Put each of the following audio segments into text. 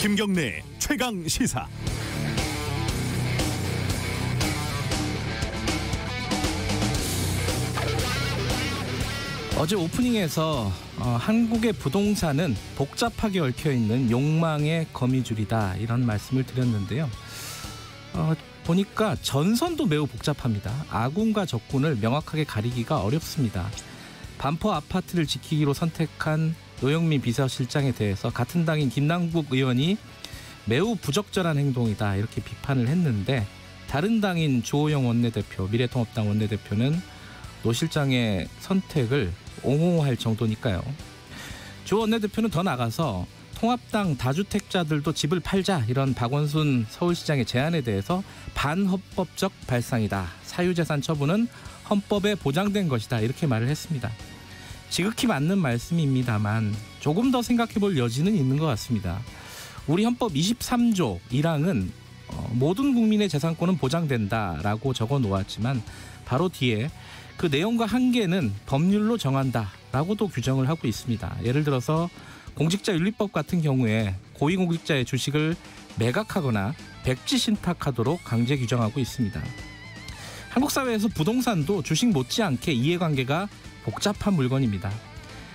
김경래 최강 시사. 어제 오프닝에서 한국의 부동산은 복잡하게 얽혀있는 욕망의 거미줄이다 이런 말씀을 드렸는데요. 보니까 전선도 매우 복잡합니다. 아군과 적군을 명확하게 가리기가 어렵습니다. 반포 아파트를 지키기로 선택한 노영민 비서실장에 대해서 같은 당인 김남국 의원이 매우 부적절한 행동이다 이렇게 비판을 했는데, 다른 당인 주호영 원내대표, 미래통합당 원내대표는 노 실장의 선택을 옹호할 정도니까요. 주 원내대표는 더 나가서 통합당 다주택자들도 집을 팔자 이런 박원순 서울시장의 제안에 대해서 반헌법적 발상이다. 사유재산 처분은 헌법에 보장된 것이다 이렇게 말을 했습니다. 지극히 맞는 말씀입니다만 조금 더 생각해볼 여지는 있는 것 같습니다. 우리 헌법 23조 1항은 모든 국민의 재산권은 보장된다라고 적어 놓았지만 바로 뒤에 그 내용과 한계는 법률로 정한다라고도 규정을 하고 있습니다. 예를 들어서 공직자윤리법 같은 경우에 고위공직자의 주식을 매각하거나 백지 신탁하도록 강제 규정하고 있습니다. 한국 사회에서 부동산도 주식 못지않게 이해관계가 복잡한 물건입니다.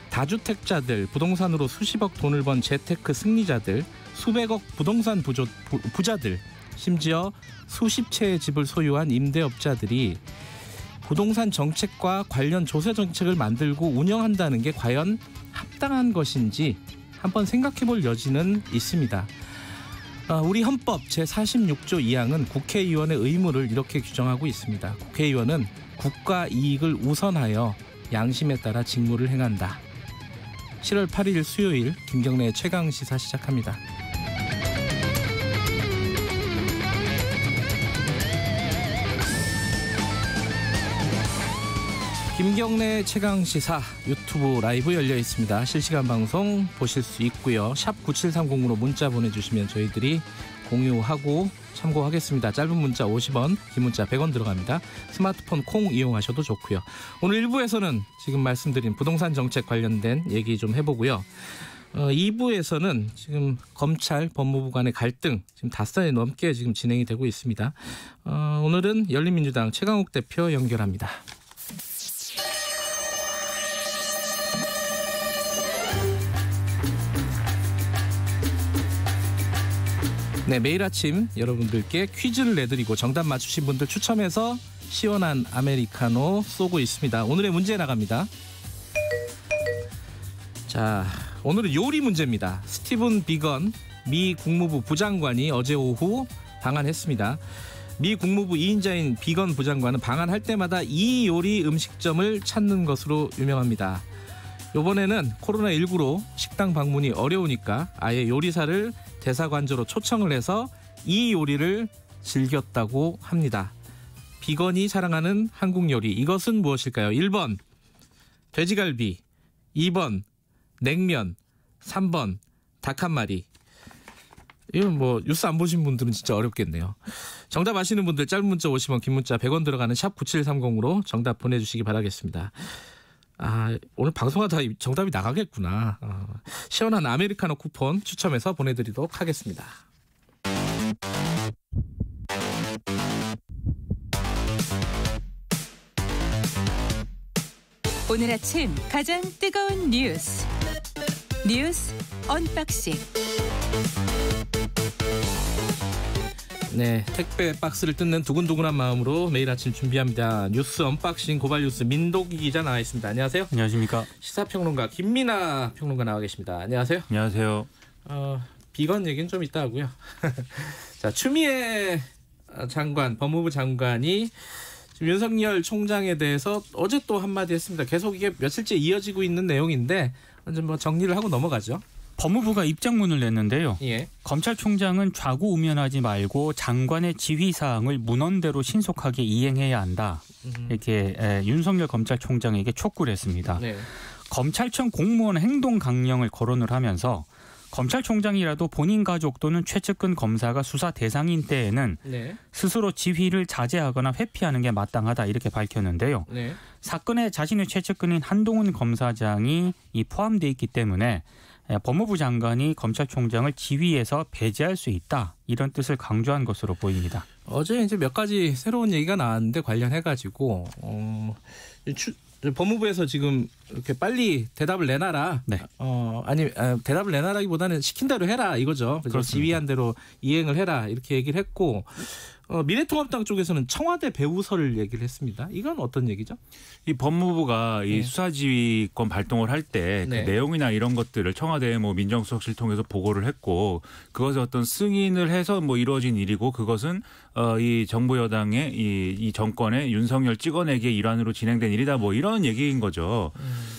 다주택자들, 부동산으로 수십억 돈을 번 재테크 승리자들, 수백억 부동산 부자들, 심지어 수십 채의 집을 소유한 임대업자들이 부동산 정책과 관련 조세 정책을 만들고 운영한다는 게 과연 합당한 것인지 한번 생각해볼 여지는 있습니다. 우리 헌법 제46조 2항은 국회의원의 의무를 이렇게 규정하고 있습니다. 국회의원은 국가 이익을 우선하여 양심에 따라 직무를 행한다. 7월 8일 수요일 김경래의 최강시사 시작합니다. 김경래 최강시사 유튜브 라이브 열려 있습니다. 실시간 방송 보실 수 있고요. 샵 9730으로 문자 보내주시면 저희들이 공유하고 참고하겠습니다. 짧은 문자 50원, 긴 문자 100원 들어갑니다. 스마트폰 콩 이용하셔도 좋고요. 오늘 1부에서는 지금 말씀드린 부동산 정책 관련된 얘기 좀 해보고요. 2부에서는 지금 검찰 법무부 간의 갈등 지금 닷새에 넘게 지금 진행이 되고 있습니다. 오늘은 열린민주당 최강욱 대표 연결합니다. 네, 매일 아침 여러분들께 퀴즈를 내드리고 정답 맞추신 분들 추첨해서 시원한 아메리카노 쏘고 있습니다. 오늘의 문제 나갑니다. 자, 오늘은 요리 문제입니다. 스티븐 비건 미 국무부 부장관이 어제 오후 방한했습니다. 미 국무부 2인자인 비건 부장관은 방한할 때마다 이 요리 음식점을 찾는 것으로 유명합니다. 이번에는 코로나19로 식당 방문이 어려우니까 아예 요리사를 대사관저로 초청을 해서 이 요리를 즐겼다고 합니다. 비건이 자랑하는 한국 요리, 이것은 무엇일까요? 1번 돼지갈비, 2번 냉면, 3번 닭 한 마리. 이건 뭐 뉴스 안 보신 분들은 진짜 어렵겠네요. 정답 아시는 분들 짧은 문자 50원, 긴 문자 100원 들어가는 샵 9730으로 정답 보내주시기 바라겠습니다. 오늘 방송하다 정답이 나가겠구나. 시원한 아메리카노 쿠폰 추첨해서 보내드리도록 하겠습니다. 오늘 아침 가장 뜨거운 뉴스 언박싱. 네, 택배 박스를 뜯는 두근두근한 마음으로 매일 아침 준비합니다. 뉴스 언박싱 고발뉴스 민도기 기자 나와 있습니다. 안녕하세요. 안녕하십니까. 시사평론가 김민아 평론가 나와 계십니다. 안녕하세요. 안녕하세요. 비건 얘기는 좀 이따 하고요. 자, 추미애 장관, 법무부 장관이 지금 윤석열 총장에 대해서 어제 또 한마디 했습니다. 계속 이게 며칠째 이어지고 있는 내용인데 먼저 뭐 정리를 하고 넘어가죠. 법무부가 입장문을 냈는데요. 예. 검찰총장은 좌고우면하지 말고 장관의 지휘사항을 문헌대로 신속하게 이행해야 한다. 이렇게 윤석열 검찰총장에게 촉구를 했습니다. 네. 검찰청 공무원 행동 강령을 거론을 하면서 검찰총장이라도 본인 가족 또는 최측근 검사가 수사 대상인 때에는 네. 스스로 지휘를 자제하거나 회피하는 게 마땅하다 이렇게 밝혔는데요. 네. 사건에 자신의 최측근인 한동훈 검사장이 포함되어 있기 때문에 법무부 장관이 검찰총장을 지휘에서 배제할 수 있다. 이런 뜻을 강조한 것으로 보입니다. 어제 이제 몇 가지 새로운 얘기가 나왔는데 관련해가지고 법무부에서 지금 이렇게 빨리 대답을 내놔라. 네. 대답을 내놔라기보다는 시킨 대로 해라 이거죠. 그래서 지휘한 대로 이행을 해라 이렇게 얘기를 했고 미래통합당 쪽에서는 청와대 배우설을 얘기를 했습니다. 이건 어떤 얘기죠? 이 법무부가 이 수사지휘권 발동을 할 때 그 내용이나 이런 것들을 청와대 민정수석실 통해서 보고를 했고 그것을 어떤 승인을 해서 이루어진 일이고 그것은 이 정부 여당의 이 정권의 윤석열 찍어내기의 일환으로 진행된 일이다 이런 얘기인 거죠.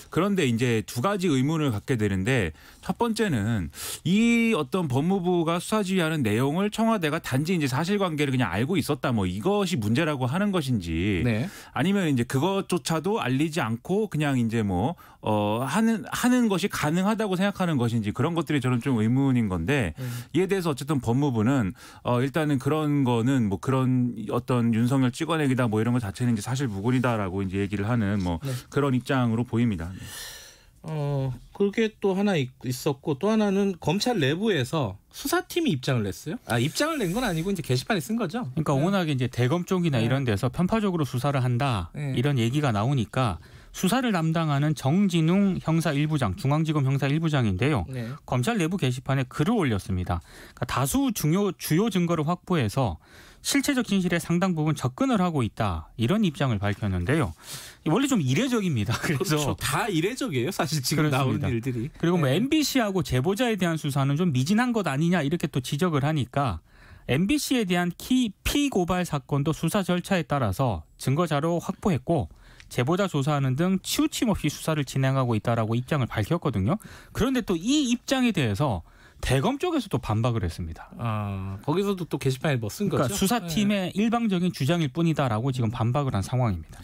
그런데 이제 두 가지 의문을 갖게 되는데 첫 번째는 이 어떤 법무부가 수사지휘하는 내용을 청와대가 단지 이제 사실관계를 그냥 알고 있었다 이것이 문제라고 하는 것인지 아니면 이제 그것조차도 알리지 않고 그냥 이제 하는 것이 가능하다고 생각하는 것인지 그런 것들이 저는 좀 의문인 건데 이에 대해서 어쨌든 법무부는 일단은 그런 거는 그런 어떤 윤석열 찍어내기다 이런 것 자체는 이제 사실 무근이다라고 이제 얘기를 하는 그런 입장으로 보입니다. 그게 또 하나 있었고 또 하나는 검찰 내부에서 수사팀이 입장을 냈어요. 입장을 낸 건 아니고 이제 게시판에 쓴 거죠. 그러니까 워낙에 이제 대검 쪽이나 이런 데서 편파적으로 수사를 한다 이런 얘기가 나오니까 수사를 담당하는 정진웅 형사 1부장, 중앙지검 형사 1부장인데요. 검찰 내부 게시판에 글을 올렸습니다. 그러니까 다수 주요 증거를 확보해서 실체적 진실의 상당 부분 접근을 하고 있다. 이런 입장을 밝혔는데요. 원래 좀 이례적입니다. 그래서 그렇죠. 다 이례적이에요. 사실 지금 그렇습니다. 나오는 일들이. 그리고 MBC하고 제보자에 대한 수사는 좀 미진한 것 아니냐 이렇게 또 지적을 하니까 MBC에 대한 피고발 사건도 수사 절차에 따라서 증거 자료 확보했고 제보자 조사하는 등 치우침 없이 수사를 진행하고 있다라고 입장을 밝혔거든요. 그런데 또 이 입장에 대해서 대검 쪽에서도 반박을 했습니다. 거기서도 또 게시판에 쓴 거죠. 그러니까 수사팀의 일방적인 주장일 뿐이다라고 지금 반박을 한 상황입니다.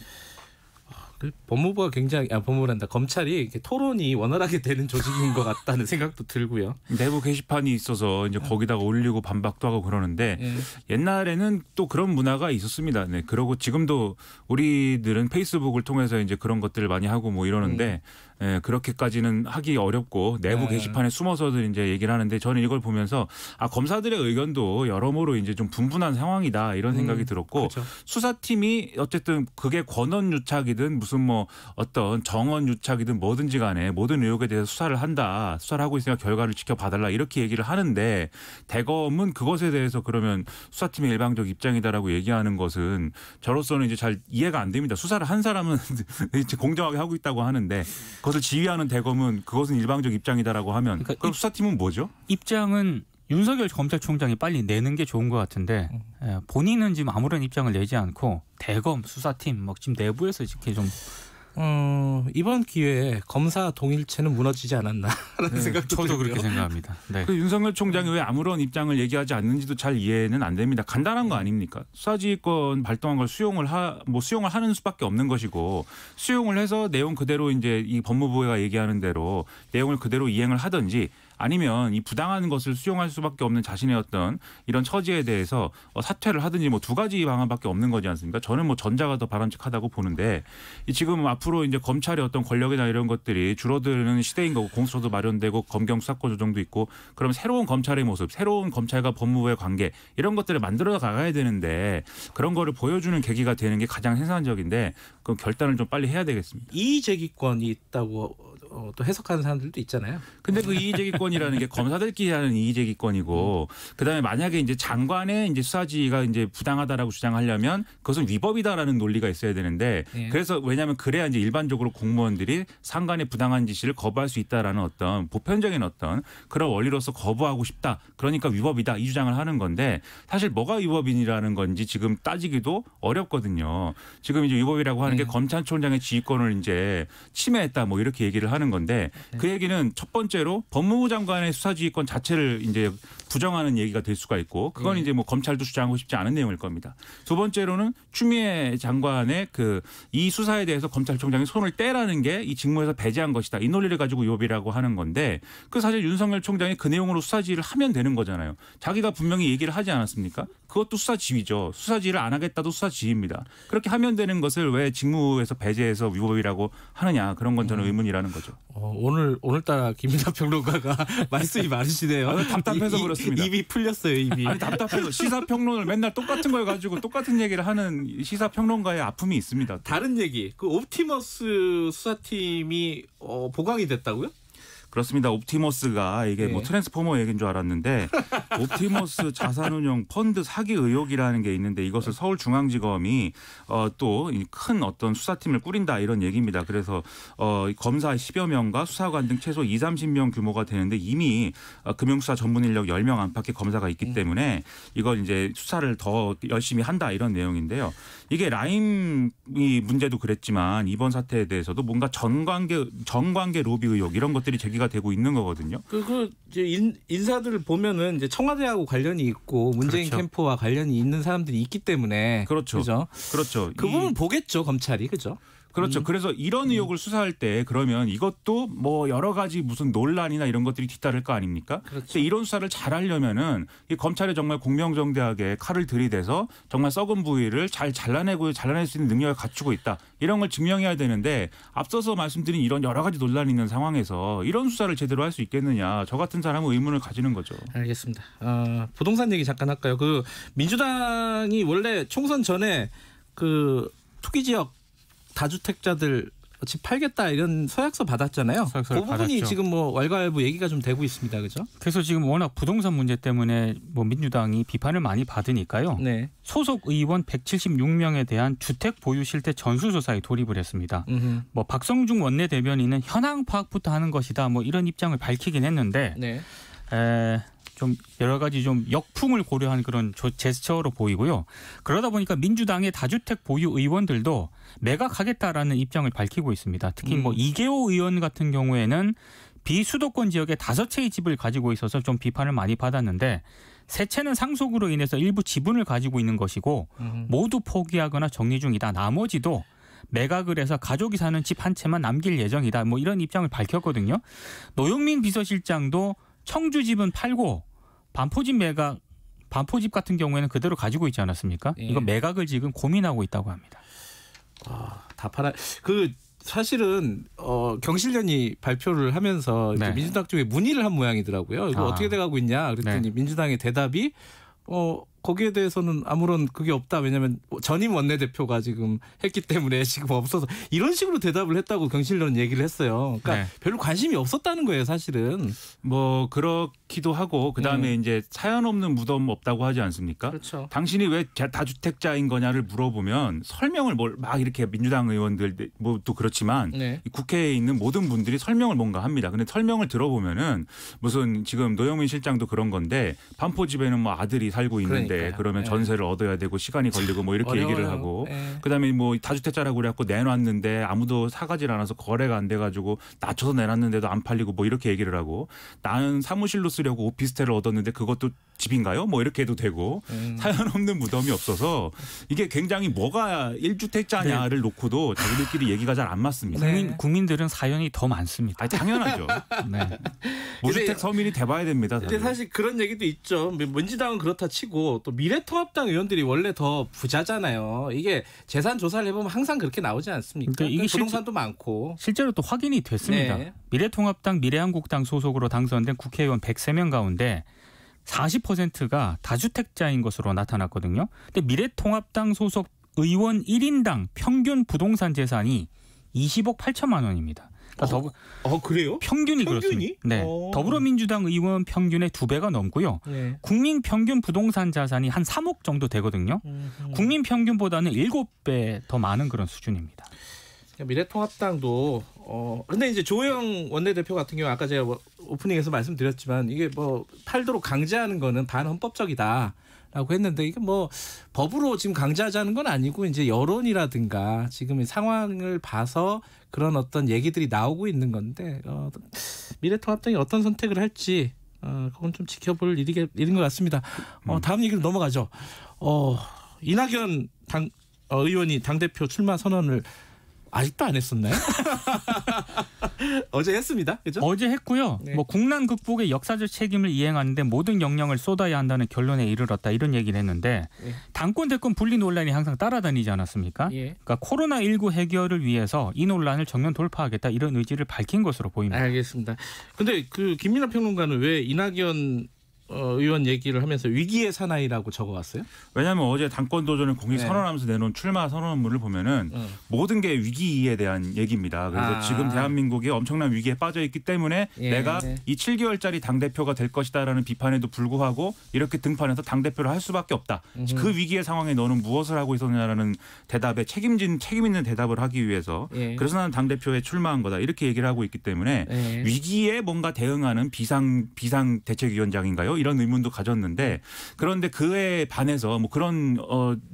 법무부가 굉장히 법무부란다. 검찰이 이렇게 토론이 원활하게 되는 조직인 것 같다는 생각도 들고요. 내부 게시판이 있어서 이제 거기다가 올리고 반박도 하고 그러는데 옛날에는 또 그런 문화가 있었습니다. 그리고 지금도 우리들은 페이스북을 통해서 이제 그런 것들을 많이 하고 이러는데 그렇게까지는 하기 어렵고 내부 게시판에 숨어서들 이제 얘기를 하는데 저는 이걸 보면서 검사들의 의견도 여러모로 이제 좀 분분한 상황이다 이런 생각이 들었고 그렇죠. 수사팀이 어쨌든 그게 권한 유착이든 무슨 어떤 정원 유착이든 뭐든지 간에 모든 의혹에 대해서 수사를 한다. 수사를 하고 있으니까 결과를 지켜봐달라 이렇게 얘기를 하는데 대검은 그것에 대해서 그러면 수사팀의 일방적 입장이다라고 얘기하는 것은 저로서는 이제 잘 이해가 안 됩니다. 수사를 한 사람은 이제 공정하게 하고 있다고 하는데 그것을 지휘하는 대검은 그것은 일방적 입장이다라고 하면 그럼 수사팀은 뭐죠? 입장은 윤석열 검찰총장이 빨리 내는 게 좋은 것 같은데 본인은 지금 아무런 입장을 내지 않고 대검 수사팀 지금 내부에서 이렇게 좀 이번 기회에 검사 동일체는 무너지지 않았나라는 생각도 저도 들고요. 그렇게 생각합니다. 네. 그 윤석열 총장이 왜 아무런 입장을 얘기하지 않는지도 잘 이해는 안 됩니다. 간단한 거 아닙니까? 수사지휘권 발동한 걸 수용을 하는 수밖에 없는 것이고 수용을 해서 내용 그대로 이제 이 법무부가 얘기하는 대로 내용을 그대로 이행을 하든지 아니면 이 부당한 것을 수용할 수밖에 없는 자신의 어떤 이런 처지에 대해서 사퇴를 하든지 두 가지 방안밖에 없는 거지 않습니까? 저는 전자가 더 바람직하다고 보는데 지금 앞으로 이제 검찰의 어떤 권력이나 이런 것들이 줄어드는 시대인 거고 공수처도 마련되고 검경 수사권 조정도 있고 그럼 새로운 검찰의 모습, 새로운 검찰과 법무부의 관계 이런 것들을 만들어 가야 되는데 그런 거를 보여주는 계기가 되는 게 가장 생산적인데 그 결단을 좀 빨리 해야 되겠습니다. 이의제기권이 있다고 또 해석하는 사람들도 있잖아요. 근데 그 이의제기권이라는 게 검사들끼리 하는 이의제기권이고 그다음에 만약에 이제 장관의 이제 수사지휘가 이제 부당하다라고 주장하려면 그것은 위법이다라는 논리가 있어야 되는데 그래서 왜냐하면 그래야 이제 일반적으로 공무원들이 상관의 부당한 지시를 거부할 수 있다라는 어떤 보편적인 어떤 그런 원리로서 거부하고 싶다. 그러니까 위법이다 이 주장을 하는 건데 사실 뭐가 위법이라는 건지 지금 따지기도 어렵거든요. 지금 이제 위법이라고 하는 게 검찰총장의 지휘권을 이제 침해했다 이렇게 얘기를 하는 건데 그 얘기는 첫 번째로 법무부 장관의 수사지휘권 자체를 이제 부정하는 얘기가 될 수가 있고 그건 이제 뭐 검찰도 주장하고 싶지 않은 내용일 겁니다. 두 번째로는 추미애 장관의 이 수사에 대해서 검찰총장이 손을 떼라는 게 이 직무에서 배제한 것이다. 이 논리를 가지고 요비라고 하는 건데 사실 윤석열 총장이 그 내용으로 수사 지휘를 하면 되는 거잖아요. 자기가 분명히 얘기를 하지 않았습니까? 그것도 수사 지휘죠. 수사 지휘를 안 하겠다도 수사 지휘입니다. 그렇게 하면 되는 것을 왜 직무에서 배제해서 위법이라고 하느냐. 그런 건 저는 의문이라는 거죠. 오늘따라 김민하 평론가가 말씀이 많으시네요. 답답해서 그렇습니다. 입이 풀렸어요. 입이. 아니 답답해서 시사평론을 맨날 똑같은 걸 가지고 똑같은 얘기를 하는 시사평론가의 아픔이 있습니다. 다른 얘기. 옵티머스 수사팀이 보강이 됐다고요? 그렇습니다. 옵티머스가 이게 뭐 트랜스포머 얘기인 줄 알았는데 옵티머스 자산운용 펀드 사기 의혹이라는 게 있는데 이것을 서울중앙지검이 또 큰 어떤 수사팀을 꾸린다 이런 얘기입니다. 그래서 검사 10여 명과 수사관 등 최소 20-30명 규모가 되는데 이미 금융수사 전문 인력 10명 안팎의 검사가 있기 때문에 이걸 이제 수사를 더 열심히 한다 이런 내용인데요. 이게 라임이 문제도 그랬지만 이번 사태에 대해서도 뭔가 정관계 로비 의혹 이런 것들이 제기가 되고 있는 거거든요. 이제 인사들을 보면은 이제 청와대하고 관련이 있고 문재인 그렇죠. 캠프와 관련이 있는 사람들이 있기 때문에 그렇죠. 그렇죠. 그 부분 보겠죠 검찰이 그죠? 그렇죠. 그래서 이런 의혹을 수사할 때 그러면 이것도 뭐 여러 가지 무슨 논란이나 이런 것들이 뒤따를 거 아닙니까? 그렇죠. 이런 수사를 잘 하려면은 이 검찰이 정말 공명정대하게 칼을 들이대서 정말 썩은 부위를 잘 잘라낼 수 있는 능력을 갖추고 있다. 이런 걸 증명해야 되는데 앞서서 말씀드린 이런 여러 가지 논란이 있는 상황에서 이런 수사를 제대로 할 수 있겠느냐. 저 같은 사람은 의문을 가지는 거죠. 알겠습니다. 부동산 얘기 잠깐 할까요? 민주당이 원래 총선 전에 투기지역 다주택자들 집 팔겠다 이런 서약서 받았잖아요. 그 부분이 받았죠. 지금 뭐 왈가왈부 얘기가 좀 되고 있습니다. 그죠? 그래서 지금 워낙 부동산 문제 때문에 뭐 민주당이 비판을 많이 받으니까요. 네. 소속 의원 176명에 대한 주택 보유 실태 전수조사에 돌입을 했습니다. 뭐 박성중 원내대변인은 현황 파악부터 하는 것이다. 뭐 이런 입장을 밝히긴 했는데 네. 좀 여러 가지 좀 역풍을 고려한 그런 제스처로 보이고요. 그러다 보니까 민주당의 다주택 보유 의원들도 매각하겠다라는 입장을 밝히고 있습니다. 특히 뭐 이계호 의원 같은 경우에는 비수도권 지역에 5채의 집을 가지고 있어서 좀 비판을 많이 받았는데 3채는 상속으로 인해서 일부 지분을 가지고 있는 것이고 모두 포기하거나 정리 중이다. 나머지도 매각을 해서 가족이 사는 집 한 채만 남길 예정이다. 뭐 이런 입장을 밝혔거든요. 노영민 비서실장도 청주 집은 팔고 반포집 같은 경우에는 그대로 가지고 있지 않았습니까? 예. 이거 매각을 지금 고민하고 있다고 합니다. 다 팔아. 사실은 경실련이 발표를 하면서 이제 민주당 쪽에 문의를 한 모양이더라고요. 이거 어떻게 돼가고 있냐 그랬더니 민주당의 대답이 거기에 대해서는 아무런 그게 없다. 왜냐하면 전임 원내대표가 지금 했기 때문에 지금 없어서 이런 식으로 대답을 했다고 경실련은 얘기를 했어요. 그러니까 별로 관심이 없었다는 거예요, 사실은. 뭐 그렇기도 하고 그다음에 이제 사연 없는 무덤 없다고 하지 않습니까? 그렇죠. 당신이 왜 다주택자인 거냐를 물어보면 설명을 막 이렇게 민주당 의원들 뭐도 그렇지만 국회에 있는 모든 분들이 설명을 뭔가 합니다. 근데 설명을 들어보면은 무슨 지금 노영민 실장도 그런 건데 반포집에는 뭐 아들이 살고 있는데 그러면 전세를 얻어야 되고 시간이 걸리고 뭐 이렇게 얘기를 하고 그다음에 뭐 다주택자라고 그래갖고 내놨는데 아무도 사가질 않아서 거래가 안 돼가지고 낮춰서 내놨는데도 안 팔리고 뭐 이렇게 얘기를 하고 나는 사무실로 쓰려고 오피스텔을 얻었는데 그것도 집인가요? 뭐 이렇게 해도 되고 사연 없는 무덤이 없어서 이게 굉장히 뭐가 1주택자냐를 놓고도 자기들끼리 얘기가 잘 안 맞습니다. 국민들은 사연이 더 많습니다. 당연하죠. 무주택 서민이 돼봐야 됩니다. 근데 사실 그런 얘기도 있죠. 민주당은 그렇다 치고 또 미래통합당 의원들이 원래 더 부자잖아요. 이게 재산 조사를 해보면 항상 그렇게 나오지 않습니까? 그러니까 이게 부동산도 많고. 실제로 또 확인이 됐습니다. 미래통합당, 미래한국당 소속으로 당선된 국회의원 103명 가운데 40%가 다주택자인 것으로 나타났거든요. 근데 미래통합당 소속 의원 1인당 평균 부동산 재산이 20억 8천만 원입니다. 그러니까 그래요? 평균이 그렇습니다. 네. 더불어민주당 의원 평균의 2배가 넘고요. 국민 평균 부동산 자산이 한 3억 정도 되거든요. 국민 평균보다는 7배 더 많은 그런 수준입니다. 미래통합당도 근데 이제 조영 원내대표 같은 경우 아까 제가 오프닝에서 말씀드렸지만 이게 뭐 팔도록 강제하는 거는 반헌법적이다라고 했는데 이게 뭐 법으로 지금 강제하자는 건 아니고 이제 여론이라든가 지금의 상황을 봐서 그런 어떤 얘기들이 나오고 있는 건데 미래통합당이 어떤 선택을 할지 그건 좀 지켜볼 일인 것 같습니다. 다음 얘기로 넘어가죠. 이낙연 의원이 당대표 출마 선언을 아직도 안 했었나요? 어제 했습니다. 그죠? 어제 했고요. 네. 뭐 국난 극복의 역사적 책임을 이행하는데 모든 역량을 쏟아야 한다는 결론에 이르렀다 이런 얘기를 했는데 네. 당권 대권 분리 논란이 항상 따라다니지 않았습니까? 예. 그러니까 코로나19 해결을 위해서 이 논란을 정면 돌파하겠다 이런 의지를 밝힌 것으로 보입니다. 알겠습니다. 근데 그 김민하 평론가는 왜 이낙연 의원 얘기를 하면서 위기의 사나이라고 적어왔어요? 왜냐하면 어제 당권 도전을 공식 선언하면서 내놓은 출마 선언문을 보면은 모든 게 위기에 대한 얘기입니다. 그래서 지금 대한민국이 엄청난 위기에 빠져 있기 때문에 내가 이 7개월짜리 당대표가 될 것이다라는 비판에도 불구하고 이렇게 등판해서 당대표를 할 수밖에 없다. 그 위기의 상황에 너는 무엇을 하고 있었냐라는 대답에 책임 있는 대답을 하기 위해서 그래서 나는 당대표에 출마한 거다. 이렇게 얘기를 하고 있기 때문에 위기에 뭔가 대응하는 비상 대책위원장인가요? 이런 의문도 가졌는데 그런데 그에 반해서 뭐 그런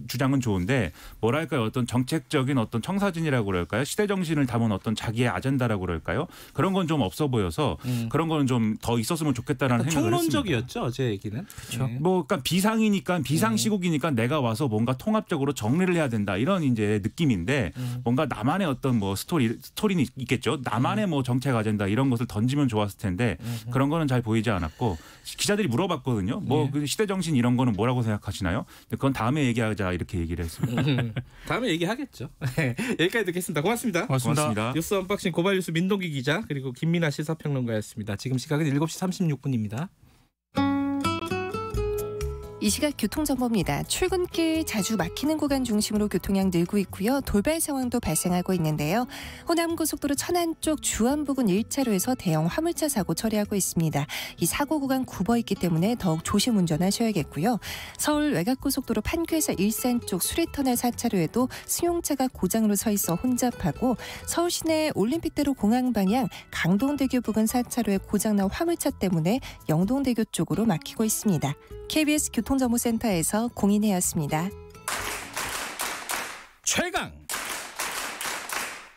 주장은 좋은데 뭐랄까요? 어떤 정책적인 어떤 청사진이라고 그럴까요? 시대 정신을 담은 어떤 자기의 아젠다라고 그럴까요? 그런 건 좀 없어 보여서 그런 거는 좀 더 있었으면 좋겠다라는 생각을 했습니다. 총론적이었죠, 어제 얘기는. 그렇죠. 뭐 그러니까 비상이니까 비상 시국이니까 내가 와서 뭔가 통합적으로 정리를 해야 된다 이런 이제 느낌인데 뭔가 나만의 어떤 뭐 스토리는 있겠죠. 나만의 뭐 정책 아젠다 이런 것을 던지면 좋았을 텐데 그런 거는 잘 보이지 않았고 기자들이 물어봤거든요. 뭐 그 시대 정신 이런 거는 뭐라고 생각하시나요? 그건 다음에 얘기하자 이렇게 얘기를 했습니다. 다음에 얘기하겠죠. 여기까지 듣겠습니다. 고맙습니다. 고맙습니다. 뉴스 언박싱 고발뉴스 민동기 기자 그리고 김민하 시사평론가였습니다. 지금 시각은 7시 36분입니다. 이 시각 교통정보입니다. 출근길 자주 막히는 구간 중심으로 교통량 늘고 있고요. 돌발 상황도 발생하고 있는데요. 호남고속도로 천안 쪽 주안 부근 1차로에서 대형 화물차 사고 처리하고 있습니다. 이 사고 구간 굽어 있기 때문에 더욱 조심 운전하셔야겠고요. 서울 외곽고속도로 판교에서 일산 쪽 수리터널 4차로에도 승용차가 고장으로 서 있어 혼잡하고 서울 시내 올림픽대로 공항 방향 강동대교 부근 4차로에 고장난 화물차 때문에 영동대교 쪽으로 막히고 있습니다. KBS 교통정보센터에서 공인혜였습니다. 최강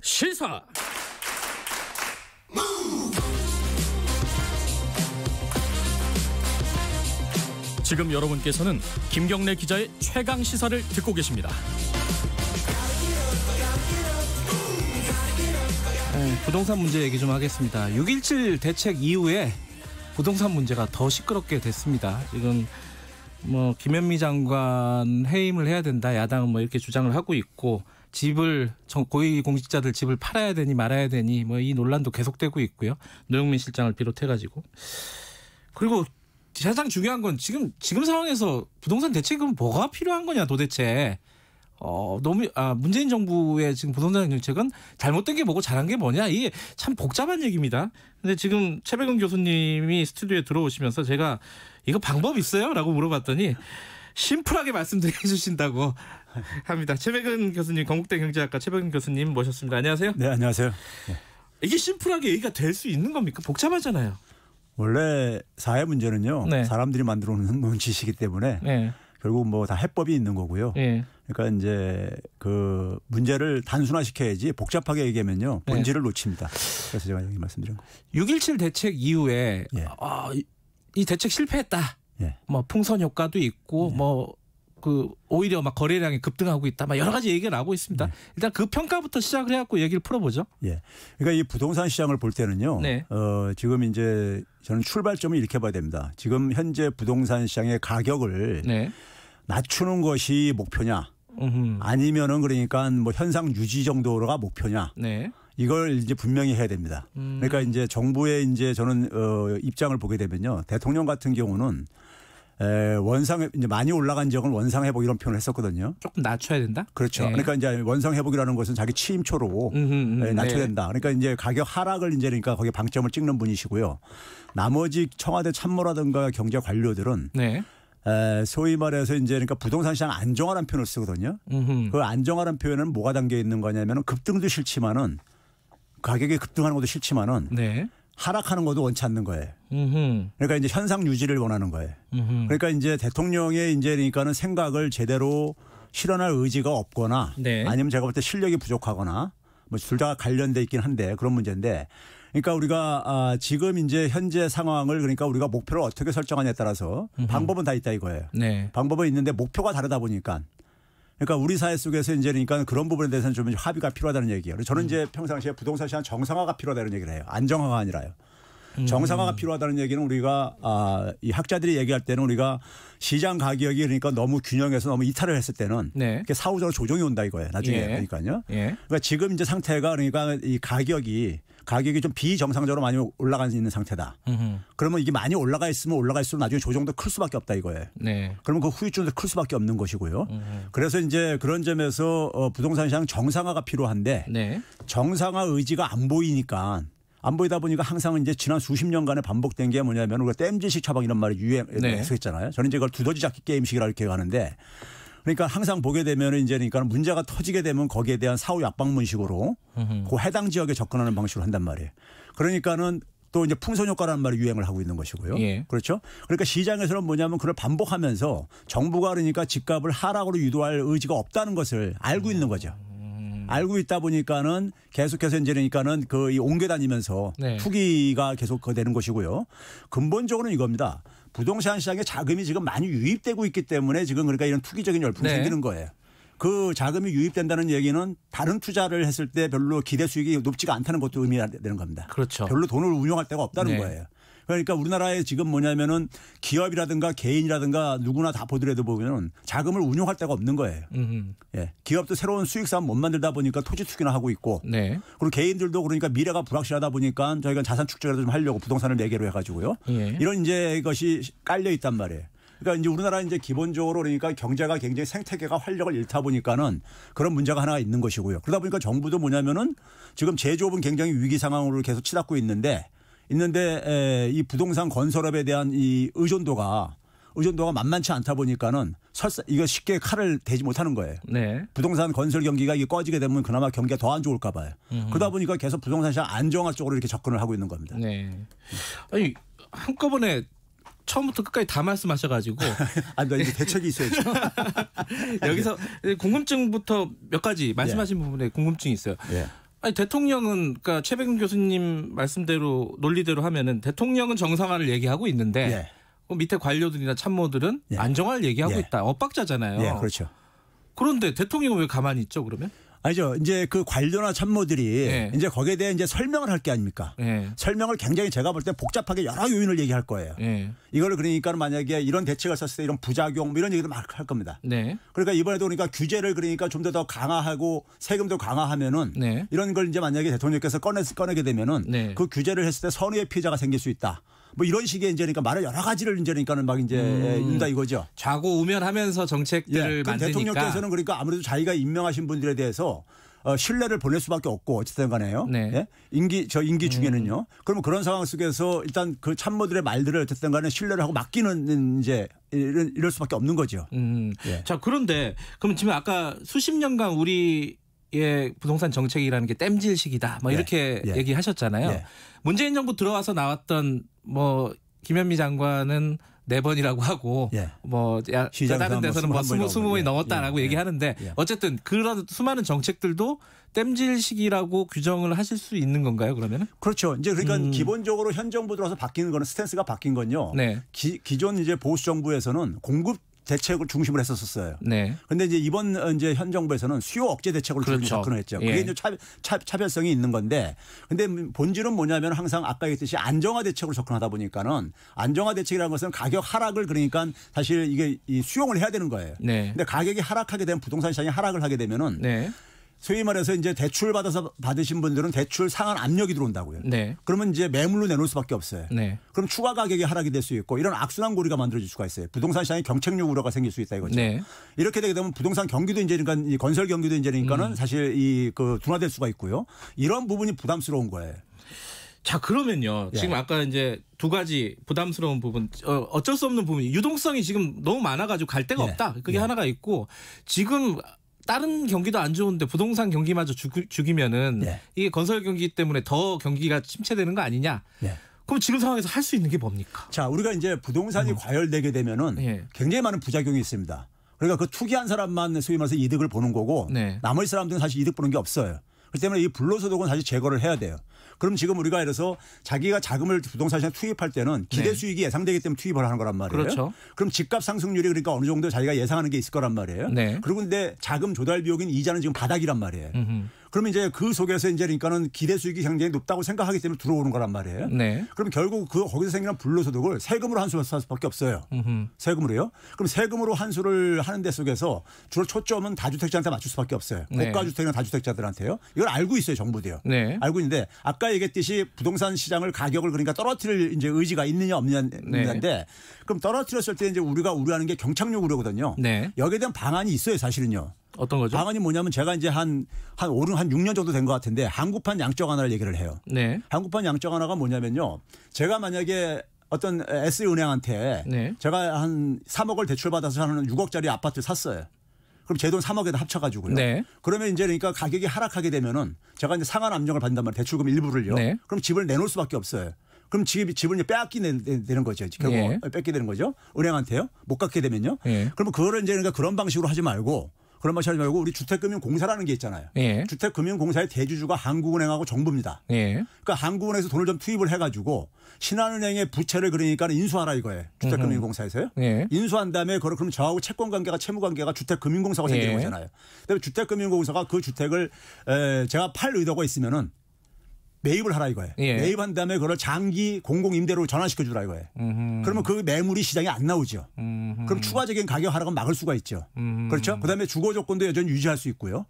시사. 지금 여러분께서는 김경래 기자의 최강 시사를 듣고 계십니다. 부동산 문제 얘기 좀 하겠습니다. 6.17 대책 이후에 부동산 문제가 더 시끄럽게 됐습니다. 지금 뭐 김현미 장관 해임을 해야 된다. 야당은 뭐 이렇게 주장을 하고 있고 집을 고위공직자들 집을 팔아야 되니 말아야 되니 뭐 이 논란도 계속되고 있고요. 노영민 실장을 비롯해가지고 그리고 가장 중요한 건 지금 상황에서 부동산 대책은 뭐가 필요한 거냐 도대체. 문재인 정부의 지금 부동산 정책은 잘못된 게 뭐고 잘한 게 뭐냐 이게 참 복잡한 얘기입니다. 근데 지금 최백은 교수님이 스튜디오에 들어오시면서 제가 이거 방법 있어요?라고 물어봤더니 심플하게 말씀드려 주신다고 합니다. 최백은 교수님, 건국대 경제학과 최백은 교수님 모셨습니다. 안녕하세요. 네, 안녕하세요. 네. 이게 심플하게 얘기가 될 수 있는 겁니까? 복잡하잖아요. 원래 사회 문제는요. 네. 사람들이 만들어 놓은 지식이기 때문에 네. 결국 뭐 다 해법이 있는 거고요. 네. 그러니까 이제 그 문제를 단순화시켜야지 복잡하게 얘기하면요. 본질을 놓칩니다. 그래서 제가 여기 말씀드린 거예요. 6.17 대책 이후에 이 대책 실패했다. 뭐 풍선 효과도 있고 뭐 그 오히려 막 거래량이 급등하고 있다. 막 여러 가지 얘기가 나오고 있습니다. 일단 그 평가부터 시작을 해갖고 얘기를 풀어보죠. 예. 그러니까 이 부동산 시장을 볼 때는요. 지금 이제 저는 출발점을 이렇게 봐야 됩니다. 지금 현재 부동산 시장의 가격을 낮추는 것이 목표냐, 아니면은 그러니까 뭐 현상 유지 정도가 목표냐. 이걸 이제 분명히 해야 됩니다. 그러니까 이제 정부의 이제 저는 입장을 보게 되면요. 대통령 같은 경우는 원상 이제 많이 올라간 지역은 원상 회복 이런 표현을 했었거든요. 조금 낮춰야 된다. 그렇죠. 그러니까 이제 원상 회복이라는 것은 자기 취임초로 낮춰야 된다. 그러니까 이제 가격 하락을 이제 그러니까 거기에 방점을 찍는 분이시고요. 나머지 청와대 참모라든가 경제 관료들은 소위 말해서 이제 그러니까 부동산 시장 안정화라는 표현을 쓰거든요. 그 안정화라는 표현은 뭐가 담겨 있는 거냐면은 급등도 싫지만은 가격이 급등하는 것도 싫지만은 하락하는 것도 원치 않는 거예요. 그러니까 이제 현상 유지를 원하는 거예요. 그러니까 이제 대통령의 이제 그러니까는 생각을 제대로 실현할 의지가 없거나 아니면 제가 볼 때 실력이 부족하거나 뭐 둘 다 관련돼 있긴 한데 그런 문제인데 그러니까 우리가 지금 이제 현재 상황을 그러니까 우리가 목표를 어떻게 설정하냐에 따라서 방법은 다 있다 이거예요. 네. 방법은 있는데 목표가 다르다 보니까 그러니까 우리 사회 속에서 이제 그러니까 그런 부분에 대해서는 좀 합의가 필요하다는 얘기예요. 저는 이제 평상시에 부동산 시장 정상화가 필요하다는 얘기를 해요. 안정화가 아니라요. 정상화가 필요하다는 얘기는 우리가 이 학자들이 얘기할 때는 우리가 시장 가격이 그러니까 너무 균형해서 너무 이탈을 했을 때는 네. 사후적으로 조정이 온다 이거예요. 나중에 예. 그러니까요. 예. 그러니까 지금 이제 상태가 그러니까 이 가격이 좀 비정상적으로 많이 올라가 있는 상태다. 그러면 이게 많이 올라가 있으면 올라갈수록 나중에 조정도 클 수밖에 없다 이거예요. 네. 그러면 그 후유증도 클 수밖에 없는 것이고요. 그래서 이제 그런 점에서 부동산 시장 정상화가 필요한데 네. 정상화 의지가 안 보이니까 안 보이다 보니까 항상 이제 지난 수십 년간에 반복된 게 뭐냐면 우리가 땜질식 처방 이런 말이 유행했었잖아요. 네. 저는 이제 그걸 두더지 잡기 게임식이라고 이렇게 하는데 그러니까 항상 보게 되면 이제 그러니까 문제가 터지게 되면 거기에 대한 사후 약방문식으로 그 해당 지역에 접근하는 방식으로 한단 말이에요. 그러니까는 또 이제 풍선 효과라는 말이 유행을 하고 있는 것이고요. 예. 그렇죠? 그러니까 시장에서는 뭐냐면 그걸 반복하면서 정부가 그러니까 집값을 하락으로 유도할 의지가 없다는 것을 알고 있는 거죠. 알고 있다 보니까는 계속해서 이제 그러니까는 이 옮겨 다니면서 네. 투기가 계속 되는 것이고요. 근본적으로는 이겁니다. 부동산 시장에 자금이 지금 많이 유입되고 있기 때문에 지금 그러니까 이런 투기적인 열풍이 네. 생기는 거예요. 그 자금이 유입된다는 얘기는 다른 투자를 했을 때 별로 기대 수익이 높지가 않다는 것도 의미되는 겁니다. 그렇죠. 별로 돈을 운용할 데가 없다는 네. 거예요. 그러니까 우리나라에 지금 뭐냐면은 기업이라든가 개인이라든가 누구나 다 보더라도 보면은 자금을 운용할 데가 없는 거예요. 예. 기업도 새로운 수익산 못 만들다 보니까 토지 투기나 하고 있고 네. 그리고 개인들도 그러니까 미래가 불확실하다 보니까 저희가 자산 축적이라도 좀 하려고 부동산을 매개로 해가지고요. 예. 이런 이제 것이 깔려 있단 말이에요. 그러니까 이제 우리나라 이제 기본적으로 그러니까 경제가 굉장히 생태계가 활력을 잃다 보니까는 그런 문제가 하나가 있는 것이고요. 그러다 보니까 정부도 뭐냐면은 지금 제조업은 굉장히 위기 상황으로 계속 치닫고 있는데 이 부동산 건설업에 대한 이 의존도가 만만치 않다 보니까는 설사 이거 쉽게 칼을 대지 못하는 거예요. 네. 부동산 건설 경기가 이게 꺼지게 되면 그나마 경기가 더 안 좋을까 봐요. 그러다 보니까 계속 부동산 시장 안정화 쪽으로 이렇게 접근을 하고 있는 겁니다. 네. 아니 한꺼번에 처음부터 끝까지 다 말씀하셔가지고. 나 이제 대책이 있어야죠. 여기서 궁금증부터 몇 가지 말씀하신 예. 부분에 궁금증이 있어요. 예. 아니 대통령은 그러니까 최백은 교수님 말씀대로 논리대로 하면은 대통령은 정상화를 얘기하고 있는데 예. 그 밑에 관료들이나 참모들은 예. 안정화를 얘기하고 예. 있다. 엇박자잖아요. 예, 그렇죠. 그런데 대통령은 왜 가만히 있죠, 그러면? 아니죠. 이제 그 관료나 참모들이 네. 이제 거기에 대해 이제 설명을 할 게 아닙니까? 네. 설명을 굉장히 제가 볼 때 복잡하게 여러 요인을 얘기할 거예요. 네. 이거를 그러니까 만약에 이런 대책을 썼을 때 이런 부작용 뭐 이런 얘기도 막 할 겁니다. 네. 그러니까 이번에도 그러니까 규제를 그러니까 좀 더 강화하고 세금도 강화하면은 네. 이런 걸 이제 만약에 대통령께서 꺼내게 되면은 네. 그 규제를 했을 때 선의의 피해자가 생길 수 있다. 뭐 이런 식의 이제 그러니까 말을 여러 가지를 이제 그러니까는 막 이제 인다 이거죠. 좌고우면하면서 정책들을 만드니까. 대통령께서는 그러니까 아무래도 자기가 임명하신 분들에 대해서 신뢰를 보낼 수밖에 없고 어쨌든 간에요. 네. 예? 임기 중에는요. 그러면 그런 상황 속에서 일단 그 참모들의 말들을 어쨌든 간에 신뢰를 하고 맡기는 이제 이럴 수밖에 없는 거죠. 예. 자, 그런데 그럼 지금 아까 수십 년간 우리의 부동산 정책이라는 게 땜질식이다. 뭐 이렇게 얘기하셨잖아요. 예. 문재인 정부 들어와서 나왔던 뭐 김현미 장관은 4번이라고 하고 예. 뭐 다른 데서는 뭐 20번이 넘었다라고 얘기하는데 어쨌든 그런 수많은 정책들도 땜질식이라고 규정을 하실 수 있는 건가요, 그러면은? 그렇죠. 이제 그러니까 기본적으로 현 정부 들어서 바뀌는 거는 스탠스가 바뀐 건요. 네. 기존 이제 보수 정부에서는 공급 대책을 중심으로 했었어요. 네. 그런데 이제 이번 이제 현 정부에서는 수요 억제 대책으로 그렇죠. 접근을 했죠. 예. 그게 이제 차별성이 있는 건데, 근데 본질은 뭐냐면 항상 아까 얘기했듯이 안정화 대책으로 접근하다 보니까는 안정화 대책이라는 것은 가격 하락을 그러니까 사실 이게 수용을 해야 되는 거예요. 네. 근데 가격이 하락하게 되면 부동산 시장이 하락을 하게 되면은 네. 소위 말해서 이제 대출 받으신 분들은 대출 상한 압력이 들어온다고요. 네. 그러면 이제 매물로 내놓을 수밖에 없어요. 네. 그럼 추가 가격이 하락이 될 수 있고 이런 악순환 고리가 만들어질 수가 있어요. 부동산 시장에 경책력 우려가 생길 수 있다 이거죠. 네. 이렇게 되게 되면 부동산 경기도 이제 그러니까 이 건설 경기도 이제 그러니까는 사실 둔화될 수가 있고요. 이런 부분이 부담스러운 거예요. 자, 그러면요. 지금 아까 이제 두 가지 부담스러운 부분, 어쩔 수 없는 부분이 유동성이 지금 너무 많아가지고 갈 데가 없다. 그게 하나가 있고 지금 다른 경기도 안 좋은데 부동산 경기마저 죽이면은 이게 건설 경기 때문에 더 경기가 침체되는 거 아니냐. 그럼 지금 상황에서 할 수 있는 게 뭡니까? 자, 우리가 이제 부동산이 과열되게 되면은 굉장히 많은 부작용이 있습니다. 그러니까 그 투기한 사람만 소위 말해서 이득을 보는 거고 나머지 사람들은 사실 이득 보는 게 없어요. 그렇기 때문에 이 불로소득은 사실 제거를 해야 돼요. 그럼 지금 우리가 예를 들어서 자기가 자금을 부동산 시장에 투입할 때는 기대 수익이 예상되기 때문에 투입을 하는 거란 말이에요. 그렇죠. 그럼 집값 상승률이 그러니까 어느 정도 자기가 예상하는 게 있을 거란 말이에요. 그리고 근데 자금 조달 비용인 이자는 지금 바닥이란 말이에요. 그러면 이제 그 속에서 이제 그러니까는 기대 수익이 굉장히 높다고 생각하기 때문에 들어오는 거란 말이에요. 그럼 결국 거기서 생기는 불로소득을 세금으로 환수할 수밖에 없어요. 세금으로요. 그럼 세금으로 환수를 하는 데 속에서 주로 초점은 다주택자한테 맞출 수밖에 없어요. 고가주택이나 다주택자들한테요. 이걸 알고 있어요, 정부도요. 알고 있는데 아까 얘기했듯이 부동산 시장을 가격을 그러니까 떨어뜨릴 이제 의지가 있느냐 없느냐인데 그럼 떨어뜨렸을 때 이제 우리가 우려하는 게 경착륙 우려거든요. 여기에 대한 방안이 있어요, 사실은요. 어떤 거죠? 방안이 뭐냐면 제가 이제 한 6년 정도 된 것 같은데 한국판 양적 완화를 얘기를 해요. 한국판 양적 완화가 뭐냐면요. 제가 만약에 어떤 S은행한테 제가 한 3억을 대출받아서 하는 6억짜리 아파트를 샀어요. 그럼 제 돈 3억에다 합쳐가지고요. 그러면 이제 그러니까 가격이 하락하게 되면은 제가 이제 상한 압력을 받는단 말이에요. 대출금 일부를요. 그럼 집을 내놓을 수밖에 없어요. 그럼 집을 이제 빼앗기게 되는 거죠. 결국 뺏게 되는 거죠. 은행한테요. 못 갖게 되면요. 그러면 그거를 이제 그러니까 그런 방식으로 하지 말고 그런 말 하지 말고 우리 주택금융공사라는 게 있잖아요. 주택금융공사의 대주주가 한국은행하고 정부입니다. 그러니까 한국은행에서 돈을 좀 투입을 해가지고 신한은행의 부채를 그러니까 인수하라 이거예요. 주택금융공사에서요. 인수한 다음에 그럼 저하고 채권관계가 채무관계가 주택금융공사가 생기는 거잖아요. 그다음에 주택금융공사가 그 주택을 제가 팔 의도가 있으면은 매입을 하라 이거예요. 매입한 다음에 그걸 장기 공공임대로 전환시켜 주라 이거예요. 그러면 그 매물이 시장에 안 나오죠. 그럼 추가적인 가격 하락은 막을 수가 있죠. 그렇죠? 그다음에 주거 조건도 여전히 유지할 수 있고요.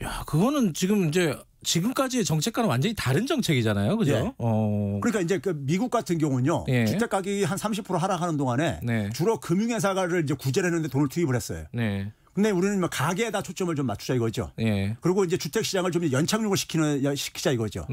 야, 그거는 지금 이제 지금까지의 정책과는 완전히 다른 정책이잖아요. 그죠? 그러니까 이제 그 미국 같은 경우는요. 주택 가격이 한 30% 하락하는 동안에 주로 금융회사를 이제 구제를 했는데 돈을 투입을 했어요. 근데 우리는 가계에다 초점을 좀 맞추자 이거죠. 그리고 이제 주택 시장을 좀 연착륙을 시키자 이거죠.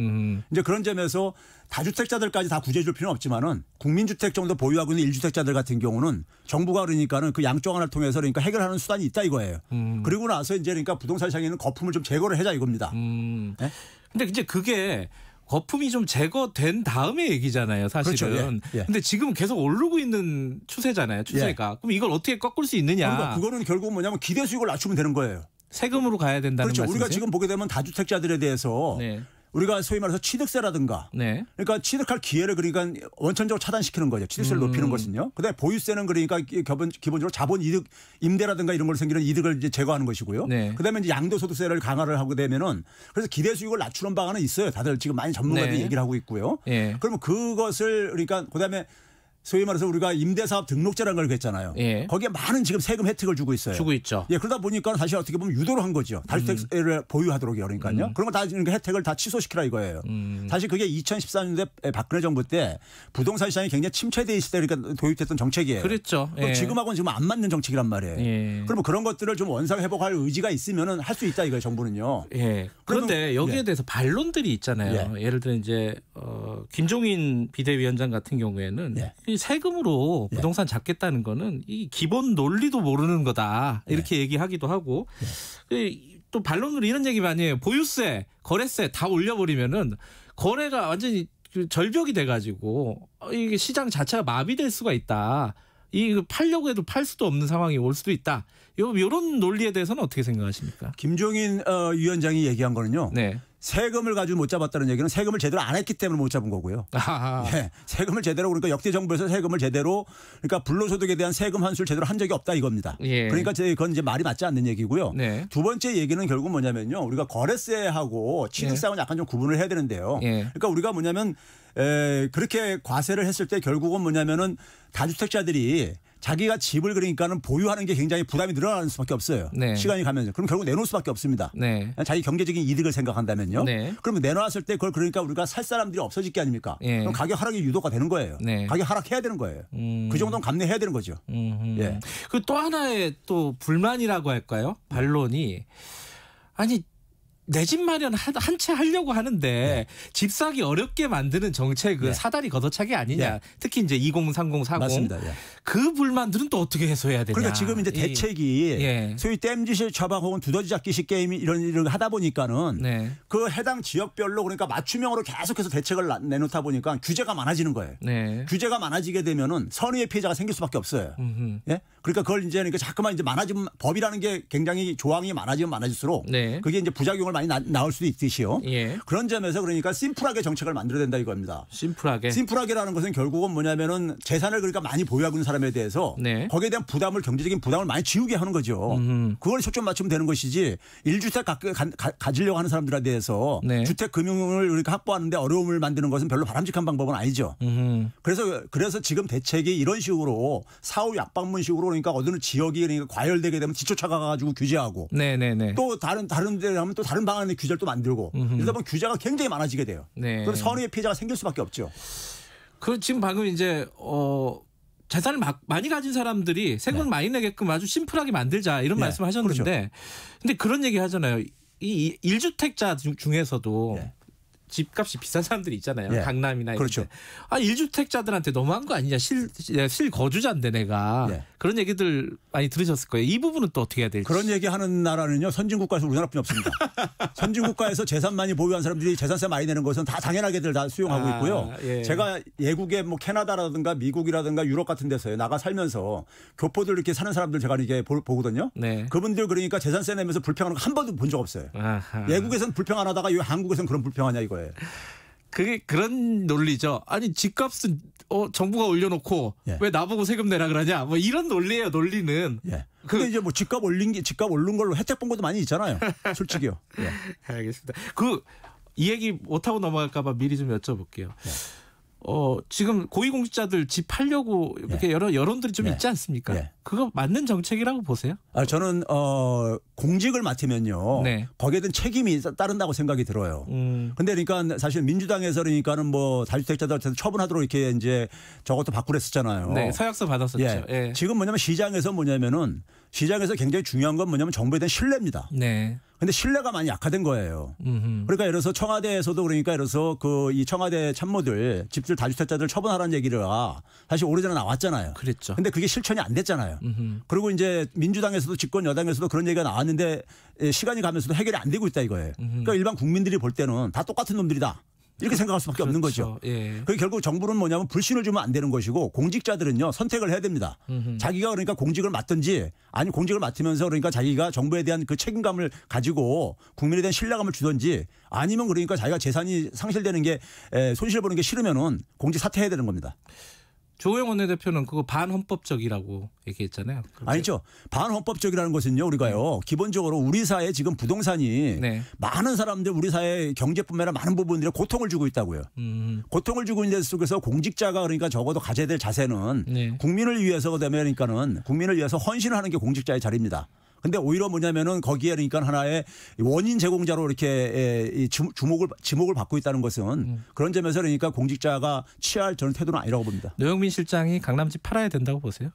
이제 그런 점에서 다주택자들까지 다 구제해 줄 필요는 없지만은 국민주택 정도 보유하고 있는 1주택자들 같은 경우는 정부가 그러니까는 그 양적 완화를 통해서 그러니까 해결하는 수단이 있다 이거예요. 그리고 나서 이제 그러니까 부동산 시장에 있는 거품을 좀 제거를 해자 이겁니다. 근데 이제 그게 거품이 좀 제거된 다음의 얘기잖아요, 사실은. 그렇죠. 근데 지금 계속 오르고 있는 추세잖아요, 추세가. 그럼 이걸 어떻게 꺾을 수 있느냐. 그러니까 그거는 결국은 뭐냐면 기대 수익을 낮추면 되는 거예요. 세금으로 가야 된다는 그렇죠. 말씀이세요? 우리가 지금 보게 되면 다주택자들에 대해서 우리가 소위 말해서 취득세라든가 그러니까 취득할 기회를 그러니까 원천적으로 차단시키는 거죠. 취득세를 높이는 것은요. 그다음에 보유세는 그러니까 기본적으로 자본 이득 임대라든가 이런 걸 생기는 이득을 이제 제거하는 것이고요. 그다음에 이제 양도소득세를 강화를 하게 되면은 그래서 기대 수익을 낮추는 방안은 있어요. 다들 지금 많이 전문가들이 얘기를 하고 있고요. 그러면 그것을 그러니까 그다음에 소위 말해서 우리가 임대사업 등록제라는 걸 했잖아요. 거기에 많은 지금 세금 혜택을 주고 있어요. 주고 있죠. 그러다 보니까 사실 어떻게 보면 유도를 한 거죠. 다주택을 보유하도록 그러니까요. 그런 거 다 혜택을 다 취소시키라 이거예요. 사실 그게 2014년도에 박근혜 정부 때 부동산 시장이 굉장히 침체돼 있을 때 그러니까 도입됐던 정책이에요. 그렇죠. 지금하고는 지금 안 맞는 정책이란 말이에요. 그러면 그런 것들을 좀 원상 회복할 의지가 있으면은 할 수 있다 이거예요. 정부는요. 그런데 여기에 대해서 반론들이 있잖아요. 예를 들어 이제 김종인 비대위원장 같은 경우에는 세금으로 부동산 잡겠다는 거는 이 기본 논리도 모르는 거다 이렇게 얘기하기도 하고 또 반론으로 이런 얘기 많이 해요. 보유세, 거래세 다 올려버리면은 거래가 완전히 절벽이 돼가지고 이게 시장 자체가 마비될 수가 있다. 이 팔려고 해도 팔 수도 없는 상황이 올 수도 있다. 이런 논리에 대해서는 어떻게 생각하십니까? 김종인 위원장이 얘기한 거는요. 세금을 가지고 못 잡았다는 얘기는 세금을 제대로 안 했기 때문에 못 잡은 거고요. 세금을 제대로 그러니까 역대 정부에서 세금을 제대로 그러니까 불로소득에 대한 세금 환수를 제대로 한 적이 없다 이겁니다. 그러니까 그건 이제 말이 맞지 않는 얘기고요. 두 번째 얘기는 결국 뭐냐면요. 우리가 거래세하고 취득세하고는 약간 좀 구분을 해야 되는데요. 그러니까 우리가 뭐냐면 그렇게 과세를 했을 때 결국은 뭐냐면은 다주택자들이 자기가 집을 그러니까는 보유하는 게 굉장히 부담이 늘어나는 수밖에 없어요. 시간이 가면요. 그럼 결국 내놓을 수밖에 없습니다. 자기 경제적인 이득을 생각한다면요. 그러면 내놓았을 때 그걸 그러니까 우리가 살 사람들이 없어질 게 아닙니까? 그럼 가격 하락이 유도가 되는 거예요. 가격 하락해야 되는 거예요. 그 정도는 감내해야 되는 거죠. 그 또 하나의 또 불만이라고 할까요? 반론이 아니 내 집 마련 한 채 하려고 하는데 집 사기 어렵게 만드는 정책은 사다리 걷어차기 아니냐. 특히 이제 2030, 40. 맞습니다. 그 불만들은 또 어떻게 해소해야 되냐. 그러니까 지금 이제 대책이 소위 땜짓을 처방 혹은 두더지 잡기식 게임 이런 하다 보니까는 그 해당 지역별로 그러니까 맞춤형으로 계속해서 대책을 내놓다 보니까 규제가 많아지는 거예요. 규제가 많아지게 되면은 선의의 피해자가 생길 수밖에 없어요. 그러니까 그걸 이제 그러니까 자꾸만 이제 많아지면 법이라는 게 굉장히 조항이 많아지면 많아질수록 그게 이제 부작용을 많이 많이 나올 수도 있듯이요. 예. 그런 점에서 그러니까 심플하게 정책을 만들어야 된다 이겁니다. 심플하게라는 것은 결국은 뭐냐면은 재산을 그러니까 많이 보유하고 있는 사람에 대해서 네. 거기에 대한 경제적인 부담을 많이 지우게 하는 거죠. 그걸 초점 맞추면 되는 것이지 1주택 가지려고 하는 사람들에 대해서 네. 주택 금융을 그러니까 확보하는데 어려움을 만드는 것은 별로 바람직한 방법은 아니죠. 그래서 지금 대책이 이런 식으로 사후 약방문식으로 그러니까 어느 지역이 그러니까 과열되게 되면 뒤쫓아가가지고 규제하고 네네네. 또 다른 데 하면 또 다른 방안의 규제를 또 만들고 이러다 보면 규제가 굉장히 많아지게 돼요. 네. 그럼 선의의 피해자가 생길 수밖에 없죠. 그 지금 방금 이제 재산을 많이 가진 사람들이 세금 네. 많이 내게끔 아주 심플하게 만들자 이런 네. 말씀을 하셨는데 그렇죠. 근데 그런 얘기 하잖아요. 이 1주택자 중에서도 네. 집값이 비싼 사람들이 있잖아요. 네. 강남이나 그렇죠. 이런 데. 아 1주택자들한테 너무한 거 아니냐. 실거주자인데 내가. 네. 그런 얘기들 많이 들으셨을 거예요. 이 부분은 또 어떻게 해야 될지. 그런 얘기하는 나라는요. 선진국가에서 우리나라뿐이 없습니다. 선진국가에서 재산 많이 보유한 사람들이 재산세 많이 내는 것은 다 당연하게들 다 수용하고 있고요. 예. 제가 예국의 뭐 캐나다라든가 미국이라든가 유럽 같은 데서 나가 살면서 교포들 이렇게 사는 사람들 제가 이게 보거든요. 네. 그분들 그러니까 재산세 내면서 불평하는 거 한 번도 본 적 없어요. 아하. 예국에서는 불평 안 하다가 왜 한국에서는 그런 불평하냐 이거예요. 그게 그런 논리죠. 아니 집값은 정부가 올려놓고 예. 왜 나보고 세금 내라 그러냐. 뭐 이런 논리예요. 논리는. 예. 근데 이제 뭐 집값 오른 걸로 혜택 본 것도 많이 있잖아요. 솔직히요. 예. 알겠습니다. 이 얘기 못 하고 넘어갈까봐 미리 좀 여쭤볼게요. 예. 지금 고위공직자들 집 팔려고 이렇게 예. 여러 여론들이 좀 예. 있지 않습니까? 예. 그거 맞는 정책이라고 보세요? 저는 공직을 맡으면요. 네. 거기에 대한 책임이 따른다고 생각이 들어요. 근데 그러니까 사실 민주당에서 그러니까는 뭐 다주택자들한테 처분하도록 이렇게 이제 저것도 바꾸랬었잖아요. 네, 서약서 받았었죠. 예. 예. 지금 뭐냐면 시장에서 굉장히 중요한 건 뭐냐면 정부에 대한 신뢰입니다. 네. 근데 신뢰가 많이 약화된 거예요. 그러니까 예를 들어서 청와대에서도 그러니까 예를 들어서 이 청와대 참모들 집들 다주택자들 처분하라는 얘기가 사실 오래전에 나왔잖아요. 그랬죠. 근데 그게 실천이 안 됐잖아요. 그리고 이제 민주당에서도 집권 여당에서도 그런 얘기가 나왔는데 시간이 가면서도 해결이 안 되고 있다 이거예요. 그러니까 일반 국민들이 볼 때는 다 똑같은 놈들이다. 이렇게 생각할 수밖에 없는 거죠. 예. 그게 결국 정부는 뭐냐면 불신을 주면 안 되는 것이고 공직자들은요 선택을 해야 됩니다. 자기가 그러니까 공직을 맡든지 아니 공직을 맡으면서 그러니까 자기가 정부에 대한 그 책임감을 가지고 국민에 대한 신뢰감을 주든지 아니면 그러니까 자기가 재산이 상실되는 게 손실 보는 게 싫으면은 공직 사퇴해야 되는 겁니다. 조호영 원내대표는 그거 반헌법적이라고 얘기했잖아요. 아니죠. 반헌법적이라는 것은요. 우리가요. 기본적으로 우리 사회 지금 부동산이 네. 많은 사람들 우리 사회 경제뿐만 아니라 많은 부분들에 고통을 주고 있다고요. 고통을 주고 있는 데 속에서 공직자가 그러니까 적어도 가져야 될 자세는 네. 국민을 위해서 그러니까는 국민을 위해서 헌신을 하는 게 공직자의 자리입니다. 근데 오히려 뭐냐면은 거기에 그러니까 하나의 원인 제공자로 이렇게 지목을 받고 있다는 것은 그런 점에서 그러니까 공직자가 취할 저는 태도는 아니라고 봅니다. 노영민 실장이 강남집 팔아야 된다고 보세요?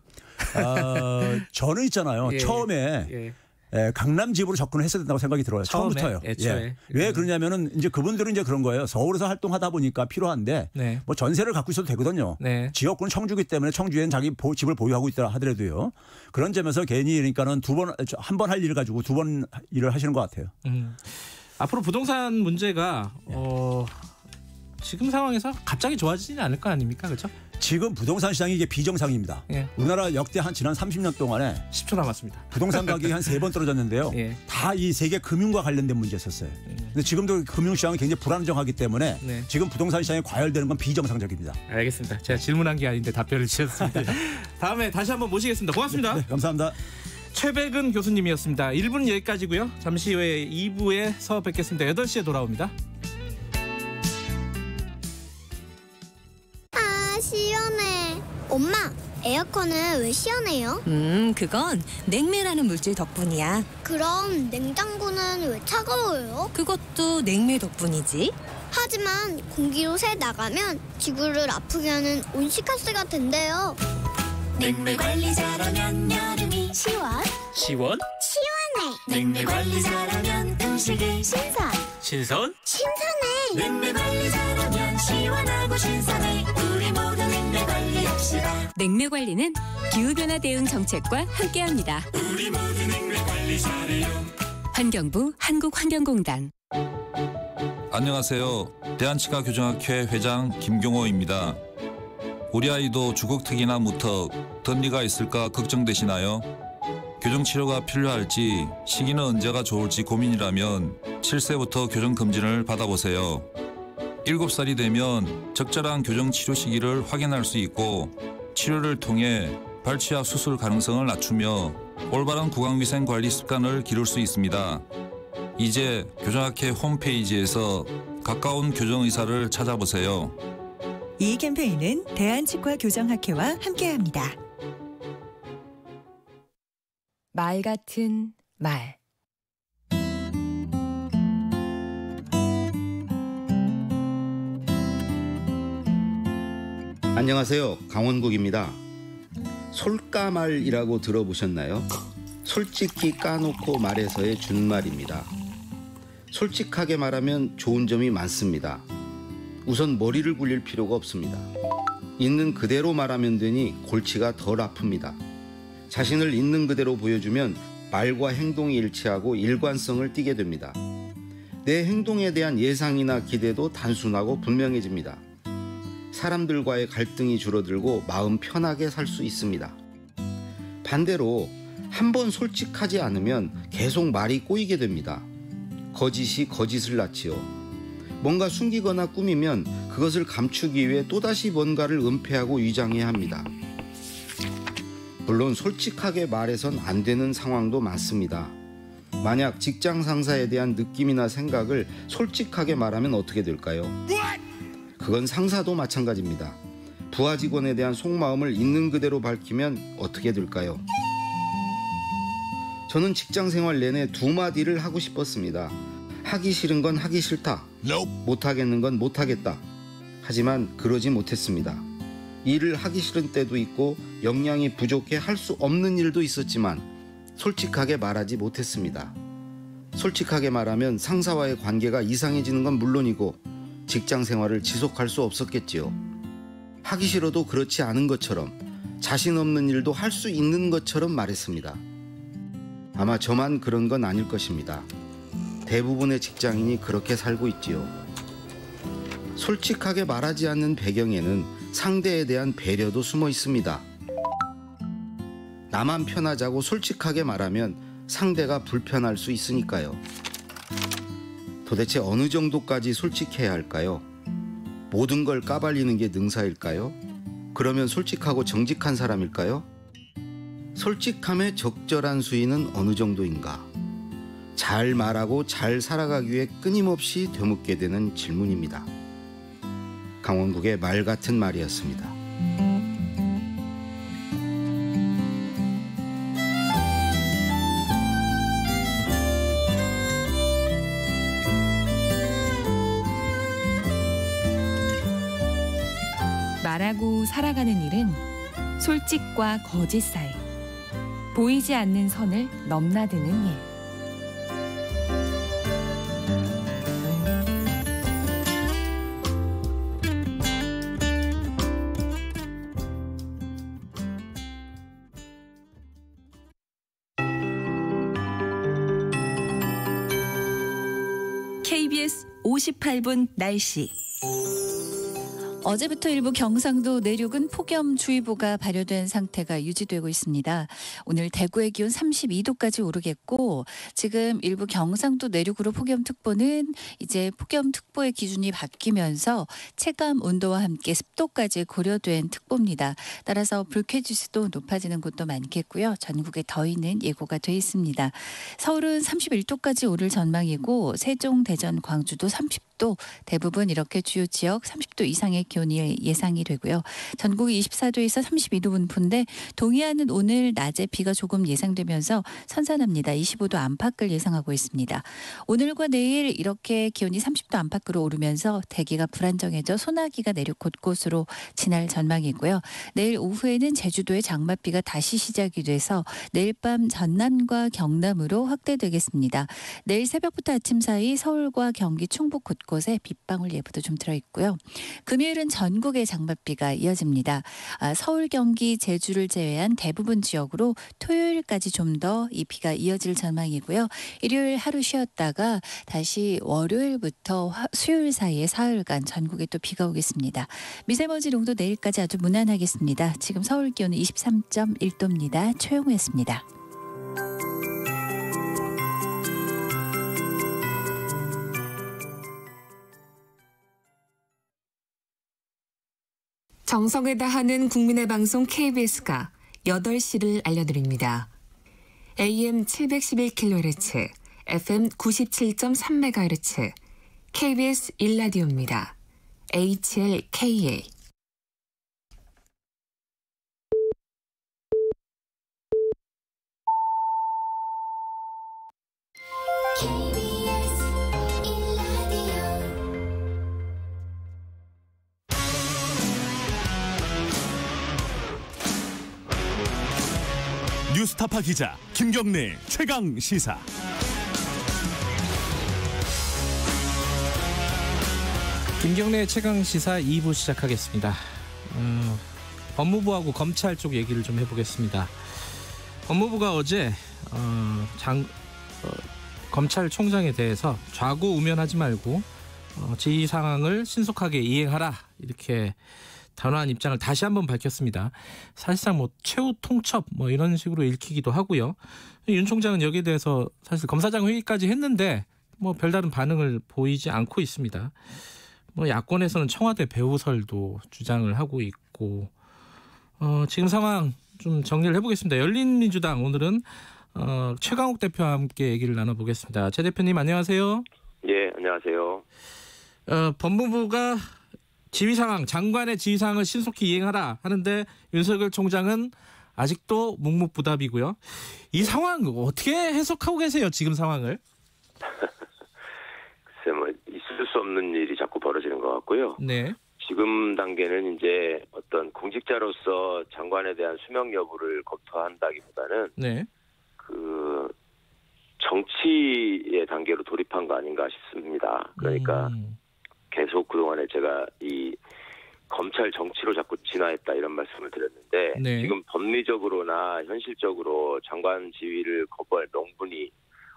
저는 있잖아요. 예. 처음에 강남집으로 접근을 했어야 된다고 생각이 들어요. 처음부터요. 예. 왜 그러냐면은 이제 그분들은 이제 그런 거예요. 서울에서 활동하다 보니까 필요한데 네. 뭐 전세를 갖고 있어도 되거든요. 네. 지역구는 청주기 때문에 청주에는 자기 집을 보유하고 있더라 하더라도요. 그런 점에서 괜히 그러니까는 한 번 할 일을 가지고 두 번 일을 하시는 것 같아요. 앞으로 부동산 문제가 지금 상황에서 갑자기 좋아지지는 않을 거 아닙니까? 그렇죠? 지금 부동산 시장이 이게 비정상입니다. 예. 우리나라 역대 지난 30년 동안에 10초 남았습니다. 부동산 가격이 한 3번 떨어졌는데요. 예. 다 이 세계 금융과 관련된 문제였었어요. 근데 지금도 금융시장이 굉장히 불안정하기 때문에 네. 지금 부동산 시장이 과열되는 건 비정상적입니다. 알겠습니다. 제가 질문한 게 아닌데 답변을 주셨습니다. 다음에 다시 한번 모시겠습니다. 고맙습니다. 네, 감사합니다. 최백은 교수님이었습니다. 1부는 여기까지고요. 잠시 후에 2부에서 뵙겠습니다. 8시에 돌아옵니다. 시원해. 엄마, 에어컨은 왜 시원해요? 그건 냉매라는 물질 덕분이야. 그럼 냉장고는 왜 차가워요? 그것도 냉매 덕분이지. 하지만 공기로 새 나가면 지구를 아프게 하는 온실가스가 된대요. 냉매 관리 잘하면 여름이 시원? 시원해. 냉매 관리 잘하면 음식이 신선해. 냉매 관리 잘하면 시원하고 신선해. 우리 모두 냉매 관리합시다. 냉매 관리는 기후변화 대응 정책과 함께합니다. 우리 모두 냉매 관리 잘해요. 환경부 한국환경공단. 안녕하세요. 대한치과교정학회 회장 김경호입니다. 우리 아이도 주걱턱이나 무턱, 덧니가 있을까 걱정되시나요? 교정치료가 필요할지 시기는 언제가 좋을지 고민이라면 7세부터 교정검진을 받아보세요. 7살이 되면 적절한 교정치료 시기를 확인할 수 있고 치료를 통해 발치와 수술 가능성을 낮추며 올바른 구강위생관리 습관을 기를 수 있습니다. 이제 교정학회 홈페이지에서 가까운 교정의사를 찾아보세요. 이 캠페인은 대한치과교정학회와 함께합니다. 말 같은 말. 안녕하세요. 강원국입니다. 솔까말이라고 들어보셨나요? 솔직히 까놓고 말해서의 준말입니다. 솔직하게 말하면 좋은 점이 많습니다. 우선 머리를 굴릴 필요가 없습니다. 있는 그대로 말하면 되니 골치가 덜 아픕니다. 자신을 있는 그대로 보여주면 말과 행동이 일치하고 일관성을 띠게 됩니다. 내 행동에 대한 예상이나 기대도 단순하고 분명해집니다. 사람들과의 갈등이 줄어들고 마음 편하게 살 수 있습니다. 반대로 한번 솔직하지 않으면 계속 말이 꼬이게 됩니다. 거짓이 거짓을 낳지요. 뭔가 숨기거나 꾸미면 그것을 감추기 위해 또다시 뭔가를 은폐하고 위장해야 합니다. 물론 솔직하게 말해선 안 되는 상황도 많습니다. 만약 직장 상사에 대한 느낌이나 생각을 솔직하게 말하면 어떻게 될까요? 그건 상사도 마찬가지입니다. 부하 직원에 대한 속마음을 있는 그대로 밝히면 어떻게 될까요? 저는 직장 생활 내내 두 마디를 하고 싶었습니다. 하기 싫은 건 하기 싫다. 못하겠는 건 못하겠다. 하지만 그러지 못했습니다. 일을 하기 싫은 때도 있고 역량이 부족해 할 수 없는 일도 있었지만 솔직하게 말하지 못했습니다. 솔직하게 말하면 상사와의 관계가 이상해지는 건 물론이고 직장 생활을 지속할 수 없었겠지요. 하기 싫어도 그렇지 않은 것처럼 자신 없는 일도 할 수 있는 것처럼 말했습니다. 아마 저만 그런 건 아닐 것입니다. 대부분의 직장인이 그렇게 살고 있지요. 솔직하게 말하지 않는 배경에는 상대에 대한 배려도 숨어 있습니다. 나만 편하자고 솔직하게 말하면 상대가 불편할 수 있으니까요. 도대체 어느 정도까지 솔직해야 할까요? 모든 걸 까발리는 게 능사일까요? 그러면 솔직하고 정직한 사람일까요? 솔직함의 적절한 수위는 어느 정도인가? 잘 말하고 잘 살아가기 위해 끊임없이 되묻게 되는 질문입니다. 강원국의 말 같은 말이었습니다. 말하고 살아가는 일은 솔직과 거짓 사이, 보이지 않는 선을 넘나드는 일. KBS 58분 날씨. 어제부터 일부 경상도 내륙은 폭염주의보가 발효된 상태가 유지되고 있습니다. 오늘 대구의 기온 32도까지 오르겠고 지금 일부 경상도 내륙으로 폭염특보는 이제 폭염특보의 기준이 바뀌면서 체감 온도와 함께 습도까지 고려된 특보입니다. 따라서 불쾌지수도 높아지는 곳도 많겠고요. 전국에 더위는 예고가 돼 있습니다. 서울은 31도까지 오를 전망이고 세종, 대전, 광주도 30도, 대부분 이렇게 주요 지역 30도 이상의 기온이 예상이 되고요. 전국이 24도에서 32도 분포인데 동해안은 오늘 낮에 비가 조금 예상되면서 선선합니다. 25도 안팎을 예상하고 있습니다. 오늘과 내일 이렇게 기온이 30도 안팎으로 오르면서 대기가 불안정해져 소나기가 내륙 곳곳으로 지날 전망이고요. 내일 오후에는 제주도에 장맛비가 다시 시작이 돼서 내일 밤 전남과 경남으로 확대되겠습니다. 내일 새벽부터 아침 사이 서울과 경기 충북 곳곳에 빗방울 예보도 좀 들어있고요. 금요일은 전국에 장맛비가 이어집니다. 서울, 경기, 제주를 제외한 대부분 지역으로 토요일까지 좀 더 이 비가 이어질 전망이고요. 일요일 하루 쉬었다가 다시 월요일부터 수요일 사이에 사흘간 전국에 또 비가 오겠습니다. 미세먼지 농도 내일까지 아주 무난하겠습니다. 지금 서울 기온은 23.1도입니다. 최영우였습니다. 정성을 다하는 국민의 방송 KBS가 8시를 알려드립니다. AM 711kHz, FM 97.3MHz, KBS 1라디오입니다. HLKA. 뉴스타파 기자 김경래 최강 시사. 김경래 최강 시사 2부 시작하겠습니다. 법무부하고 검찰 쪽 얘기를 좀 해보겠습니다. 법무부가 어제 검찰총장에 대해서 좌고우면하지 말고 지휘 상황을 신속하게 이행하라 이렇게 단호한 입장을 다시 한번 밝혔습니다. 사실상 최후 통첩 이런 식으로 읽히기도 하고요. 윤 총장은 여기에 대해서 사실 검사장 회의까지 했는데 별다른 반응을 보이지 않고 있습니다. 야권에서는 청와대 배후설도 주장을 하고 있고 지금 상황 좀 정리를 해보겠습니다. 열린민주당 오늘은 최강욱 대표와 함께 얘기를 나눠보겠습니다. 최 대표님 안녕하세요. 예, 안녕하세요. 법무부가 지휘상황, 장관의 지휘상황을 신속히 이행하라 하는데 윤석열 총장은 아직도 묵묵부답이고요. 이 상황 어떻게 해석하고 계세요? 지금 상황을? 글쎄 있을 수 없는 일이 자꾸 벌어지는 것 같고요. 네. 지금 단계는 이제 어떤 공직자로서 장관에 대한 수명 여부를 검토한다기보다는 네. 그 정치의 단계로 돌입한 거 아닌가 싶습니다. 그러니까 계속 그동안에 제가 이 검찰 정치로 자꾸 진화했다 이런 말씀을 드렸는데 네. 지금 법리적으로나 현실적으로 장관 지위를 거부할 명분이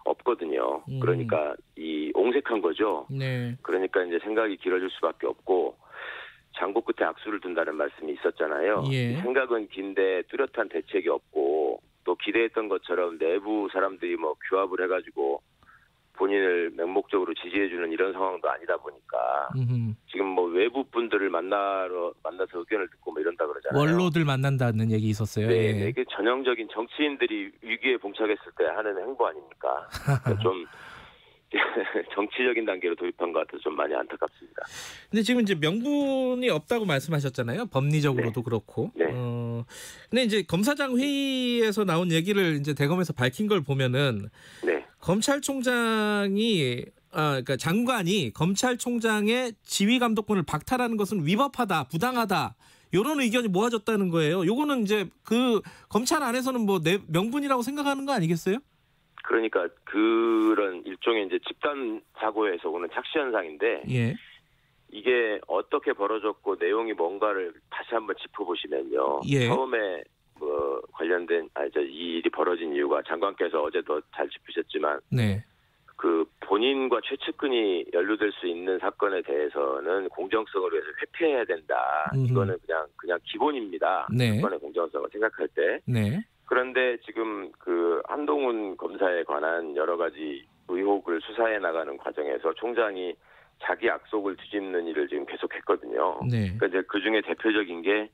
없거든요. 그러니까 이 옹색한 거죠. 네. 그러니까 이제 생각이 길어질 수밖에 없고 장고 끝에 악수를 둔다는 말씀이 있었잖아요. 예. 생각은 긴데 뚜렷한 대책이 없고 또 기대했던 것처럼 내부 사람들이 규합을 해가지고 본인을 맹목적으로 지지해주는 이런 상황도 아니다 보니까 지금 외부 분들을 만나서 의견을 듣고 이런다 그러잖아요. 원로들 만난다는 얘기 있었어요. 네, 예. 이게 전형적인 정치인들이 위기에 봉착했을 때 하는 행보 아닙니까? 그러니까 좀 정치적인 단계로 도입한 것 같아서 좀 많이 안타깝습니다. 근데 지금 이제 명분이 없다고 말씀하셨잖아요. 법리적으로도 네. 그렇고. 네. 근데 이제 검사장 회의에서 나온 얘기를 이제 대검에서 밝힌 걸 보면은 네. 검찰총장이 그러니까 장관이 검찰총장의 지휘 감독권을 박탈하는 것은 위법하다, 부당하다. 이런 의견이 모아졌다는 거예요. 요거는 이제 그 검찰 안에서는 명분이라고 생각하는 거 아니겠어요? 그러니까 그런 일종의 이제 집단 사고에서 오는 착시 현상인데 예. 이게 어떻게 벌어졌고 내용이 뭔가를 다시 한번 짚어보시면요. 예. 처음에 관련된 이 일이 벌어진 이유가 장관께서 어제도 잘 짚으셨지만 네. 그 본인과 최측근이 연루될 수 있는 사건에 대해서는 공정성을 위해서 회피해야 된다. 이거는 그냥 기본입니다. 네. 사건의 공정성을 생각할 때. 네. 그런데 지금 그 한동훈 검사에 관한 여러 가지 의혹을 수사해 나가는 과정에서 총장이 자기 약속을 뒤집는 일을 지금 계속했거든요. 네. 그러니까 이제 그 중에 대표적인 게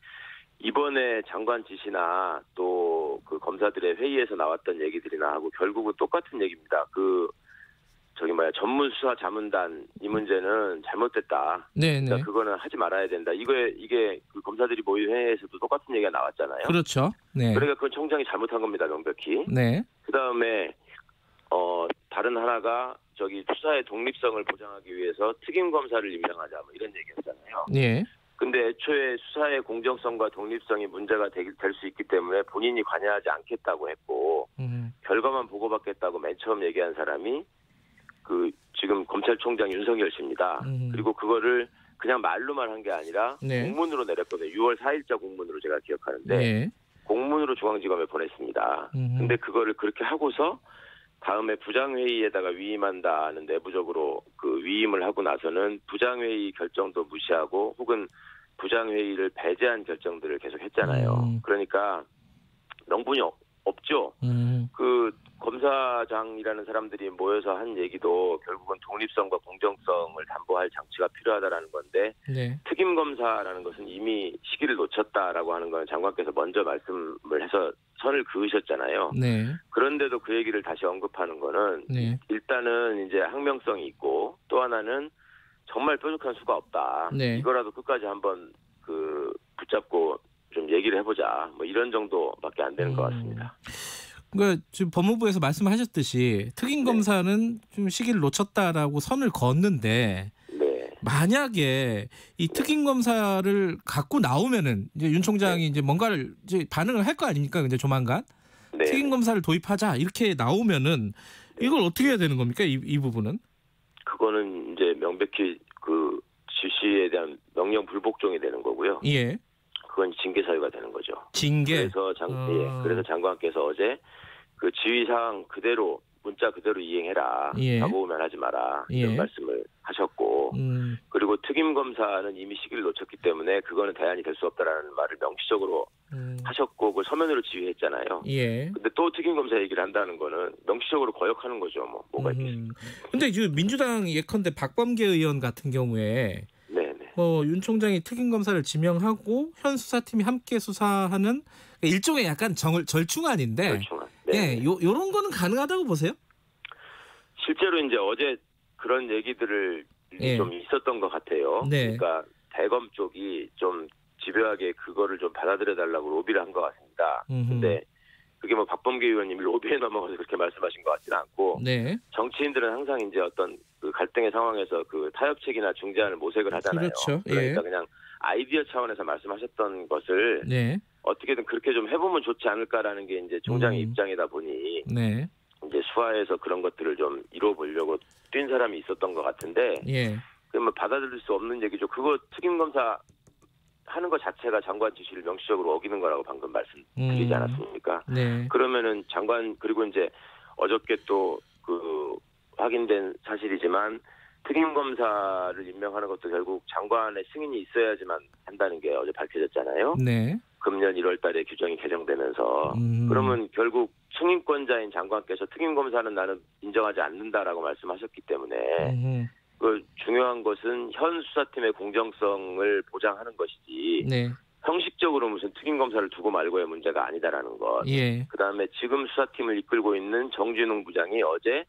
이번에 장관 지시나 또 그 검사들의 회의에서 나왔던 얘기들이나 하고 결국은 똑같은 얘기입니다. 전문 수사 자문단 이 문제는 잘못됐다. 네, 그러니까 그거는 하지 말아야 된다. 이게 그 검사들이 모인 회의에서도 똑같은 얘기가 나왔잖아요. 그렇죠. 네. 그러니까 그건 총장이 잘못한 겁니다, 명백히. 네. 그다음에 다른 하나가 수사의 독립성을 보장하기 위해서 특임 검사를 임명하자 이런 얘기였잖아요. 예. 근데 애초에 수사의 공정성과 독립성이 문제가 될 수 있기 때문에 본인이 관여하지 않겠다고 했고 결과만 보고받겠다고 맨 처음 얘기한 사람이 지금 검찰총장 윤석열 씨입니다. 그리고 그거를 그냥 말로만 한 게 아니라 네. 공문으로 내렸거든요. 6월 4일자 공문으로 제가 기억하는데 네. 공문으로 중앙지검에 보냈습니다. 근데 그거를 그렇게 하고서 다음에 부장회의에다가 위임한다는 내부적으로 그 위임을 하고 나서는 부장회의 결정도 무시하고 혹은 부장회의를 배제한 결정들을 계속 했잖아요. 그러니까 명분이 없죠. 그 검사장이라는 사람들이 모여서 한 얘기도 결국은 독립성과 공정성을 담보할 장치가 필요하다라는 건데 네. 특임 검사라는 것은 이미 시기를 놓쳤다라고 하는 건 장관께서 먼저 말씀을 해서 선을 그으셨잖아요. 네. 그런데도 그 얘기를 다시 언급하는 거는 네. 일단은 이제 항명성이 있고 또 하나는 정말 뾰족한 수가 없다. 네. 이거라도 끝까지 한번 그 붙잡고 좀 얘기를 해보자. 뭐 이런 정도밖에 안 되는 것 같습니다. 그러니까 지금 법무부에서 말씀하셨듯이 특임 검사는 좀 시기를 놓쳤다라고 선을 그었는데 네. 만약에 이 특임 검사를 갖고 나오면은 이제 윤 총장이 네. 이제 뭔가를 이제 반응을 할 거 아닙니까? 근데 조만간 네. 특임 검사를 도입하자 이렇게 나오면은 이걸 어떻게 해야 되는 겁니까? 이 부분은? 그거는 이제 명백히 그 지시에 대한 명령 불복종이 되는 거고요. 예. 그건 징계 사유가 되는 거죠. 징계. 그래서 그래서 장관께서 어제 그 지휘사항 그대로 문자 그대로 이행해라. 예. 가보면 하지 마라. 이런 예. 말씀을 하셨고 그리고 특임 검사는 이미 시기를 놓쳤기 때문에 그거는 대안이 될 수 없다라는 말을 명시적으로 하셨고 그걸 서면으로 지휘했잖아요. 예. 근데 또 특임 검사 얘기를 한다는 거는 명시적으로 거역하는 거죠. 뭐가 있겠습니까? 근데 지금 민주당 예컨대 박범계 의원 같은 경우에 윤 총장이 특임 검사를 지명하고 현 수사팀이 함께 수사하는 일종의 약간 절충안인데, 절충안. 네. 예, 요런 거는 가능하다고 보세요? 실제로 이제 어제 그런 얘기들을 예. 좀 있었던 것 같아요. 네. 그러니까 대검 쪽이 좀 집요하게 그거를 좀 받아들여 달라고 로비를 한 것 같습니다. 근데 그게 뭐 박범계 의원님이 로비에 넘어가서 그렇게 말씀하신 것 같지는 않고 네. 정치인들은 항상 이제 어떤 그 갈등의 상황에서 그 타협책이나 중재안을 모색을 하잖아요. 그렇죠. 그러니까 예. 그냥 아이디어 차원에서 말씀하셨던 것을 네. 어떻게든 그렇게 좀 해보면 좋지 않을까라는 게 이제 총장의 입장이다 보니 네. 이제 수하에서 그런 것들을 좀 이뤄보려고 뛴 사람이 있었던 것 같은데 예. 그러면 받아들일 수 없는 얘기죠. 그거 특임 검사 하는 것 자체가 장관 지시를 명시적으로 어기는 거라고 방금 말씀드리지 않았습니까? 네. 그러면은 장관 그리고 이제 어저께 또 그 확인된 사실이지만 특임 검사를 임명하는 것도 결국 장관의 승인이 있어야지만 한다는 게 어제 밝혀졌잖아요. 네. 금년 1월 달에 규정이 개정되면서 그러면 결국 승인권자인 장관께서 특임 검사는 나는 인정하지 않는다라고 말씀하셨기 때문에 그 중요한 것은 현 수사팀의 공정성을 보장하는 것이지 네. 형식적으로 무슨 특임 검사를 두고 말고의 문제가 아니다라는 것. 예. 그다음에 지금 수사팀을 이끌고 있는 정진웅 부장이 어제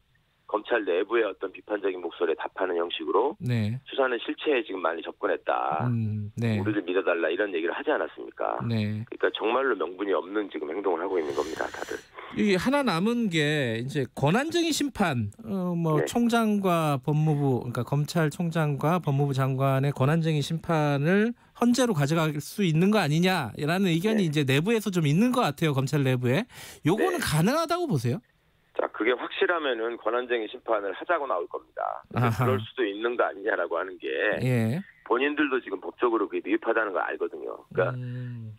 검찰 내부의 어떤 비판적인 목소리에 답하는 형식으로 네. 수사는 실체에 지금 많이 접근했다. 네. 우리를 믿어달라 이런 얘기를 하지 않았습니까? 네. 그러니까 정말로 명분이 없는 지금 행동을 하고 있는 겁니다, 다들. 이 하나 남은 게 이제 권한쟁의 심판, 네. 총장과 법무부, 그러니까 검찰총장과 법무부 장관의 권한쟁의 심판을 헌재로 가져갈 수 있는 거 아니냐라는 의견이 이제 내부에서 좀 있는 것 같아요, 검찰 내부에. 요거는 가능하다고 보세요? 자, 그게 확실하면은 권한쟁의 심판을 하자고 나올 겁니다. 그럴 수도 있는 거 아니냐라고 하는 게 예. 본인들도 지금 법적으로 그게 미흡하다는 걸 알거든요. 그러니까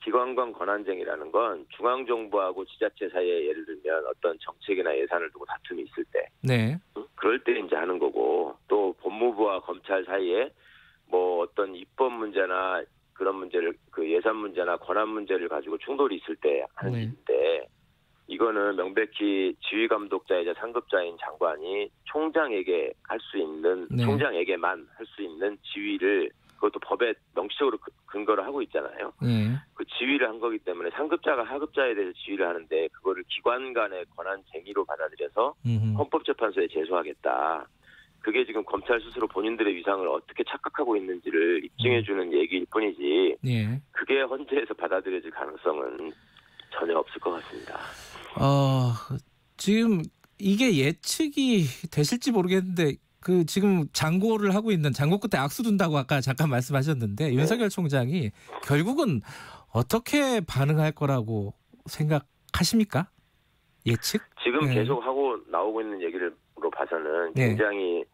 기관 간 권한쟁의라는 건 중앙정부하고 지자체 사이에 예를 들면 어떤 정책이나 예산을 두고 다툼이 있을 때 네. 그럴 때 이제 하는 거고 또 법무부와 검찰 사이에 뭐 어떤 입법 문제나 그런 문제를 그 예산 문제나 권한 문제를 가지고 충돌이 있을 때 하는 일인데 이거는 명백히 지휘감독자이자 상급자인 장관이 총장에게 할 수 있는 총장에게만 할 수 있는 지휘를 그것도 법에 명시적으로 근거를 하고 있잖아요. 그 지휘를 한 거기 때문에 상급자가 하급자에 대해서 지휘를 하는데 그거를 기관 간의 권한 쟁의로 받아들여서 헌법재판소에 제소하겠다. 그게 지금 검찰 스스로 본인들의 위상을 어떻게 착각하고 있는지를 입증해주는 얘기일 뿐이지 그게 헌재에서 받아들여질 가능성은 전혀 없을 것 같습니다. 지금 이게 예측이 되실지 모르겠는데 그 지금 장고를 하고 있는 장고 끝에 악수 둔다고 아까 잠깐 말씀하셨는데 윤석열 총장이 결국은 어떻게 반응할 거라고 생각하십니까? 예측? 지금 계속 하고 나오고 있는 얘기로 봐서는 굉장히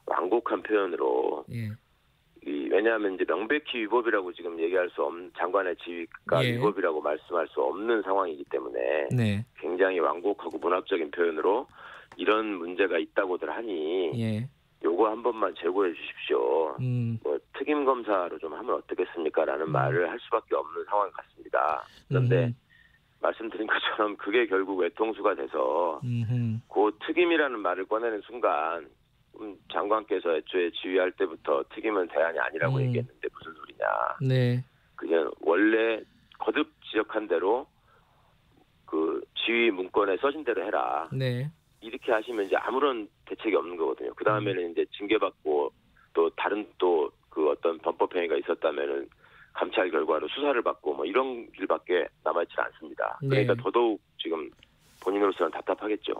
완곡한 표현으로 왜냐하면 이제 명백히 위법이라고 지금 얘기할 수 없는 장관의 지위가 위법이라고 말씀할 수 없는 상황이기 때문에 굉장히 완곡하고 문학적인 표현으로 이런 문제가 있다고들 하니 요거 한 번만 제고해 주십시오. 뭐 특임 검사로 좀 하면 어떻겠습니까라는 말을 할 수밖에 없는 상황 같습니다. 그런데 말씀드린 것처럼 그게 결국 외통수가 돼서 그 특임이라는 말을 꺼내는 순간 장관께서 애초에 지휘할 때부터 특임은 대안이 아니라고 얘기했는데 무슨 소리냐. 네. 그냥 원래 거듭 지적한 대로 그 지휘 문건에 써진 대로 해라. 네. 이렇게 하시면 이제 아무런 대책이 없는 거거든요. 그 다음에는 이제 징계받고 또 다른 또 그 어떤 범법 행위가 있었다면은 감찰 결과로 수사를 받고 뭐 이런 길밖에 남아있지 않습니다. 그러니까 네. 더더욱 지금 본인으로서는 답답하겠죠.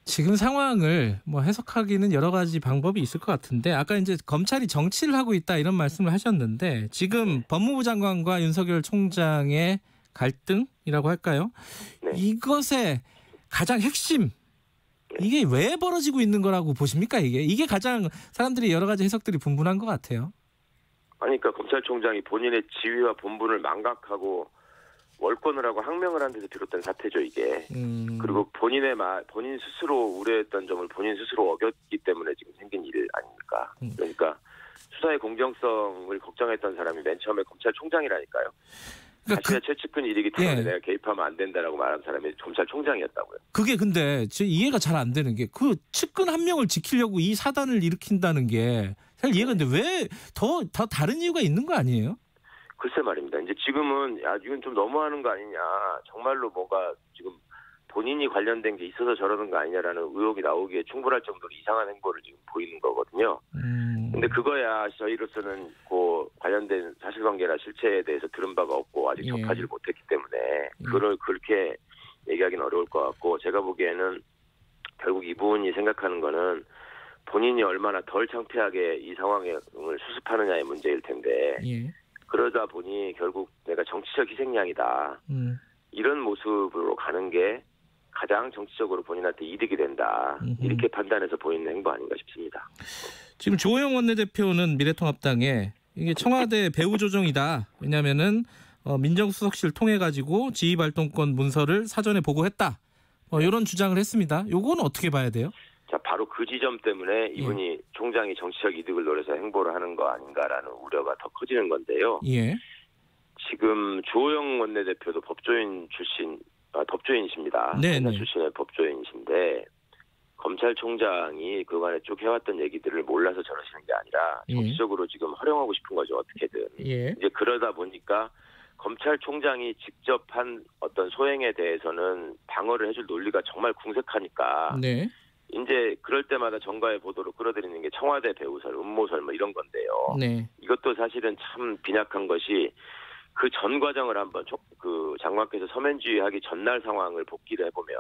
지금 상황을 뭐 해석하기는 여러 가지 방법이 있을 것 같은데 아까 이제 검찰이 정치를 하고 있다 이런 말씀을 하셨는데 지금 법무부 장관과 윤석열 총장의 갈등이라고 할까요? 네. 이것의 가장 핵심 이게 왜 벌어지고 있는 거라고 보십니까? 이게 가장 사람들이 여러 가지 해석들이 분분한 것 같아요. 아니, 그러니까 검찰총장이 본인의 지위와 본분을 망각하고 월권을 하고 항명을 한 데서 비롯된 사태죠, 이게. 그리고 본인 스스로 우려했던 점을 본인 스스로 어겼기 때문에 지금 생긴 일 아닙니까? 그러니까 수사의 공정성을 걱정했던 사람이 맨 처음에 검찰총장이라니까요. 그러니까 자신의 최측근 일이기 때문에 내가 개입하면 안 된다라고 말한 사람이 검찰총장이었다고요. 그게 근데 이해가 잘 안 되는 게 그 측근 한 명을 지키려고 이 사단을 일으킨다는 게 사실 이해가 안 돼. 왜 더 다른 이유가 있는 거 아니에요? 글쎄 말입니다. 이제 지금은 이건 좀 너무하는 거 아니냐. 정말로 뭐가 지금 본인이 관련된 게 있어서 저러는 거 아니냐라는 의혹이 나오기에 충분할 정도로 이상한 행보를 지금 보이는 거거든요. 근데 그거야 저희로서는 그 관련된 사실관계나 실체에 대해서 들은 바가 없고 아직 접하지를 못했기 때문에 그걸 그렇게 얘기하기는 어려울 것 같고 제가 보기에는 결국 이분이 생각하는 거는 본인이 얼마나 덜 창피하게 이 상황을 수습하느냐의 문제일 텐데 그러다 보니 결국 내가 정치적 희생양이다. 이런 모습으로 가는 게 가장 정치적으로 본인한테 이득이 된다. 이렇게 판단해서 보이는 행보 아닌가 싶습니다. 지금 주호영 원내대표는 미래통합당에 이게 청와대 배후 조정이다. 왜냐하면은 민정수석실 통해 가지고 지휘발동권 문서를 사전에 보고했다. 이런 주장을 했습니다. 요거는 어떻게 봐야 돼요? 자, 바로 그 지점 때문에 이분이 총장이 정치적 이득을 노려서 행보를 하는 거 아닌가라는 우려가 더 커지는 건데요. 지금 주호영 원내대표도 법조인이십니다. 검사 출신의 법조인이신데 검찰총장이 그간에 쭉 해왔던 얘기들을 몰라서 저러시는 게 아니라 정치적으로 지금 활용하고 싶은 거죠. 어떻게든. 이제 그러다 보니까 검찰총장이 직접 한 어떤 소행에 대해서는 방어를 해줄 논리가 정말 궁색하니까 이제 그럴 때마다 정가의 보도로 끌어들이는 게 청와대 배우설, 음모설 뭐 이런 건데요. 이것도 사실은 참 빈약한 것이 그 전 과정을 한번 그 장관께서 서면지휘하기 전날 상황을 복기를 해보면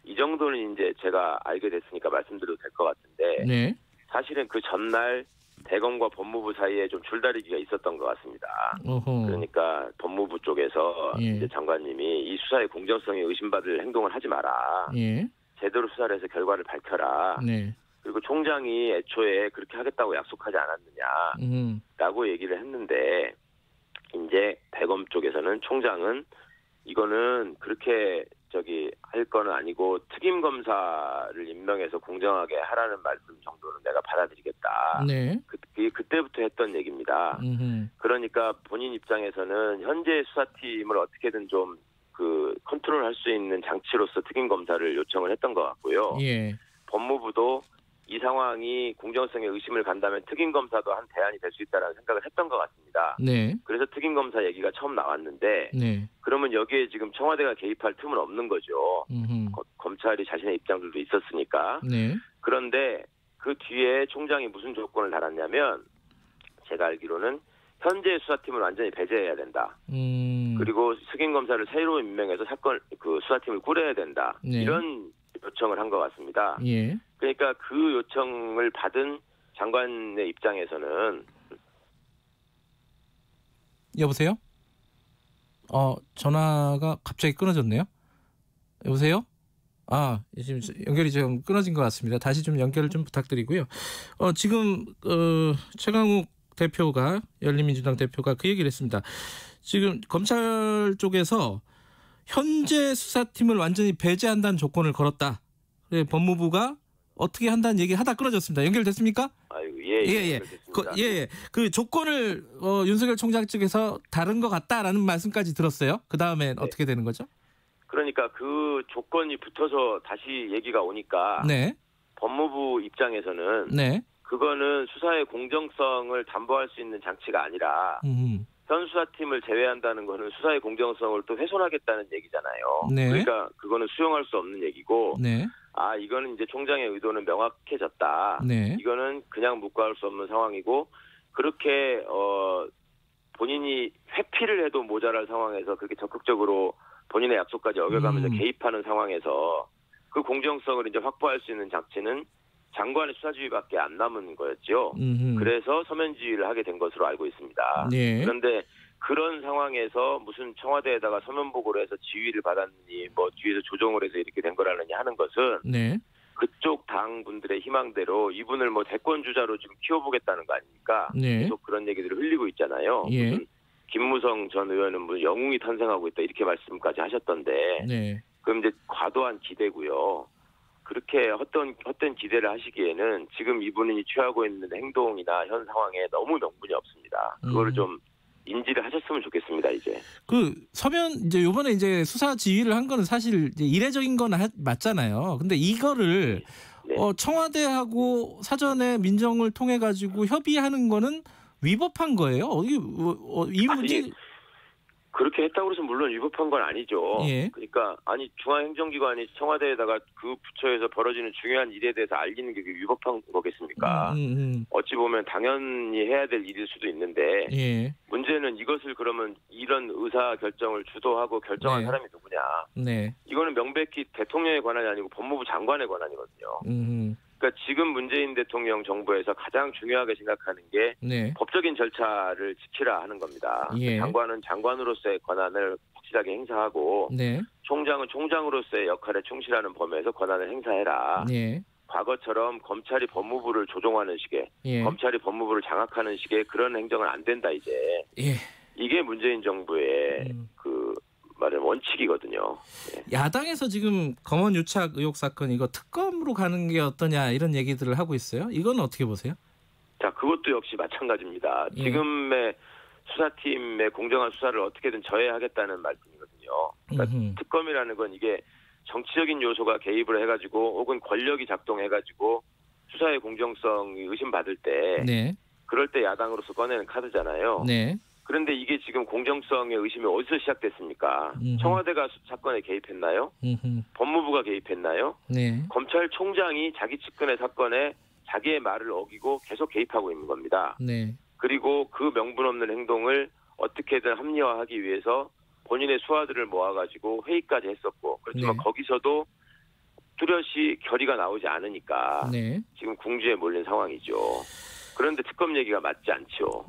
이 정도는 이제 제가 알게 됐으니까 말씀드려도 될 것 같은데 사실은 그 전날 대검과 법무부 사이에 좀 줄다리기가 있었던 것 같습니다. 그러니까 법무부 쪽에서 이제 장관님이 이 수사의 공정성에 의심받을 행동을 하지 마라. 제대로 수사를 해서 결과를 밝혀라. 그리고 총장이 애초에 그렇게 하겠다고 약속하지 않았느냐라고 얘기를 했는데 이제 대검 쪽에서는 총장은 이거는 그렇게 할 거는 아니고 특임 검사를 임명해서 공정하게 하라는 말씀 정도는 내가 받아들이겠다. 그때부터 했던 얘기입니다. 그러니까 본인 입장에서는 현재 수사팀을 어떻게든 좀 컨트롤할 수 있는 장치로서 특임 검사를 요청을 했던 것 같고요. 법무부도 이 상황이 공정성에 의심을 간다면 특임 검사도 한 대안이 될 수 있다는 생각을 했던 것 같습니다. 그래서 특임 검사 얘기가 처음 나왔는데 그러면 여기에 지금 청와대가 개입할 틈은 없는 거죠. 검찰이 자신의 입장들도 있었으니까. 그런데 그 뒤에 총장이 무슨 조건을 달았냐면 제가 알기로는 현재 수사팀을 완전히 배제해야 된다. 그리고 특임 검사를 새로 임명해서 수사팀을 꾸려야 된다. 이런 요청을 한 것 같습니다. 그러니까 그 요청을 받은 장관의 입장에서는 여보세요? 전화가 갑자기 끊어졌네요. 여보세요? 지금 연결이 좀 끊어진 것 같습니다. 다시 좀 연결을 좀 부탁드리고요. 지금 최강욱 대표가 열린민주당 대표가 그 얘기를 했습니다. 지금 검찰 쪽에서 현재 수사팀을 완전히 배제한다는 조건을 걸었다. 법무부가 어떻게 한다는 얘기 하다 끊어졌습니다. 연결됐습니까? 예. 그 조건을 윤석열 총장 측에서 다른 것 같다라는 말씀까지 들었어요. 그 다음에 어떻게 되는 거죠? 그러니까 그 조건이 붙어서 다시 얘기가 오니까 법무부 입장에서는 그거는 수사의 공정성을 담보할 수 있는 장치가 아니라 현 수사팀을 제외한다는 거는 수사의 공정성을 또 훼손하겠다는 얘기잖아요. 그러니까 그거는 수용할 수 없는 얘기고 이거는 이제 총장의 의도는 명확해졌다. 이거는 그냥 묵과할 수 없는 상황이고 그렇게 본인이 회피를 해도 모자랄 상황에서 그렇게 적극적으로 본인의 약속까지 어겨가면서 개입하는 상황에서 그 공정성을 이제 확보할 수 있는 장치는 장관의 수사지휘밖에 안 남은 거였죠. 그래서 서면지휘를 하게 된 것으로 알고 있습니다. 그런데 그런 상황에서 무슨 청와대에다가 서면 보고를 해서 지휘를 받았니, 뭐 뒤에서 조정을 해서 이렇게 된 거라느냐 하는 것은 그쪽 당 분들의 희망대로 이분을 뭐 대권 주자로 지금 키워보겠다는 거 아닙니까? 계속 그런 얘기들을 흘리고 있잖아요. 무슨 김무성 전 의원은 뭐 영웅이 탄생하고 있다 이렇게 말씀까지 하셨던데, 그럼 이제 과도한 기대고요. 그렇게 헛된 기대를 하시기에는 지금 이분이 취하고 있는 행동이나 현 상황에 너무 명분이 없습니다. 그거를 좀 인지를 하셨으면 좋겠습니다. 이제 그 서면 이제 이번에 이제 수사 지휘를 한 거는 사실 이제 이례적인 건 맞잖아요. 근데 이거를 청와대하고 사전에 민정을 통해 가지고 협의하는 거는 위법한 거예요. 이 문제 그렇게 했다고 해서 물론 위법한 건 아니죠. 그러니까 중앙행정기관이 청와대에다가 그 부처에서 벌어지는 중요한 일에 대해서 알리는 게 위법한 거겠습니까? 어찌 보면 당연히 해야 될 일일 수도 있는데 문제는 이것을 그러면 이런 의사 결정을 주도하고 결정한 사람이 누구냐? 이거는 명백히 대통령의 권한이 아니고 법무부 장관의 권한이거든요. 그러니까 지금 문재인 대통령 정부에서 가장 중요하게 생각하는 게 법적인 절차를 지키라 하는 겁니다. 장관은 장관으로서의 권한을 확실하게 행사하고 총장은 총장으로서의 역할에 충실하는 범위에서 권한을 행사해라. 과거처럼 검찰이 법무부를 조종하는 식의 검찰이 법무부를 장악하는 식의 그런 행정은 안 된다 이제. 이게 문재인 정부의 말은 원칙이거든요. 야당에서 지금 검언 유착 의혹 사건 이거 특검으로 가는 게 어떠냐 이런 얘기들을 하고 있어요. 이건 어떻게 보세요? 자, 그것도 역시 마찬가지입니다. 지금의 수사팀의 공정한 수사를 어떻게든 저해하겠다는 말씀이거든요. 그러니까 특검이라는 건 이게 정치적인 요소가 개입을 해가지고 혹은 권력이 작동해가지고 수사의 공정성이 의심받을 때 그럴 때 야당으로서 꺼내는 카드잖아요. 그런데 이게 지금 공정성의 의심이 어디서 시작됐습니까? 청와대가 사건에 개입했나요? 법무부가 개입했나요? 검찰총장이 자기 측근의 사건에 자기의 말을 어기고 계속 개입하고 있는 겁니다. 그리고 그 명분 없는 행동을 어떻게든 합리화하기 위해서 본인의 수하들을 모아가지고 회의까지 했었고 그렇지만 거기서도 뚜렷이 결의가 나오지 않으니까 지금 궁지에 몰린 상황이죠. 그런데 특검 얘기가 맞지 않죠.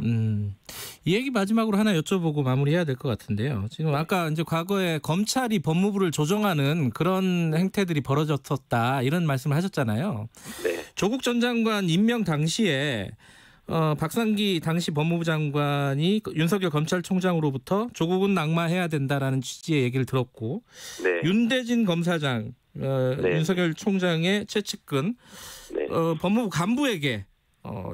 이 얘기 마지막으로 하나 여쭤보고 마무리해야 될 것 같은데요. 지금 아까 이제 과거에 검찰이 법무부를 조정하는 그런 행태들이 벌어졌었다 이런 말씀을 하셨잖아요. 조국 전 장관 임명 당시에 박상기 당시 법무부 장관이 윤석열 검찰총장으로부터 조국은 낙마해야 된다라는 취지의 얘기를 들었고 윤대진 검사장 윤석열 총장의 최측근 법무부 간부에게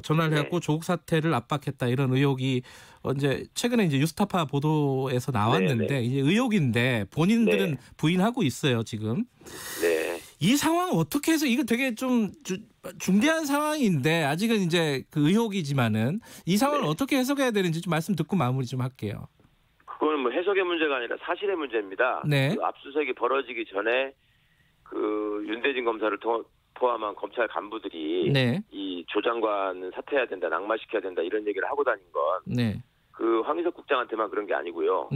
전화를 해갖고 조국 사태를 압박했다 이런 의혹이 이제 최근에 이제 뉴스타파 보도에서 나왔는데 이제 의혹인데 본인들은 부인하고 있어요 지금. 이 상황 어떻게 해서 이거 되게 좀 중대한 상황인데 아직은 이제 그 의혹이지만은 이 상황을 어떻게 해석해야 되는지 좀 말씀 듣고 마무리 좀 할게요. 그거는 뭐 해석의 문제가 아니라 사실의 문제입니다. 그 압수수색이 벌어지기 전에 그 윤대진 검사를 포함한 검찰 간부들이 이 조 장관은 사퇴해야 된다, 낙마시켜야 된다 이런 얘기를 하고 다닌 건 그 황희석 국장한테만 그런 게 아니고요.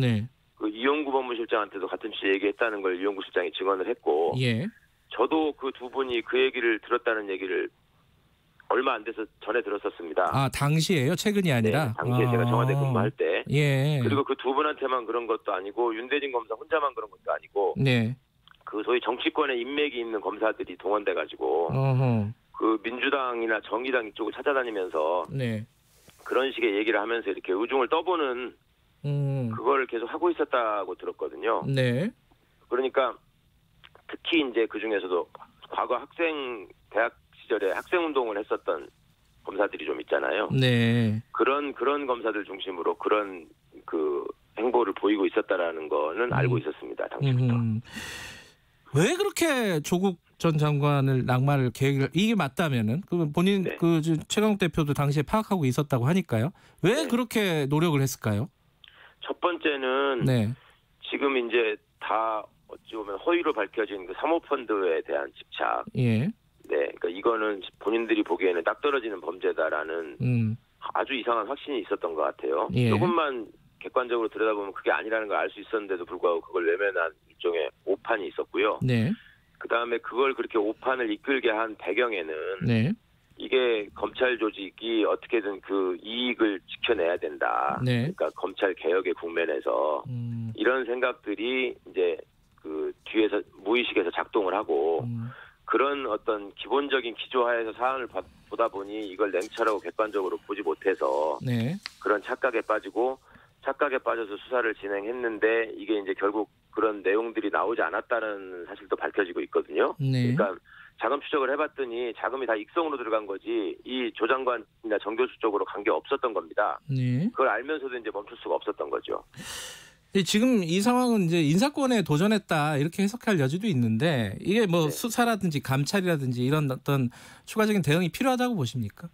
그 이용구 법무실장한테도 같은 취지 얘기했다는 걸 이용구 실장이 증언을 했고 저도 그 두 분이 그 얘기를 들었다는 얘기를 얼마 안 돼서 전에 들었었습니다. 아, 당시에요? 최근이 아니라? 당시에 제가 청와대 근무할 때. 그리고 그 두 분한테만 그런 것도 아니고 윤대진 검사 혼자만 그런 것도 아니고 그 소위 정치권에 인맥이 있는 검사들이 동원돼가지고 그 민주당이나 정의당 이쪽을 찾아다니면서 그런 식의 얘기를 하면서 이렇게 의중을 떠보는 그걸 계속 하고 있었다고 들었거든요. 그러니까 특히 이제 그 중에서도 과거 대학 시절에 학생운동을 했었던 검사들이 좀 있잖아요. 네. 그런 검사들 중심으로 그런 그 행보를 보이고 있었다라는 거는 알고 있었습니다. 당시부터. 왜 그렇게 조국 전 장관을 낙마를 계획을 이게 맞다면은 그 본인 네. 그 최강욱 대표도 당시에 파악하고 있었다고 하니까요. 왜 네. 그렇게 노력을 했을까요? 첫 번째는 네. 지금 이제 다 어찌 보면 허위로 밝혀진 그 사모펀드에 대한 집착. 예. 네, 그러니까 이거는 본인들이 보기에는 딱 떨어지는 범죄다라는 아주 이상한 확신이 있었던 것 같아요. 예. 조금만 객관적으로 들여다보면 그게 아니라는 걸 알 수 있었는데도 불구하고 그걸 외면한 일종의 오판이 있었고요. 네. 그다음에 그걸 그렇게 오판을 이끌게 한 배경에는 네. 이게 검찰 조직이 어떻게든 그 이익을 지켜내야 된다. 네. 그러니까 검찰 개혁의 국면에서 이런 생각들이 이제 그 뒤에서 무의식에서 작동을 하고 그런 어떤 기본적인 기조하에서 사안을 보다 보니 이걸 냉철하고 객관적으로 보지 못해서 네. 그런 착각에 빠져서 수사를 진행했는데 이게 이제 결국 그런 내용들이 나오지 않았다는 사실도 밝혀지고 있거든요. 네. 그러니까 자금 추적을 해봤더니 자금이 다 익성으로 들어간 거지 이 조 장관이나 정 교수 쪽으로 관계 없었던 겁니다. 네. 그걸 알면서도 이제 멈출 수가 없었던 거죠. 지금 이 상황은 이제 인사권에 도전했다 이렇게 해석할 여지도 있는데 이게 뭐 네. 수사라든지 감찰이라든지 이런 어떤 추가적인 대응이 필요하다고 보십니까?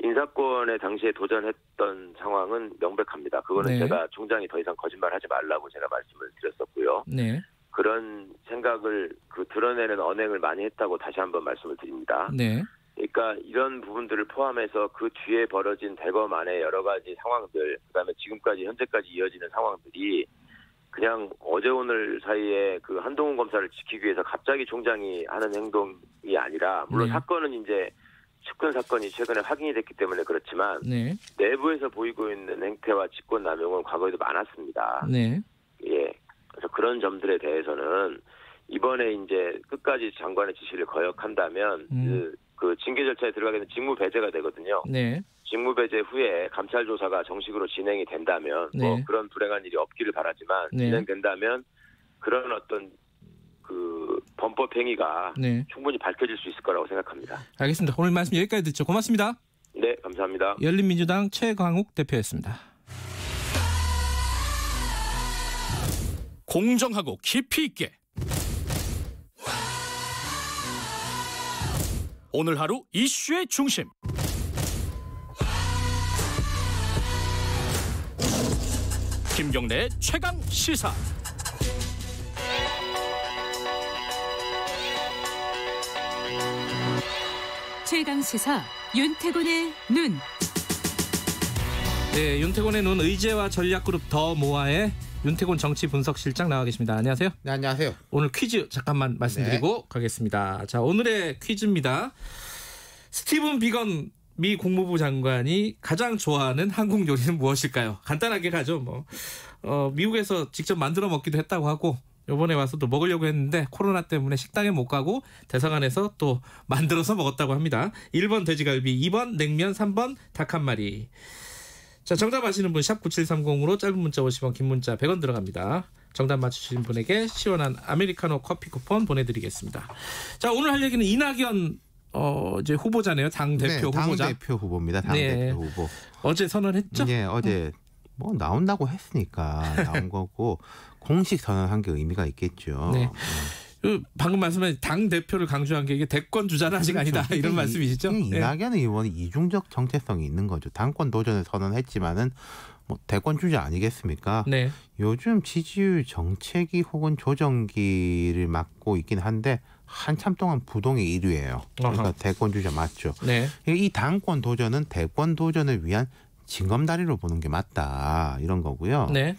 인사권에 당시에 도전했던 상황은 명백합니다. 그거는 네. 제가 총장이 더 이상 거짓말하지 말라고 제가 말씀을 드렸었고요. 네. 그런 생각을 드러내는 언행을 많이 했다고 다시 한번 말씀을 드립니다. 네. 그러니까 이런 부분들을 포함해서 그 뒤에 벌어진 대검안의 여러 가지 상황들, 그다음에 지금까지 현재까지 이어지는 상황들이 그냥 어제 오늘 사이에 그 한동훈 검사를 지키기 위해서 갑자기 총장이 하는 행동이 아니라 물론 네. 사건은 이제 측근 사건이 최근에 확인이 됐기 때문에 그렇지만 네. 내부에서 보이고 있는 행태와 직권 남용은 과거에도 많았습니다. 네. 예. 그래서 그런 점들에 대해서는 이번에 이제 끝까지 장관의 지시를 거역한다면 그 징계 절차에 들어가게 되면 직무 배제가 되거든요. 네. 직무 배제 후에 감찰 조사가 정식으로 진행이 된다면 뭐 네. 그런 불행한 일이 없기를 바라지만 네. 진행된다면 그런 어떤 그 범법 행위가 네. 충분히 밝혀질 수 있을 거라고 생각합니다. 알겠습니다. 오늘 말씀 여기까지 듣죠. 고맙습니다. 네, 감사합니다. 열린민주당 최강욱 대표였습니다. 공정하고 깊이 있게 오늘 하루 이슈의 중심 김경래 최강 시사. 최강 시사 윤태곤의 눈. 네, 윤태곤의 눈 의제와 전략그룹 더 모아의 윤태곤 정치분석실장 나와 계십니다. 안녕하세요. 네, 안녕하세요. 오늘 퀴즈 잠깐만 말씀드리고 가겠습니다. 자, 오늘의 퀴즈입니다. 스티븐 비건 미 국무부 장관이 가장 좋아하는 한국 요리는 무엇일까요? 간단하게 가죠. 미국에서 직접 만들어 먹기도 했다고 하고 이번에 와서 또 먹으려고 했는데 코로나 때문에 식당에 못 가고 대사관에서 또 만들어서 먹었다고 합니다. 1번 돼지갈비, 2번 냉면, 3번 닭 한 마리. 자, 정답 아시는 분 샵 9730으로 짧은 문자 50원, 긴 문자 100원 들어갑니다. 정답 맞추신 분에게 시원한 아메리카노 커피 쿠폰 보내드리겠습니다. 자, 오늘 할 얘기는 이낙연 이제 후보자네요. 당대표 후보자. 당대표 후보입니다. 당대표 후보. 어제 선언했죠? 네, 어제 나온다고 했으니까 나온 거고 공식 선언한 게 의미가 있겠죠. 네. 방금 말씀하신 당 대표를 강조한 게 이게 대권 주자는 아직 아니다 이런 말씀이시죠? 이낙연 의원이 이중적 정체성이 있는 거죠. 당권 도전을 선언했지만은 대권 주자 아니겠습니까? 네. 요즘 지지율 정체기 혹은 조정기를 맞고 있긴 한데 한참 동안 부동의 1위예요. 그러니까 대권 주자 맞죠. 네. 이 당권 도전은 대권 도전을 위한 징검다리로 보는 게 맞다 이런 거고요. 네.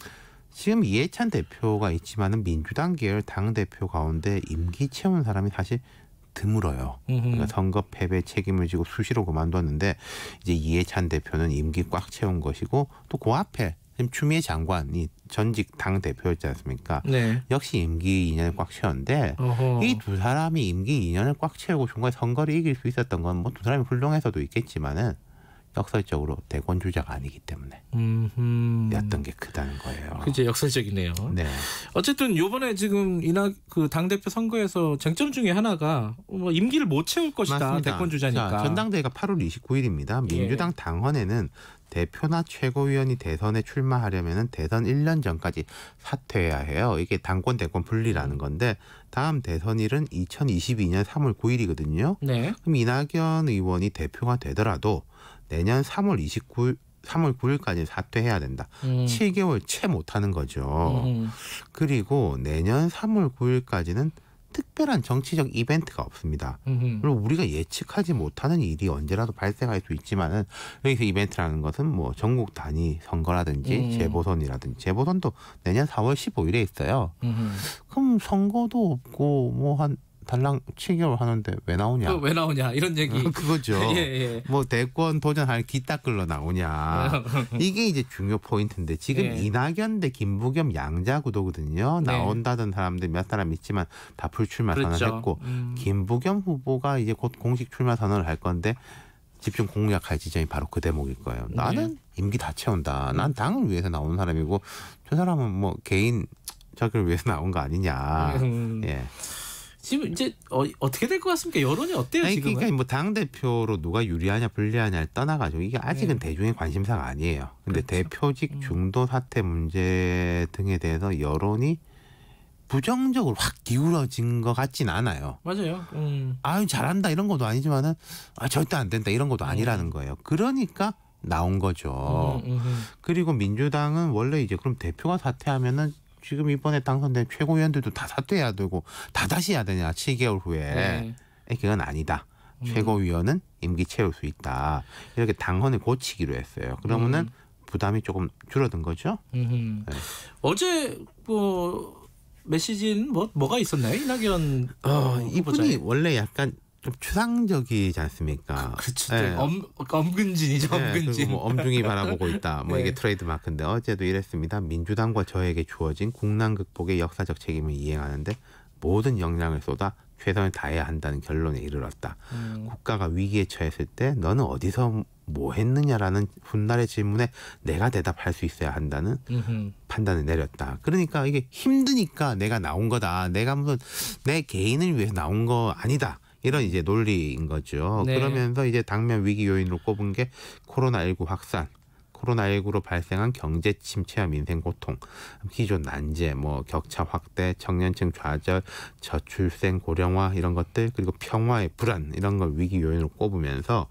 지금 이해찬 대표가 있지만은 민주당 계열 당 대표 가운데 임기 채운 사람이 사실 드물어요. 그러니까 선거 패배 책임을 지고 수시로 그만뒀는데 이제 이해찬 대표는 임기 꽉 채운 것이고 또 그 앞에 지금 추미애 장관이 전직 당 대표였지 않습니까? 네. 역시 임기 2년을 꽉 채웠는데 이 두 사람이 임기 2년을 꽉 채우고 중간에 선거를 이길 수 있었던 건 두 사람이 훌륭해서도 있겠지만은 역설적으로 대권 주자가 아니기 때문에 였던 게 크다는 거예요. 그게 역설적이네요. 네. 어쨌든 이번에 지금 그 당대표 선거에서 쟁점 중에 하나가 뭐 임기를 못 채울 것이다. 맞습니다. 대권 주자니까. 자, 전당대회가 8월 29일입니다. 민주당 당헌에는 대표나 최고위원이 대선에 출마하려면 대선 1년 전까지 사퇴해야 해요. 이게 당권 대권 분리라는 건데 다음 대선일은 2022년 3월 9일이거든요. 네. 그럼 이낙연 의원이 대표가 되더라도 내년 3월 9일까지 사퇴해야 된다. 7개월 채 못하는 거죠. 그리고 내년 3월 9일까지는 특별한 정치적 이벤트가 없습니다. 그리고 우리가 예측하지 못하는 일이 언제라도 발생할 수 있지만은 여기서 이벤트라는 것은 뭐 전국 단위 선거라든지 재보선이라든지 재보선도 내년 4월 15일에 있어요. 그럼 선거도 없고 뭐 한 달랑 7개월 하는데 왜 나오냐? 왜 나오냐? 이런 얘기. 그거죠. 예. 뭐 대권 도전할 기타 끌러 나오냐? 이게 이제 중요 포인트인데 지금 이낙연 대 김부겸 양자 구도거든요. 나온다던 사람들 몇 사람 있지만 다 불출마 선언했고 김부겸 후보가 이제 곧 공식 출마 선언을 할 건데 집중 공략할 지점이 바로 그 대목일 거예요. 나는 임기 다 채운다. 난 당을 위해서 나오는 사람이고 저 사람은 뭐 개인 저기를 위해서 나온 거 아니냐. 예. 지금 이제 어떻게 될 것 같습니까? 여론이 어때요 지금은? 그러니까 뭐 당 대표로 누가 유리하냐 불리하냐를 떠나가지고 이게 아직은 대중의 관심사가 아니에요. 근데 그렇죠. 대표직 중도 사퇴 문제 등에 대해서 여론이 부정적으로 확 기울어진 것 같진 않아요. 맞아요. 아유 잘한다 이런 것도 아니지만은 절대 안 된다 이런 것도 아니라는 거예요. 그러니까 나온 거죠. 그리고 민주당은 원래 이제 그럼 대표가 사퇴하면은 지금 이번에 당선된 최고위원들도 다 사퇴해야 되고 다 다시 해야 되냐 7개월 후에. 그건 아니다. 최고위원은 임기 채울 수 있다. 이렇게 당헌을 고치기로 했어요. 그러면은 부담이 조금 줄어든 거죠. 네. 어제 뭐 메시지는 뭐가 있었나요? 이낙연 이분이 원래 약간 좀 추상적이지 않습니까? 그렇죠. 네. 엄근진이죠. 엄근진. 뭐 엄중히 바라보고 있다. 뭐 네. 이게 트레이드 마크인데 어제도 이랬습니다. 민주당과 저에게 주어진 국난 극복의 역사적 책임을 이행하는데 모든 역량을 쏟아 최선을 다해야 한다는 결론에 이르렀다. 국가가 위기에 처했을 때 너는 어디서 뭐 했느냐라는 훗날의 질문에 내가 대답할 수 있어야 한다는 판단을 내렸다. 그러니까 이게 힘드니까 내가 나온 거다. 내가 무슨 내 개인을 위해서 나온 거 아니다. 이런 이제 논리인 거죠. 네. 그러면서 이제 당면 위기 요인으로 꼽은 게 코로나19 확산, 코로나19로 발생한 경제 침체와 민생 고통, 기존 난제, 뭐 격차 확대, 청년층 좌절, 저출생 고령화 이런 것들, 그리고 평화의 불안 이런 걸 위기 요인으로 꼽으면서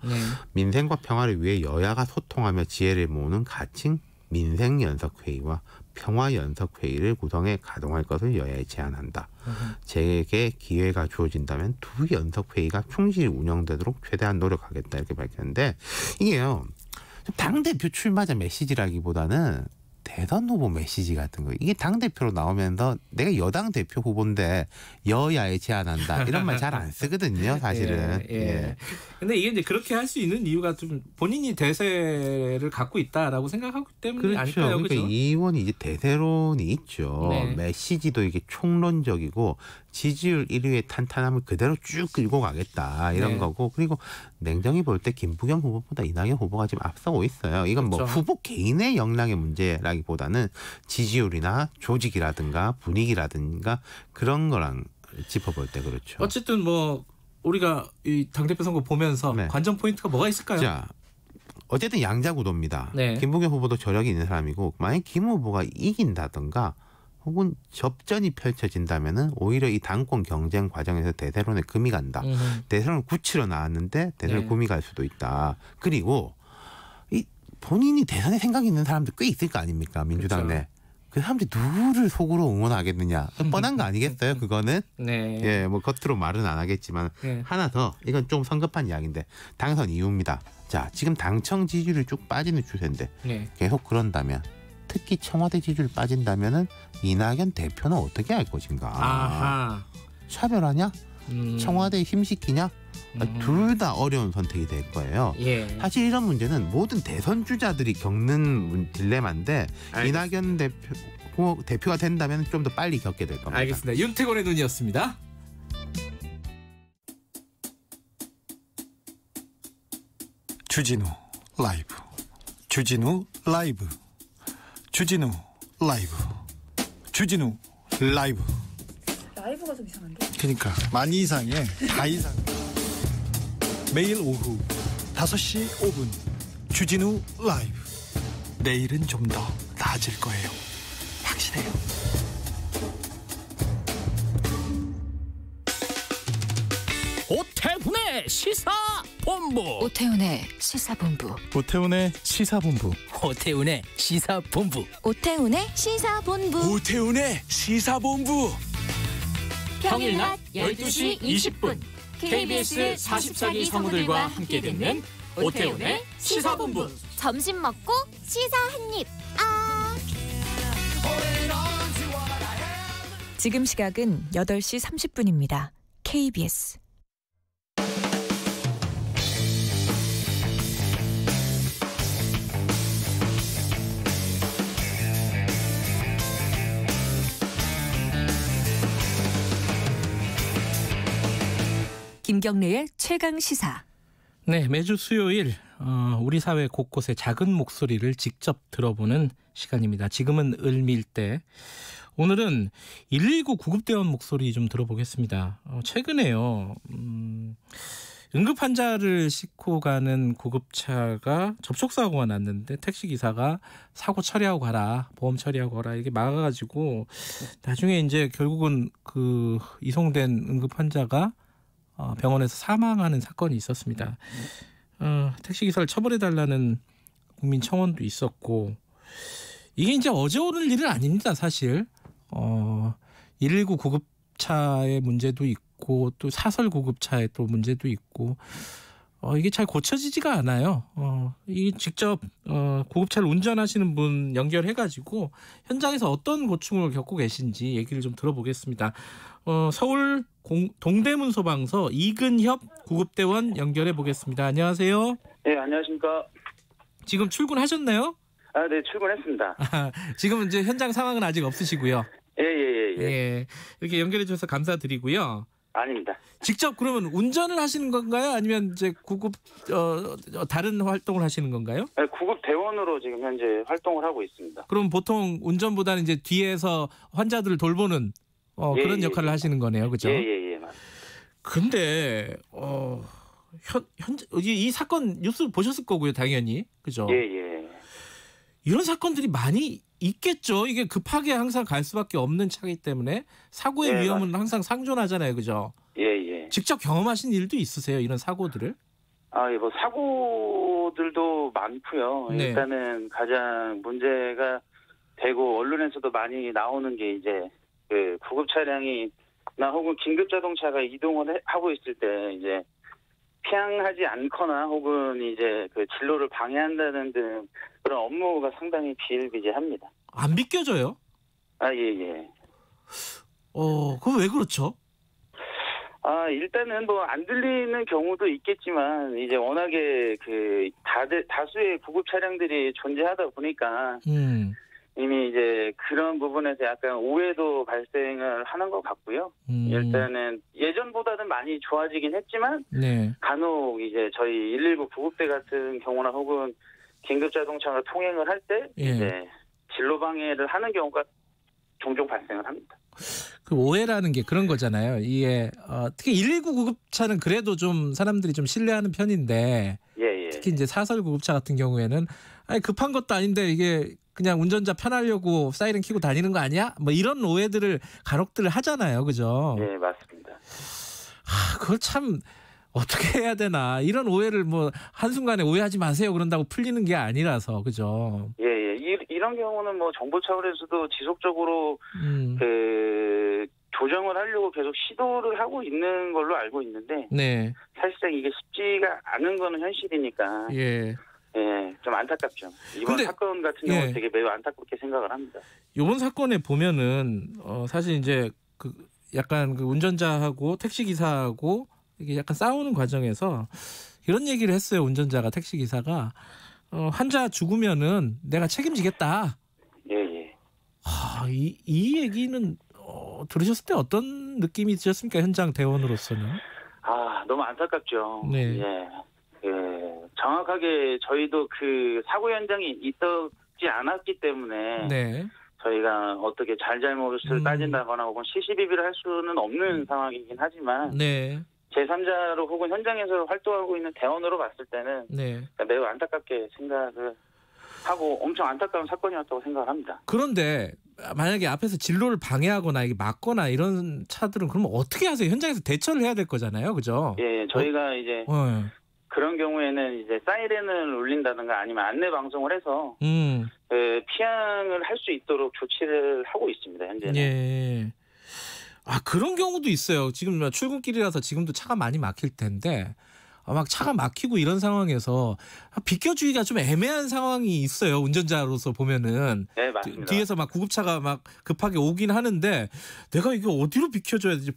민생과 평화를 위해 여야가 소통하며 지혜를 모으는 가칭 민생연석회의와 평화연석회의를 구성해 가동할 것을 여야에 제안한다. 제게 기회가 주어진다면 두 연석회의가 충실히 운영되도록 최대한 노력하겠다 이렇게 밝혔는데 이게요. 당대표 출마자 메시지라기보다는 대선 후보 메시지 같은 거. 이게 당대표로 나오면서 내가 여당 대표 후보인데 여야에 제안한다. 이런 말 잘 안 쓰거든요. 사실은. 예. 근데 이게 이제 그렇게 할 수 있는 이유가 좀 본인이 대세를 갖고 있다라고 생각하기 때문이 그렇죠. 아닐까요? 그러니까 그렇죠? 이 의원이 이제 대세론이 있죠. 메시지도 이게 총론적이고 지지율 1위의 탄탄함을 그대로 쭉 끌고 가겠다. 이런 거고. 그리고 냉정히 볼 때 김부겸 후보보다 이낙연 후보가 지금 앞서고 있어요. 이건 뭐 후보 개인의 역량의 문제라기보다는 지지율이나 조직이라든가 분위기라든가 그런 거랑 짚어볼 때 그렇죠. 어쨌든 뭐 우리가 이 당대표 선거 보면서 관전 포인트가 뭐가 있을까요? 자, 어쨌든 양자 구도입니다. 김부겸 후보도 저력이 있는 사람이고 만약 김 후보가 이긴다든가 혹은 접전이 펼쳐진다면은 오히려 이 당권 경쟁 과정에서 대세론에 금이 간다. 대세론을 굳히러 나왔는데 대세론에 금이 갈 수도 있다. 그리고 이 본인이 대선에 생각이 있는 사람들 꽤 있을 거 아닙니까? 민주당 내. 그 사람들이 누구를 속으로 응원하겠느냐. 뻔한 거 아니겠어요? 그거는. 예, 뭐 겉으로 말은 안 하겠지만 하나 더. 이건 좀 성급한 이야기인데 당선 이유입니다. 자, 지금 당청 지지율이 쭉 빠지는 추세인데 계속 그런다면 특히 청와대 지지율 빠진다면은 이낙연 대표는 어떻게 할 것인가? 아하. 차별하냐? 청와대에 힘시키냐? 둘 다 어려운 선택이 될 거예요. 사실 이런 문제는 모든 대선 주자들이 겪는 딜레마인데 이낙연 대표가 된다면 좀 더 빨리 겪게 될 겁니다. 알겠습니다. 윤태곤의 눈이었습니다. 주진우 라이브. 주진우 라이브. 주진우 라이브. 주진우 라이브. 라이브가 좀 이상한데? 그러니까 많이 이상해. 다 이상해. 매일 오후 5시 5분 주진우 라이브. 내일은 좀 더 나아질 거예요. 확실해요. 오태훈의 시사본부. 오태훈의 시사본부. 오태훈의 시사본부. 오태훈의 시사본부. 오태훈의 시사본부. 오태훈의 시사본부. 평일 낮 12시 20분 KBS 44기 성우들과 함께 듣는 오태훈의 시사본부. 점심 먹고 시사 한입. 지금 시각은 8시 30분입니다. KBS 김경래의 최강 시사. 네, 매주 수요일 우리 사회 곳곳의 작은 목소리를 직접 들어보는 시간입니다. 지금은 을밀대. 오늘은 119 구급대원 목소리 좀 들어보겠습니다. 최근에요. 응급 환자를 싣고 가는 구급차가 접촉사고가 났는데 택시기사가 사고 처리하고 가라, 보험 처리하고 가라 이게 막아가지고 나중에 이제 결국은 그 이송된 응급 환자가 병원에서 사망하는 사건이 있었습니다. 택시기사를 처벌해달라는 국민 청원도 있었고 이게 이제 어제 오늘 일은 아닙니다. 사실 119 구급차의 문제도 있고 또 사설 구급차의 또 문제도 있고 이게 잘 고쳐지지가 않아요. 이 직접 구급차를 운전하시는 분 연결해가지고 현장에서 어떤 고충을 겪고 계신지 얘기를 좀 들어보겠습니다. 서울 동대문 소방서 이근협 구급대원 연결해 보겠습니다. 안녕하세요. 네, 안녕하십니까. 지금 출근하셨나요? 네, 출근했습니다. 지금 이제 현장 상황은 아직 없으시고요. 예. 이렇게 연결해 주셔서 감사드리고요. 아닙니다. 직접 그러면 운전을 하시는 건가요? 아니면 이제 구급 다른 활동을 하시는 건가요? 네, 구급 대원으로 지금 현재 활동을 하고 있습니다. 그럼 보통 운전보다는 이제 뒤에서 환자들을 돌보는 그런 역할을 하시는 거네요, 그렇죠? 예, 맞습니다. 근데 현재 이 사건 뉴스 보셨을 거고요, 당연히, 그죠? 예. 이런 사건들이 많이 있겠죠. 이게 급하게 항상 갈 수밖에 없는 차이기 때문에 사고의 위험은 맞습니다. 항상 상존하잖아요, 그죠? 예. 직접 경험하신 일도 있으세요, 이런 사고들을? 뭐 사고들도 많고요. 네. 일단은 가장 문제가 되고 언론에서도 많이 나오는 게 이제 그 구급 차량이나 혹은 긴급 자동차가 이동을 하고 있을 때 이제 피항하지 않거나 혹은 이제 그 진로를 방해한다는 등 그런 업무가 상당히 비일비재합니다. 안 비껴져요? 예. 그럼 왜 그렇죠? 일단은 뭐 안 들리는 경우도 있겠지만 이제 워낙에 그 다수의 구급 차량들이 존재하다 보니까 이미 이제 그런 부분에서 약간 오해도 발생을 하는 것 같고요. 일단은 예전보다는 많이 좋아지긴 했지만 간혹 이제 저희 119 구급대 같은 경우나 혹은 긴급 자동차가 통행을 할 때 이제 진로 방해를 하는 경우가 종종 발생을 합니다. 그 오해라는 게 그런 거잖아요. 이게 특히 119 구급차는 그래도 좀 사람들이 좀 신뢰하는 편인데 특히 이제 사설 구급차 같은 경우에는 급한 것도 아닌데 이게 그냥 운전자 편하려고 사이렌 켜고 다니는 거 아니야? 뭐 이런 오해들을 간혹들 하잖아요. 그죠? 네, 맞습니다. 그걸 참 어떻게 해야 되나. 이런 오해를 뭐 한순간에 오해하지 마세요 그런다고 풀리는 게 아니라서. 그죠? 예. 이런 경우는 뭐 정부 차원에서도 지속적으로 그 조정을 하려고 계속 시도를 하고 있는 걸로 알고 있는데 사실상 이게 쉽지가 않은 거는 현실이니까 좀 안타깝죠. 이번 사건 같은 경우는 되게 매우 안타깝게 생각을 합니다. 이번 사건에 보면은 사실 이제 그 약간 그 운전자하고 택시기사하고 이게 약간 싸우는 과정에서 이런 얘기를 했어요. 운전자가 택시기사가 환자 죽으면은 내가 책임지겠다. 예. 이 얘기는 들으셨을 때 어떤 느낌이 드셨습니까? 현장 대원으로서는? 너무 안타깝죠. 네. 예. 정확하게 저희도 그 사고 현장이 있었지 않았기 때문에 네. 저희가 어떻게 잘잘못을 따진다거나 혹은 시시비비를 할 수는 없는 상황이긴 하지만 네. 제3자로 혹은 현장에서 활동하고 있는 대원으로 봤을 때는 네. 매우 안타깝게 생각을 하고 엄청 안타까운 사건이었다고 생각을 합니다. 그런데 만약에 앞에서 진로를 방해하거나 이게 막거나 이런 차들은 그러면 어떻게 하세요? 현장에서 대처를 해야 될 거잖아요, 그죠? 예, 저희가 이제 그런 경우에는 이제 사이렌을 울린다든가 아니면 안내 방송을 해서 피항을 할 수 있도록 조치를 하고 있습니다, 현재는. 예. 아, 그런 경우도 있어요. 지금 출근길이라서 지금도 차가 많이 막힐 텐데. 막 차가 막히고 이런 상황에서 비켜주기가 좀 애매한 상황이 있어요. 운전자로서 보면은. 네, 맞습니다. 뒤에서 막 구급차가 막 급하게 오긴 하는데 내가 이거 어디로 비켜줘야 되지?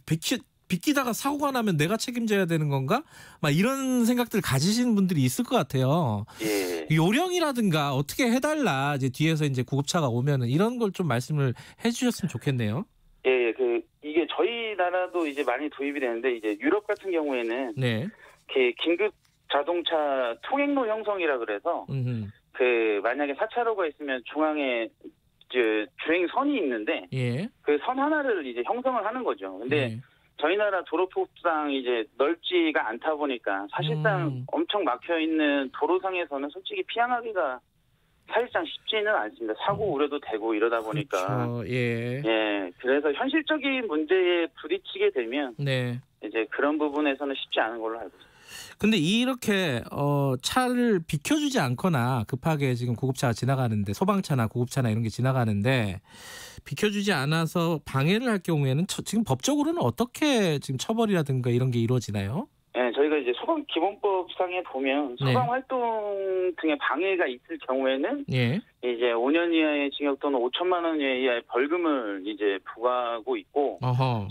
비키다가 사고가 나면 내가 책임져야 되는 건가? 막 이런 생각들 가지시는 분들이 있을 것 같아요. 예. 요령이라든가 어떻게 해달라. 이제 뒤에서 이제 구급차가 오면은 이런 걸 좀 말씀을 해주셨으면 좋겠네요. 예, 이게 저희 나라도 이제 많이 도입이 되는데 이제 유럽 같은 경우에는 네. 긴급 자동차 통행로 형성이라 그래서 만약에 4차로가 있으면 중앙에 주행선이 있는데 그 선 하나를 이제 형성을 하는 거죠. 근데 저희 나라 도로폭상 이제 넓지가 않다 보니까 사실상 엄청 막혀 있는 도로상에서는 솔직히 피항하기가 사실상 쉽지는 않습니다. 사고 우려도 되고 이러다 보니까. 그렇죠. 예. 예. 그래서 현실적인 문제에 부딪히게 되면 네. 이제 그런 부분에서는 쉽지 않은 걸로 알고 있습니다. 근데 이렇게 차를 비켜주지 않거나 급하게 지금 구급차가 지나가는데 소방차나 구급차나 이런 게 지나가는데 비켜주지 않아서 방해를 할 경우에는 지금 법적으로는 어떻게 지금 처벌이라든가 이런 게 이루어지나요? 네, 저희가 이제 소방기본법상에 보면 소방 활동 등의 방해가 있을 경우에는 이제 5년 이하의 징역 또는 5천만 원 이하의 벌금을 이제 부과하고 있고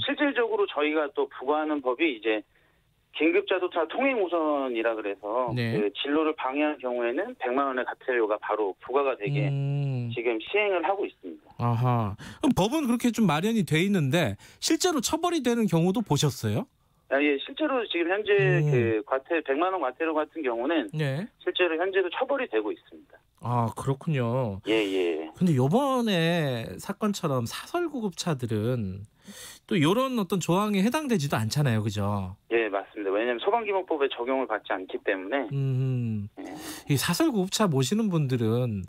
실질적으로 저희가 또 부과하는 법이 이제 긴급자동차 통행우선이라 그래서 그 진로를 방해한 경우에는 100만 원의 과태료가 바로 부과가 되게 지금 시행을 하고 있습니다. 아하. 그럼 법은 그렇게 좀 마련이 돼 있는데 실제로 처벌이 되는 경우도 보셨어요? 예, 실제로 지금 현재 100만 원 과태료 같은 경우는 실제로 현재도 처벌이 되고 있습니다. 아, 그렇군요. 예. 근데 요번에 사건처럼 사설구급차들은 또 이런 어떤 조항에 해당되지도 않잖아요. 그죠? 예, 맞습니다. 왜냐하면 소방기본법에 적용을 받지 않기 때문에. 이 사설구급차 모시는 분들은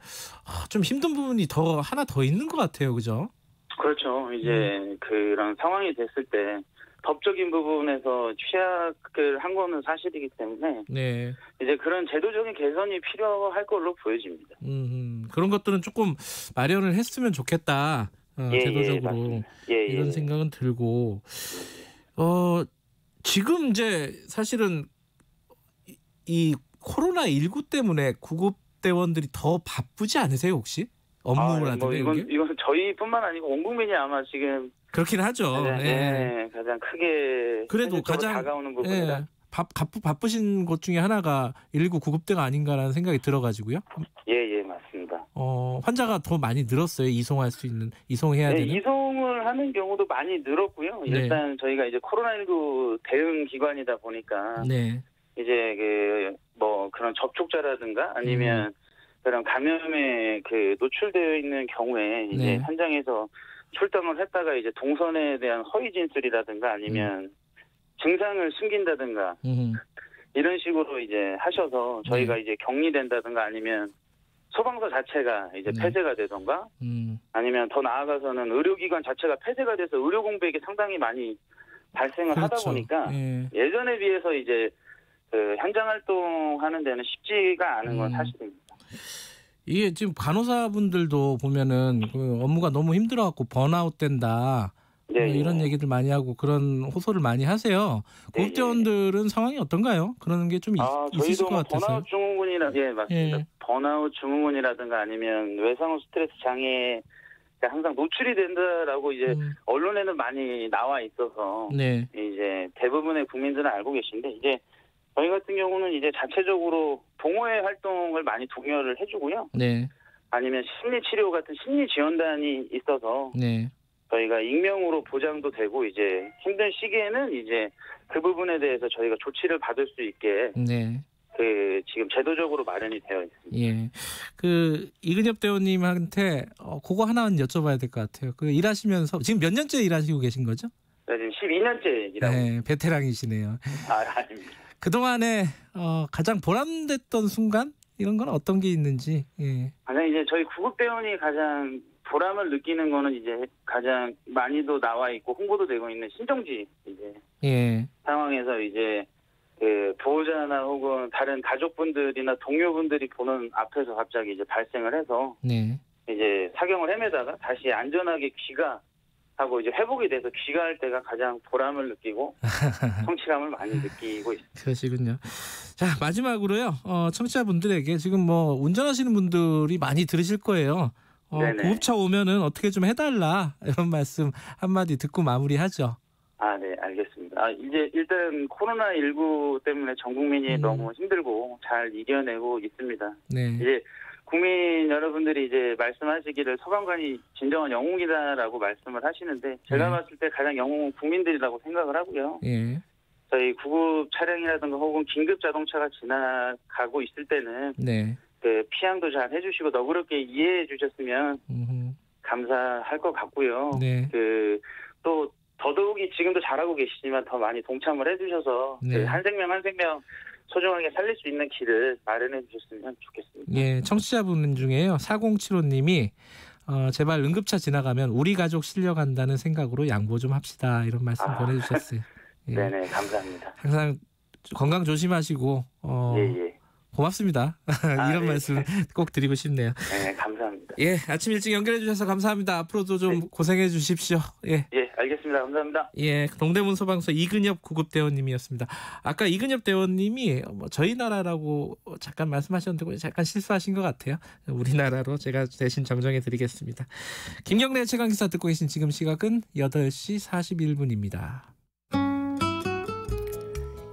좀 힘든 부분이 하나 더 있는 것 같아요. 그죠? 그렇죠. 이제 그런 상황이 됐을 때 법적인 부분에서 취약을 한 거는 사실이기 때문에 이제 그런 제도적인 개선이 필요할 걸로 보여집니다. 그런 것들은 조금 마련을 했으면 좋겠다. 제도적으로 이런 생각은 들고 지금 이제 사실은 이 코로나19 때문에 구급대원들이 더 바쁘지 않으세요 혹시? 업무라든가 이건 저희뿐만 아니고 온 국민이 아마 지금 그렇긴 하죠. 가장 크게 그래도 가장 다가오는 부분이다. 바쁘신 것 중에 하나가 119 구급대가 아닌가라는 생각이 들어가지고요. 예, 맞습니다. 환자가 더 많이 늘었어요. 이송해야 되는. 이송을 하는 경우도 많이 늘었고요. 일단 저희가 이제 코로나19 대응 기관이다 보니까 이제 그런 접촉자라든가 아니면 그런 감염에 노출되어 있는 경우에 이제 현장에서 출동을 했다가 이제 동선에 대한 허위 진술이라든가 아니면 증상을 숨긴다든가 이런 식으로 이제 하셔서 저희가 이제 격리된다든가 아니면 소방서 자체가 이제 폐쇄가 되던가 아니면 더 나아가서는 의료기관 자체가 폐쇄가 돼서 의료 공백이 상당히 많이 발생을 하다 보니까 예전에 비해서 이제 현장 활동하는 데는 쉽지가 않은 건 사실입니다. 이게 지금 간호사분들도 보면은 업무가 너무 힘들어갖고 번아웃 된다. 이런 얘기들 많이 하고 그런 호소를 많이 하세요. 구급대원들은 상황이 어떤가요? 그런 게 좀 있으실 것 같아서요. 번아웃 증후군이라 맞습니다. 번아웃 증후군이라든가 아니면 외상후 스트레스 장애가 항상 노출이 된다라고 이제 언론에는 많이 나와 있어서 이제 대부분의 국민들은 알고 계신데 이제 저희 같은 경우는 이제 자체적으로 동호회 활동을 많이 독려를 해주고요. 아니면 심리치료 같은 심리지원단이 있어서 저희가 익명으로 보장도 되고 이제 힘든 시기에는 이제 그 부분에 대해서 저희가 조치를 받을 수 있게 지금 제도적으로 마련이 되어 있습니다. 예. 이근엽 대원님한테 그거 하나 여쭤봐야 될 것 같아요. 일하시면서 지금 몇 년째 일하시고 계신 거죠? 네, 지금 12년째 일하고. 네, 베테랑이시네요. 아닙니다. 그동안에 가장 보람됐던 순간 이런 건 어떤 게 있는지. 예. 가장 이제 저희 구급대원이 가장 보람을 느끼는 거는 이제 가장 많이도 나와 있고 홍보도 되고 있는 신정지 이제 상황에서 이제 보호자나 혹은 다른 가족분들이나 동료분들이 보는 앞에서 갑자기 이제 발생을 해서 이제 사경을 헤매다가 다시 안전하게 귀가하고 이제 회복이 돼서 귀가할 때가 가장 보람을 느끼고 성취감을 많이 느끼고 있습니다. 그러시군요. 자, 마지막으로요. 청취자분들에게 지금 운전하시는 분들이 많이 들으실 거예요. 구급차 오면은 어떻게 좀 해달라 이런 말씀 한마디 듣고 마무리하죠. 네, 알겠습니다. 이제 일단 코로나19 때문에 전 국민이 너무 힘들고 잘 이겨내고 있습니다. 네. 이제 국민 여러분들이 이제 말씀하시기를 소방관이 진정한 영웅이다라고 말씀을 하시는데 제가 봤을 때 가장 영웅은 국민들이라고 생각을 하고요. 예. 저희 구급 차량이라든가 혹은 긴급 자동차가 지나가고 있을 때는 피항도 잘 해주시고 너그럽게 이해해 주셨으면 감사할 것 같고요. 또 더더욱이 지금도 잘하고 계시지만 더 많이 동참을 해주셔서 한 생명 한 생명 소중하게 살릴 수 있는 길을 마련해 주셨으면 좋겠습니다. 예, 청취자분 중에요. 4075님이 제발 응급차 지나가면 우리 가족 실려간다는 생각으로 양보 좀 합시다. 이런 말씀 보내주셨어요. 예. 네네, 감사합니다. 항상 건강 조심하시고 고맙습니다. 이런 말씀 꼭 드리고 싶네요. 네, 감사합니다. 예, 아침 일찍 연결해 주셔서 감사합니다. 앞으로도 좀 고생해 주십시오. 예, 알겠습니다. 감사합니다. 예, 동대문 소방서 이근엽 구급대원님이었습니다. 아까 이근엽 대원님이 저희 나라라고 잠깐 말씀하셨는데 잠깐 실수하신 것 같아요. 우리나라로 제가 대신 정정해 드리겠습니다. 김경래 최강기사 듣고 계신 지금 시각은 8시 41분입니다.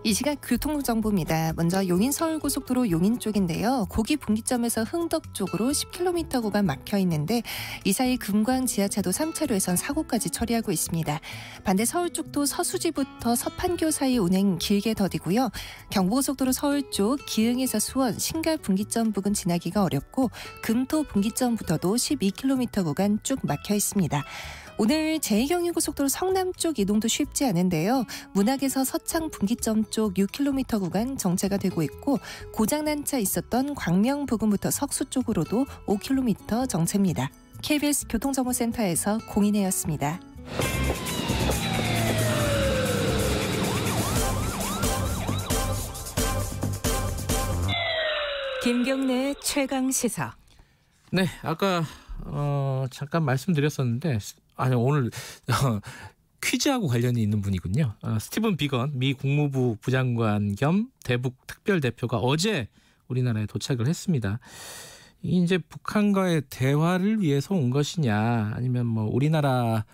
이 시각 교통정보입니다. 먼저 용인 서울고속도로 용인 쪽인데요. 고기 분기점에서 흥덕 쪽으로 10km 구간 막혀 있는데 이 사이 금광 지하차도 3차로에선 사고까지 처리하고 있습니다. 반대 서울 쪽도 서수지부터 서판교 사이 운행 길게 더디고요. 경부고속도로 서울 쪽 기흥에서 수원 신갈 분기점 부근 지나기가 어렵고 금토 분기점부터도 12km 구간 쭉 막혀 있습니다. 오늘 제2경인고속도로 성남 쪽 이동도 쉽지 않은데요. 문학에서 서창 분기점 쪽 6km 구간 정체가 되고 있고 고장난 차 있었던 광명 부근부터 석수 쪽으로도 5km 정체입니다. KBS 교통정보센터에서 공인혜였습니다. 김경래 최강시사. 네, 아까 잠깐 말씀드렸었는데 오늘 퀴즈하고 관련이 있는 분이군요. 스티븐 비건 미 국무부 부장관 겸 대북 특별대표가 어제 우리나라에 도착을 했습니다. 이제 북한과의 대화를 위해서 온 것이냐 아니면 우리나라와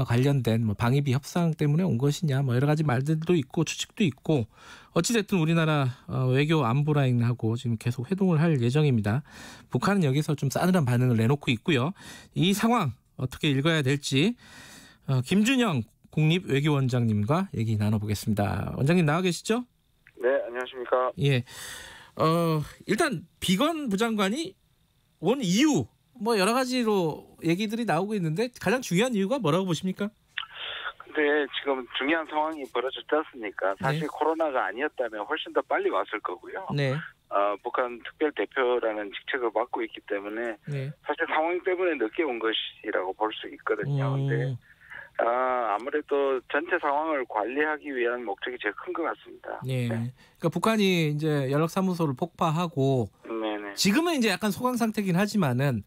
관련된 방위비 협상 때문에 온 것이냐 여러 가지 말들도 있고 추측도 있고 어찌됐든 우리나라 외교 안보 라인하고 지금 계속 회동을 할 예정입니다. 북한은 여기서 좀 싸늘한 반응을 내놓고 있고요. 이 상황 어떻게 읽어야 될지 김준영 국립외교원장님과 얘기 나눠보겠습니다. 원장님 나와 계시죠? 네, 안녕하십니까. 예, 일단 비건 부장관이 온 이유 여러 가지로 얘기들이 나오고 있는데 가장 중요한 이유가 뭐라고 보십니까? 근데 지금 중요한 상황이 벌어졌지 않습니까? 사실 코로나가 아니었다면 훨씬 더 빨리 왔을 거고요. 북한 특별대표라는 직책을 맡고 있기 때문에 사실 상황 때문에 늦게 온 것이라고 볼 수 있거든요. 근데 아무래도 전체 상황을 관리하기 위한 목적이 제일 큰 것 같습니다. 그러니까 북한이 이제 연락사무소를 폭파하고 지금은 이제 약간 소강 상태긴 하지만은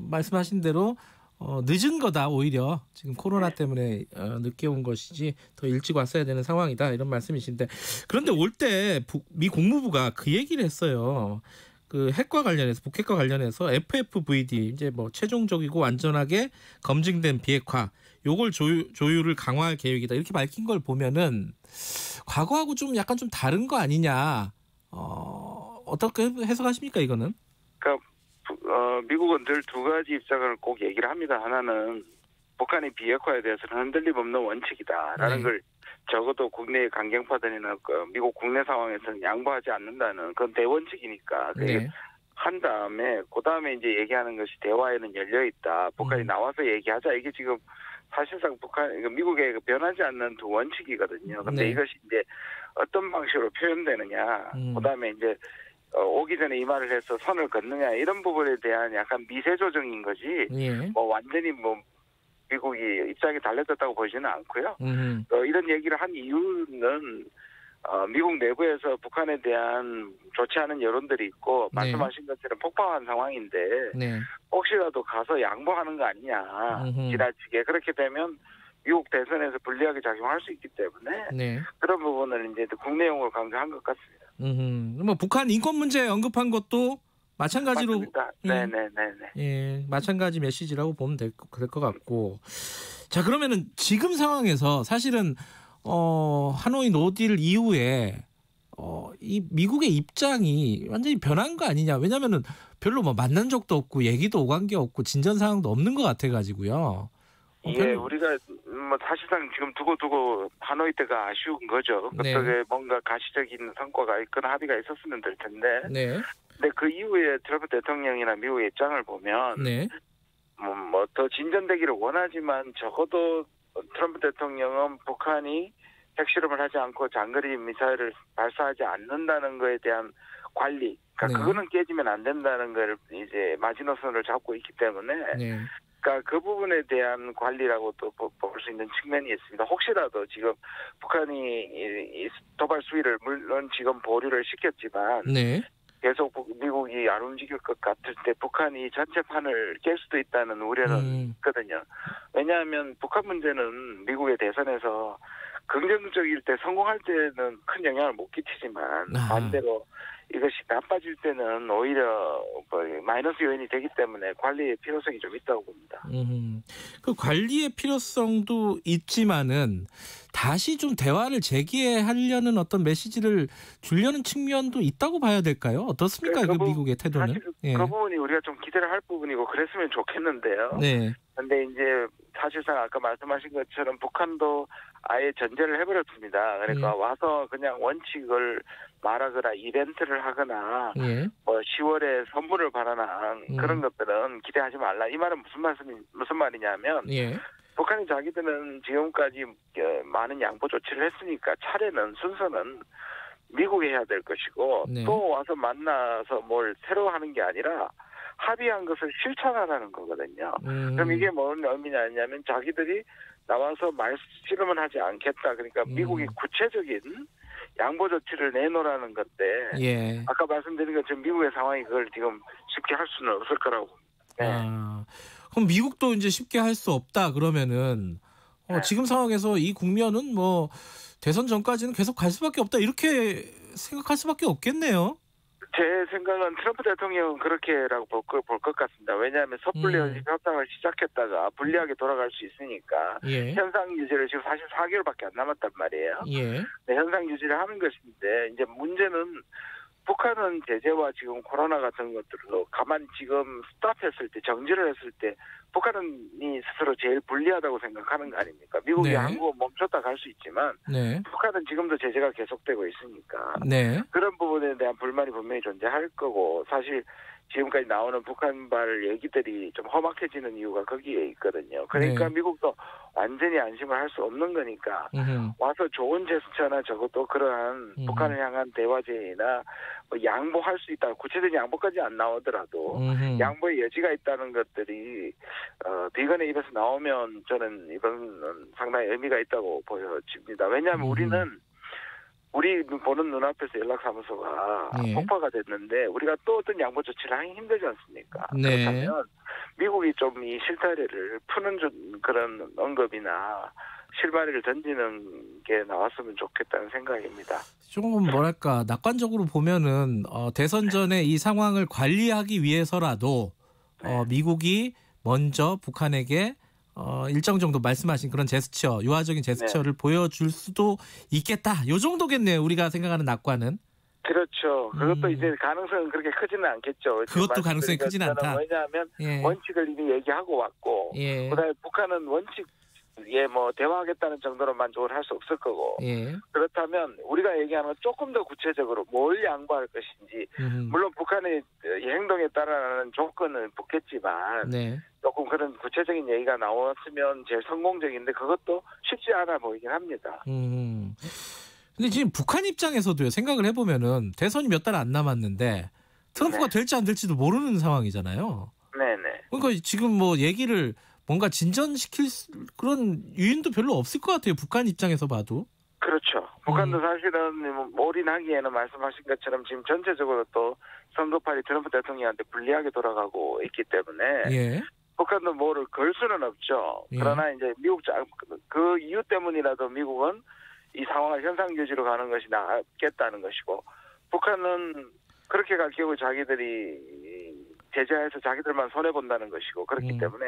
말씀하신 대로 늦은 거다 오히려 지금 코로나 때문에 늦게 온 것이지 더 일찍 왔어야 되는 상황이다 이런 말씀이신데 그런데 올 때 미 국무부가 그 얘기를 했어요. 그 핵과 관련해서 북핵과 관련해서 FFVD 이제 최종적이고 완전하게 검증된 비핵화 요걸 조율을 강화할 계획이다 이렇게 밝힌 걸 보면은 과거하고 좀 약간 좀 다른 거 아니냐 어떻게 해석하십니까 이거는? 그러니까 미국은 늘 두 가지 입장을 꼭 얘기를 합니다. 하나는 북한의 비핵화에 대해서는 흔들림 없는 원칙이다라는 걸 적어도 국내 강경파들이나 미국 국내 상황에서는 양보하지 않는다는 그건 대원칙이니까. 네. 한 다음에 그다음에 이제 얘기하는 것이 대화에는 열려 있다. 북한이 나와서 얘기하자. 이게 지금 사실상 미국에 변하지 않는 두 원칙이거든요. 근데 네. 이것이 이제 어떤 방식으로 표현되느냐. 그다음에 이제 오기 전에 이 말을 해서 선을 긋느냐 이런 부분에 대한 약간 미세 조정인 거지. 예. 뭐 완전히 뭐 미국이 입장이 달라졌다고 보지는 않고요. 이런 얘기를 한 이유는 미국 내부에서 북한에 대한 좋지 않은 여론들이 있고 말씀하신 것처럼 폭파한 상황인데 혹시라도 가서 양보하는 거 아니냐 지나치게 그렇게 되면 미국 대선에서 불리하게 작용할 수 있기 때문에 그런 부분을 이제 국내용으로 강조한 것 같습니다. 뭐 북한 인권 문제 언급한 것도 마찬가지로 맞습니다. 네네네. 예, 마찬가지 메시지라고 보면 될 것 같고. 자, 그러면은 지금 상황에서 사실은 하노이 노딜 이후에 이 미국의 입장이 완전히 변한 거 아니냐. 왜냐면은 별로 뭐 만난 적도 없고 얘기도 오간 게 없고 진전 상황도 없는 것 같아 가지고요. 예, 우리가 뭐 사실상 지금 두고 하노이 때가 아쉬운 거죠. 그때 뭔가 가시적인 성과가 있거나 합의가 있었으면 될 텐데. 근데 그 이후에 트럼프 대통령이나 미국의 입장을 보면 뭐 더 진전되기를 원하지만 적어도 트럼프 대통령은 북한이 핵실험을 하지 않고 장거리 미사일을 발사하지 않는다는 거에 대한 관리, 그러니까 그거는 깨지면 안 된다는 걸 이제 마지노선을 잡고 있기 때문에, 그러니까 그 부분에 대한 관리라고 또 볼 수 있는 측면이 있습니다. 혹시라도 지금 북한이 이 도발 수위를 물론 지금 보류를 시켰지만. 계속 미국이 안 움직일 것 같을 때 북한이 전체 판을 깰 수도 있다는 우려는 있거든요. 왜냐하면 북한 문제는 미국의 대선에서 긍정적일 때 성공할 때는 큰 영향을 못 끼치지만 반대로 이것이 나빠질 때는 오히려 마이너스 요인이 되기 때문에 관리의 필요성이 좀 있다고 봅니다. 그 관리의 필요성도 있지만은 다시 좀 대화를 재개하려는 어떤 메시지를 주려는 측면도 있다고 봐야 될까요? 어떻습니까? 그 미국의 태도는? 사실 그 부분이 우리가 좀 기대를 할 부분이고 그랬으면 좋겠는데요. 그런데 이제 사실상 아까 말씀하신 것처럼 북한도 아예 전제를 해버렸습니다. 그러니까 와서 그냥 원칙을 말하거나 이벤트를 하거나 뭐 10월에 선물을 바라나 그런 것들은 기대하지 말라. 이 말은 무슨 말이냐면 북한이 자기들은 지금까지 많은 양보 조치를 했으니까 차례는 순서는 미국이 해야 될 것이고 또 와서 만나서 뭘 새로 하는 게 아니라 합의한 것을 실천하라는 거거든요. 그럼 이게 뭔 의미냐면 자기들이 나와서 말실험은 하지 않겠다. 그러니까 미국이 구체적인 양보 조치를 내놓으라는 건데 아까 말씀드린 것처럼 미국의 상황이 그걸 지금 쉽게 할 수는 없을 거라고. 그럼 미국도 이제 쉽게 할 수 없다 그러면은 지금 상황에서 이 국면은 뭐 대선 전까지는 계속 갈 수밖에 없다 이렇게 생각할 수밖에 없겠네요. 제 생각은 트럼프 대통령은 그렇게라고 볼 것 같습니다. 왜냐하면 섣불리 협상을 시작했다가 불리하게 돌아갈 수 있으니까 현상 유지를 지금 사실 4개월밖에 안 남았단 말이에요. 네, 현상 유지를 하는 것인데 이제 문제는 북한은 제재와 지금 코로나 같은 것들도 가만 지금 스탑했을 때 정지를 했을 때 북한이 스스로 제일 불리하다고 생각하는 거 아닙니까? 미국이 한국은 멈췄다 갈 수 있지만 북한은 지금도 제재가 계속되고 있으니까 그런 부분에 대한 불만이 분명히 존재할 거고 사실 지금까지 나오는 북한발 얘기들이 좀 험악해지는 이유가 거기에 있거든요. 그러니까 미국도 완전히 안심을 할 수 없는 거니까 와서 좋은 제스처나 적어도 그러한 북한을 향한 대화제의나 뭐 양보할 수 있다. 구체적인 양보까지 안 나오더라도 양보의 여지가 있다는 것들이 비건의 입에서 나오면 저는 이건 상당히 의미가 있다고 보여집니다. 왜냐하면 우리 보는 눈앞에서 연락사무소가 폭파가 됐는데 우리가 또 어떤 양보 조치를 하기 힘들지 않습니까? 그렇다면 미국이 좀 이 실타래를 푸는 그런 언급이나 실마리를 던지는 게 나왔으면 좋겠다는 생각입니다. 조금 뭐랄까 낙관적으로 보면은 대선 전에 이 상황을 관리하기 위해서라도 미국이 먼저 북한에게 일정 정도 말씀하신 그런 제스처, 유화적인 제스처를 보여줄 수도 있겠다. 요 정도겠네요. 우리가 생각하는 낙관은. 그렇죠. 그것도 이제 가능성은 그렇게 크지는 않겠죠. 그것도 가능성이 크진 않다. 왜냐하면 원칙을 이미 얘기하고 왔고 그다음에 북한은 원칙 뭐 대화하겠다는 정도로 만족을 할 수 없을 거고 예. 그렇다면 우리가 얘기하는 건 조금 더 구체적으로 뭘 양보할 것인지 물론 북한의 행동에 따라는 조건은 붙겠지만 네. 조금 그런 구체적인 얘기가 나왔으면 제일 성공적인데 그것도 쉽지 않아 보이긴 합니다. 근데 지금 북한 입장에서도요. 생각을 해보면은 대선이 몇 달 안 남았는데 트럼프가 네. 될지 안 될지도 모르는 상황이잖아요. 네네. 그러니까 지금 뭐 얘기를 뭔가 진전시킬 그런 유인도 별로 없을 것 같아요. 북한 입장에서 봐도. 그렇죠. 북한도 사실은 올인하기에는 말씀하신 것처럼 지금 전체적으로 또 선거판이 트럼프 대통령한테 불리하게 돌아가고 있기 때문에 예. 북한도 뭐를 걸 수는 없죠. 예. 그러나 이제 미국 그 이유 때문이라도 미국은 이 상황을 현상 유지로 가는 것이 낫겠다는 것이고 북한은 그렇게 갈 경우 자기들이 제재해서 자기들만 손해본다는 것이고 그렇기 때문에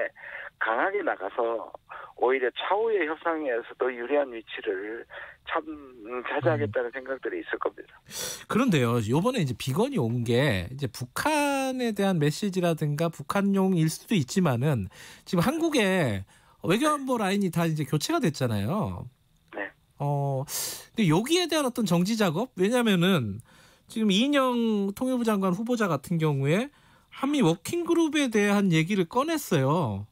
강하게 나가서 오히려 차후의 협상에서도 유리한 위치를 차지하겠다는 생각들이 있을 겁니다. 그런데요. 이번에 이제 비건이 온 게 이제 북한에 대한 메시지라든가 북한용일 수도 있지만은 지금 한국의 외교안보 라인이 다 이제 교체가 됐잖아요. 네. 근데 여기에 대한 어떤 정지 작업? 왜냐면은 지금 이인영 통일부 장관 후보자 같은 경우에 한미 워킹그룹에 대한 얘기를 꺼냈어요.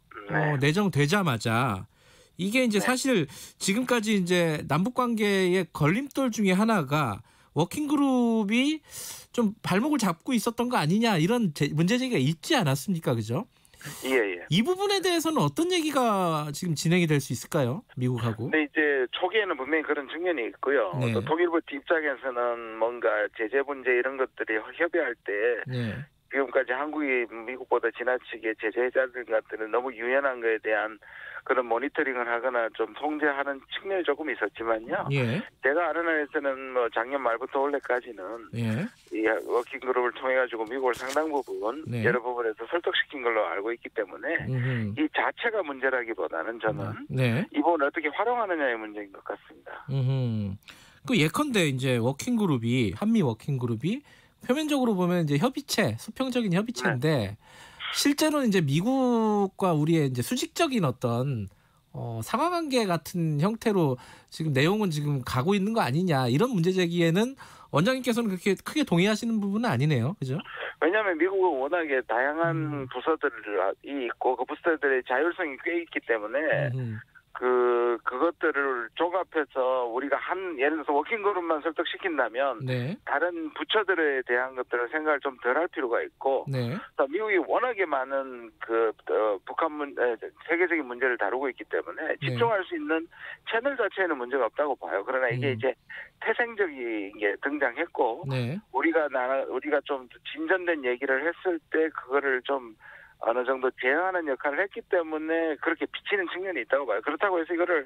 내정되자마자. 이게 이제 사실 지금까지 이제 남북 관계의 걸림돌 중에 하나가 워킹그룹이 좀 발목을 잡고 있었던 거 아니냐 이런 문제제기가 있지 않았습니까? 그죠? 예. 이 부분에 대해서는 어떤 얘기가 지금 진행이 될 수 있을까요? 미국하고. 근데 이제 초기에는 분명히 그런 측면이 있고요. 네. 또 통일부 입장에서는 뭔가 제재 문제 이런 것들이 협의할 때 네. 지금까지 한국이 미국보다 지나치게 제재 해자들 같은 너무 유연한 거에 대한 그런 모니터링을 하거나 좀 통제하는 측면이 조금 있었지만요. 예. 제가 아는 한에서는 뭐 작년 말부터 올해까지는 예. 이 워킹그룹을 통해 가지고 미국을 상당 부분 네. 여러 부분에서 설득시킨 걸로 알고 있기 때문에 이 자체가 문제라기보다는 저는 네. 이 부분을 어떻게 활용하느냐의 문제인 것 같습니다. 그 예컨대 이제 워킹그룹이 한미 워킹그룹이 표면적으로 보면 이제 협의체, 수평적인 협의체인데 실제로는 이제 미국과 우리의 이제 수직적인 어떤 상하관계 같은 형태로 지금 내용은 지금 가고 있는 거 아니냐 이런 문제 제기에는 원장님께서는 그렇게 크게 동의하시는 부분은 아니네요, 그죠? 왜냐하면 미국은 워낙에 다양한 부서들이 있고 그 부서들의 자율성이 꽤 있기 때문에. 그것들을 종합해서 우리가 예를 들어서 워킹그룹만 설득시킨다면 네. 다른 부처들에 대한 것들을 생각을 좀 덜 할 필요가 있고 네. 미국이 워낙에 많은 북한 세계적인 문제를 다루고 있기 때문에 집중할 수 있는 채널 자체에는 문제가 없다고 봐요. 그러나 이게 이제 태생적인 게 등장했고 네. 우리가 좀 진전된 얘기를 했을 때 그거를 좀 어느 정도 제어하는 역할을 했기 때문에 그렇게 비치는 측면이 있다고 봐요. 그렇다고 해서 이거를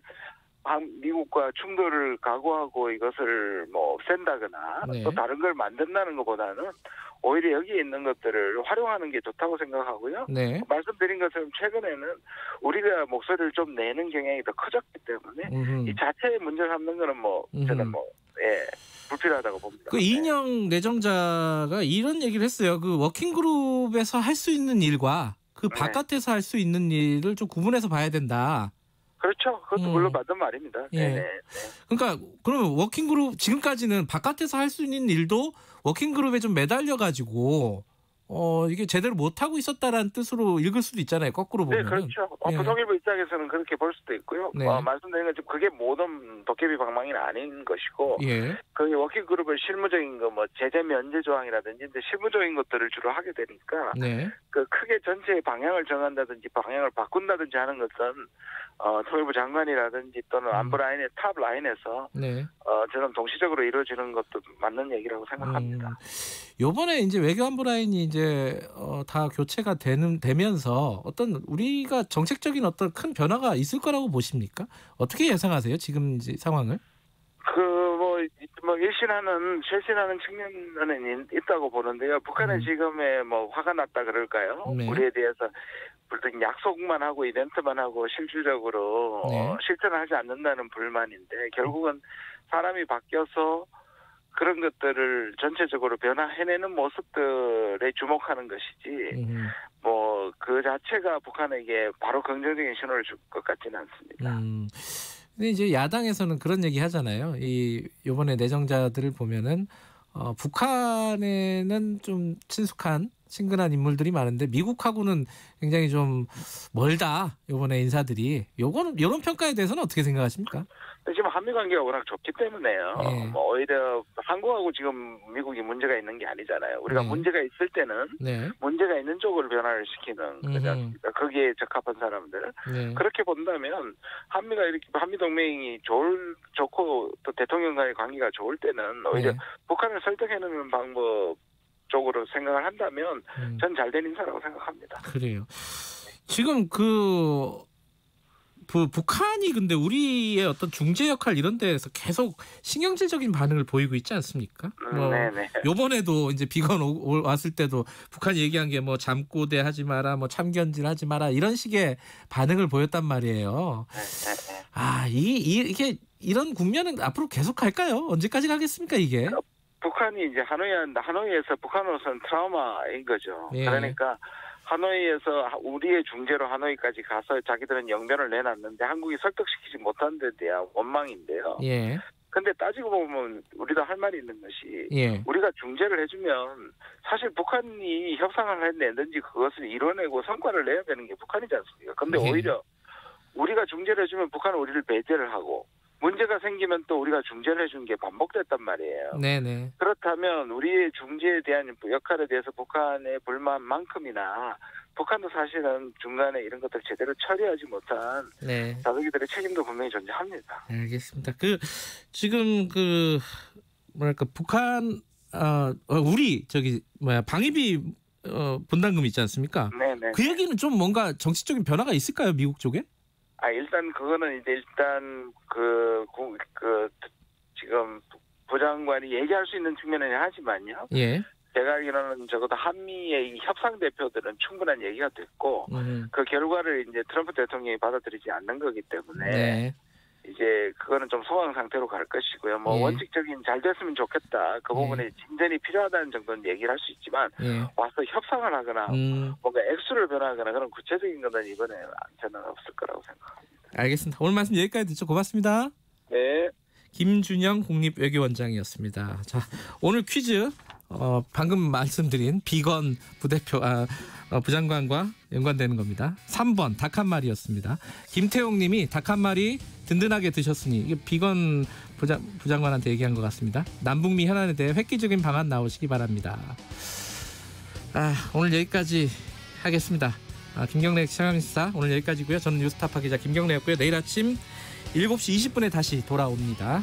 미국과 충돌을 각오하고 이것을 뭐 없앤다거나 또 다른 걸 만든다는 것보다는 오히려 여기에 있는 것들을 활용하는 게 좋다고 생각하고요. 네. 말씀드린 것처럼 최근에는 우리가 목소리를 좀 내는 경향이 더 커졌기 때문에 이 자체의 문제를 삼는 거는 저는 불필요하다고 봅니다. 그 이인영 내정자가 이런 얘기를 했어요. 그 워킹그룹에서 할 수 있는 일과 그 바깥에서 할 수 있는 일을 좀 구분해서 봐야 된다. 그렇죠. 그것도 물론 맞는 말입니다. 예. 네네. 그러니까 그러면 워킹그룹 지금까지는 바깥에서 할 수 있는 일도 워킹그룹에 좀 매달려 가지고 이게 제대로 못 하고 있었다라는 뜻으로 읽을 수도 있잖아요. 거꾸로 보면. 네, 그렇죠. 통일부 입장에서는 그렇게 볼 수도 있고요. 네. 말씀드린 것처럼 그게 모든 도깨비 방망이는 아닌 것이고, 예. 그 워킹그룹을 실무적인 거, 제재 면제 조항이라든지 이제 실무적인 것들을 주로 하게 되니까, 네. 그 크게 전체의 방향을 정한다든지 방향을 바꾼다든지 하는 것은 통일부 장관이라든지 또는 안보 라인의 탑 라인에서 저는 동시적으로 이루어지는 것도 맞는 얘기라고 생각합니다. 이번에 이제 외교안보 라인이 이제 다 교체가 되면서 어떤 우리가 정책적인 어떤 큰 변화가 있을 거라고 보십니까? 어떻게 예상하세요? 지금 이제 상황을? 실신하는 측면은 있다고 보는데요. 북한은 지금에 화가 났다 그럴까요? 네. 우리에 대해서 약속만 하고 이벤트만 하고 실질적으로 실천을 하지 않는다는 불만인데 결국은 사람이 바뀌어서 그런 것들을 전체적으로 변화해내는 모습들에 주목하는 것이지 뭐 그 자체가 북한에게 바로 긍정적인 신호를 줄 것 같지는 않습니다. 근데 이제 야당에서는 그런 얘기 하잖아요. 이번에 내정자들을 보면은 북한에는 좀 친근한 인물들이 많은데 미국하고는 굉장히 좀 멀다. 이번에 인사들이. 이런 평가에 대해서는 어떻게 생각하십니까? 지금 한미 관계가 워낙 좋기 때문에요. 네. 뭐 오히려 한국하고 지금 미국이 문제가 있는 게 아니잖아요. 우리가 네. 문제가 있을 때는 네. 문제가 있는 쪽으로 변화를 시키는 그러니까 거기에 적합한 사람들. 네. 그렇게 본다면 한미 동맹이 좋고 또 대통령과의 관계가 좋을 때는 오히려 네. 북한을 설득해내는 방법 쪽으로 생각을 한다면 전 잘 된 인사라고 생각합니다. 그래요. 지금 북한이 근데 우리의 어떤 중재 역할 이런 데에서 계속 신경질적인 반응을 보이고 있지 않습니까? 네네. 요번에도 이제 비건 왔을 때도 북한이 얘기한 게 뭐 잠꼬대 하지 마라, 뭐 참견질 하지 마라 이런 식의 반응을 보였단 말이에요. 이게 이런 국면은 앞으로 계속 갈까요? 언제까지 가겠습니까 이게? 북한이 이제 하노이에서 북한으로서는 트라우마인 거죠. 예. 그러니까 하노이에서 우리의 중재로 하노이까지 가서 자기들은 영변을 내놨는데 한국이 설득시키지 못한 데 대한 원망인데요. 예. 근데 따지고 보면 우리도 할 말이 있는 것이 예. 우리가 중재를 해주면 사실 북한이 협상을 해내든지 그것을 이뤄내고 성과를 내야 되는 게 북한이지 않습니까? 근데 예. 오히려 우리가 중재를 해주면 북한은 우리를 배제를 하고 문제가 생기면 또 우리가 중재를 해준 게 반복됐단 말이에요. 네네. 그렇다면 우리의 중재에 대한 역할에 대해서 북한의 불만만큼이나 북한도 사실은 중간에 이런 것들 제대로 처리하지 못한 네. 자기들의 책임도 분명히 존재합니다. 알겠습니다. 지금 북한 우리 방위비 분담금 있지 않습니까? 네네. 그 얘기는 좀 뭔가 정치적인 변화가 있을까요, 미국 쪽에? 일단 그거는 이제 지금 부장관이 얘기할 수 있는 측면은 하지만요. 예. 제가 알기로는 적어도 한미의 협상 대표들은 충분한 얘기가 됐고 그 결과를 이제 트럼프 대통령이 받아들이지 않는 거기 때문에 네. 이제 그거는 좀 소강 상태로 갈 것이고요. 뭐 예. 원칙적인 잘 됐으면 좋겠다. 그 부분에 진전이 필요하다는 정도는 얘기를 할 수 있지만 와서 협상을 하거나 뭔가 액수를 변화하거나 그런 구체적인 것은 이번에 저는 없을 거라고 생각합니다. 알겠습니다. 오늘 말씀 여기까지 듣죠. 고맙습니다. 네. 김준영 국립외교원장이었습니다. 자, 오늘 퀴즈 방금 말씀드린 비건 부장관과 연관되는 겁니다. 3번 닭 한 마리였습니다. 김태용 님이 닭 한 마리 든든하게 드셨으니 이게 비건 부장관한테 얘기한 것 같습니다. 남북미 현안에 대해 획기적인 방안 나오시기 바랍니다. 오늘 여기까지 하겠습니다. 김경래 최강시사 오늘 여기까지고요. 저는 뉴스타파 기자 김경래였고요. 내일 아침 7시 20분에 다시 돌아옵니다.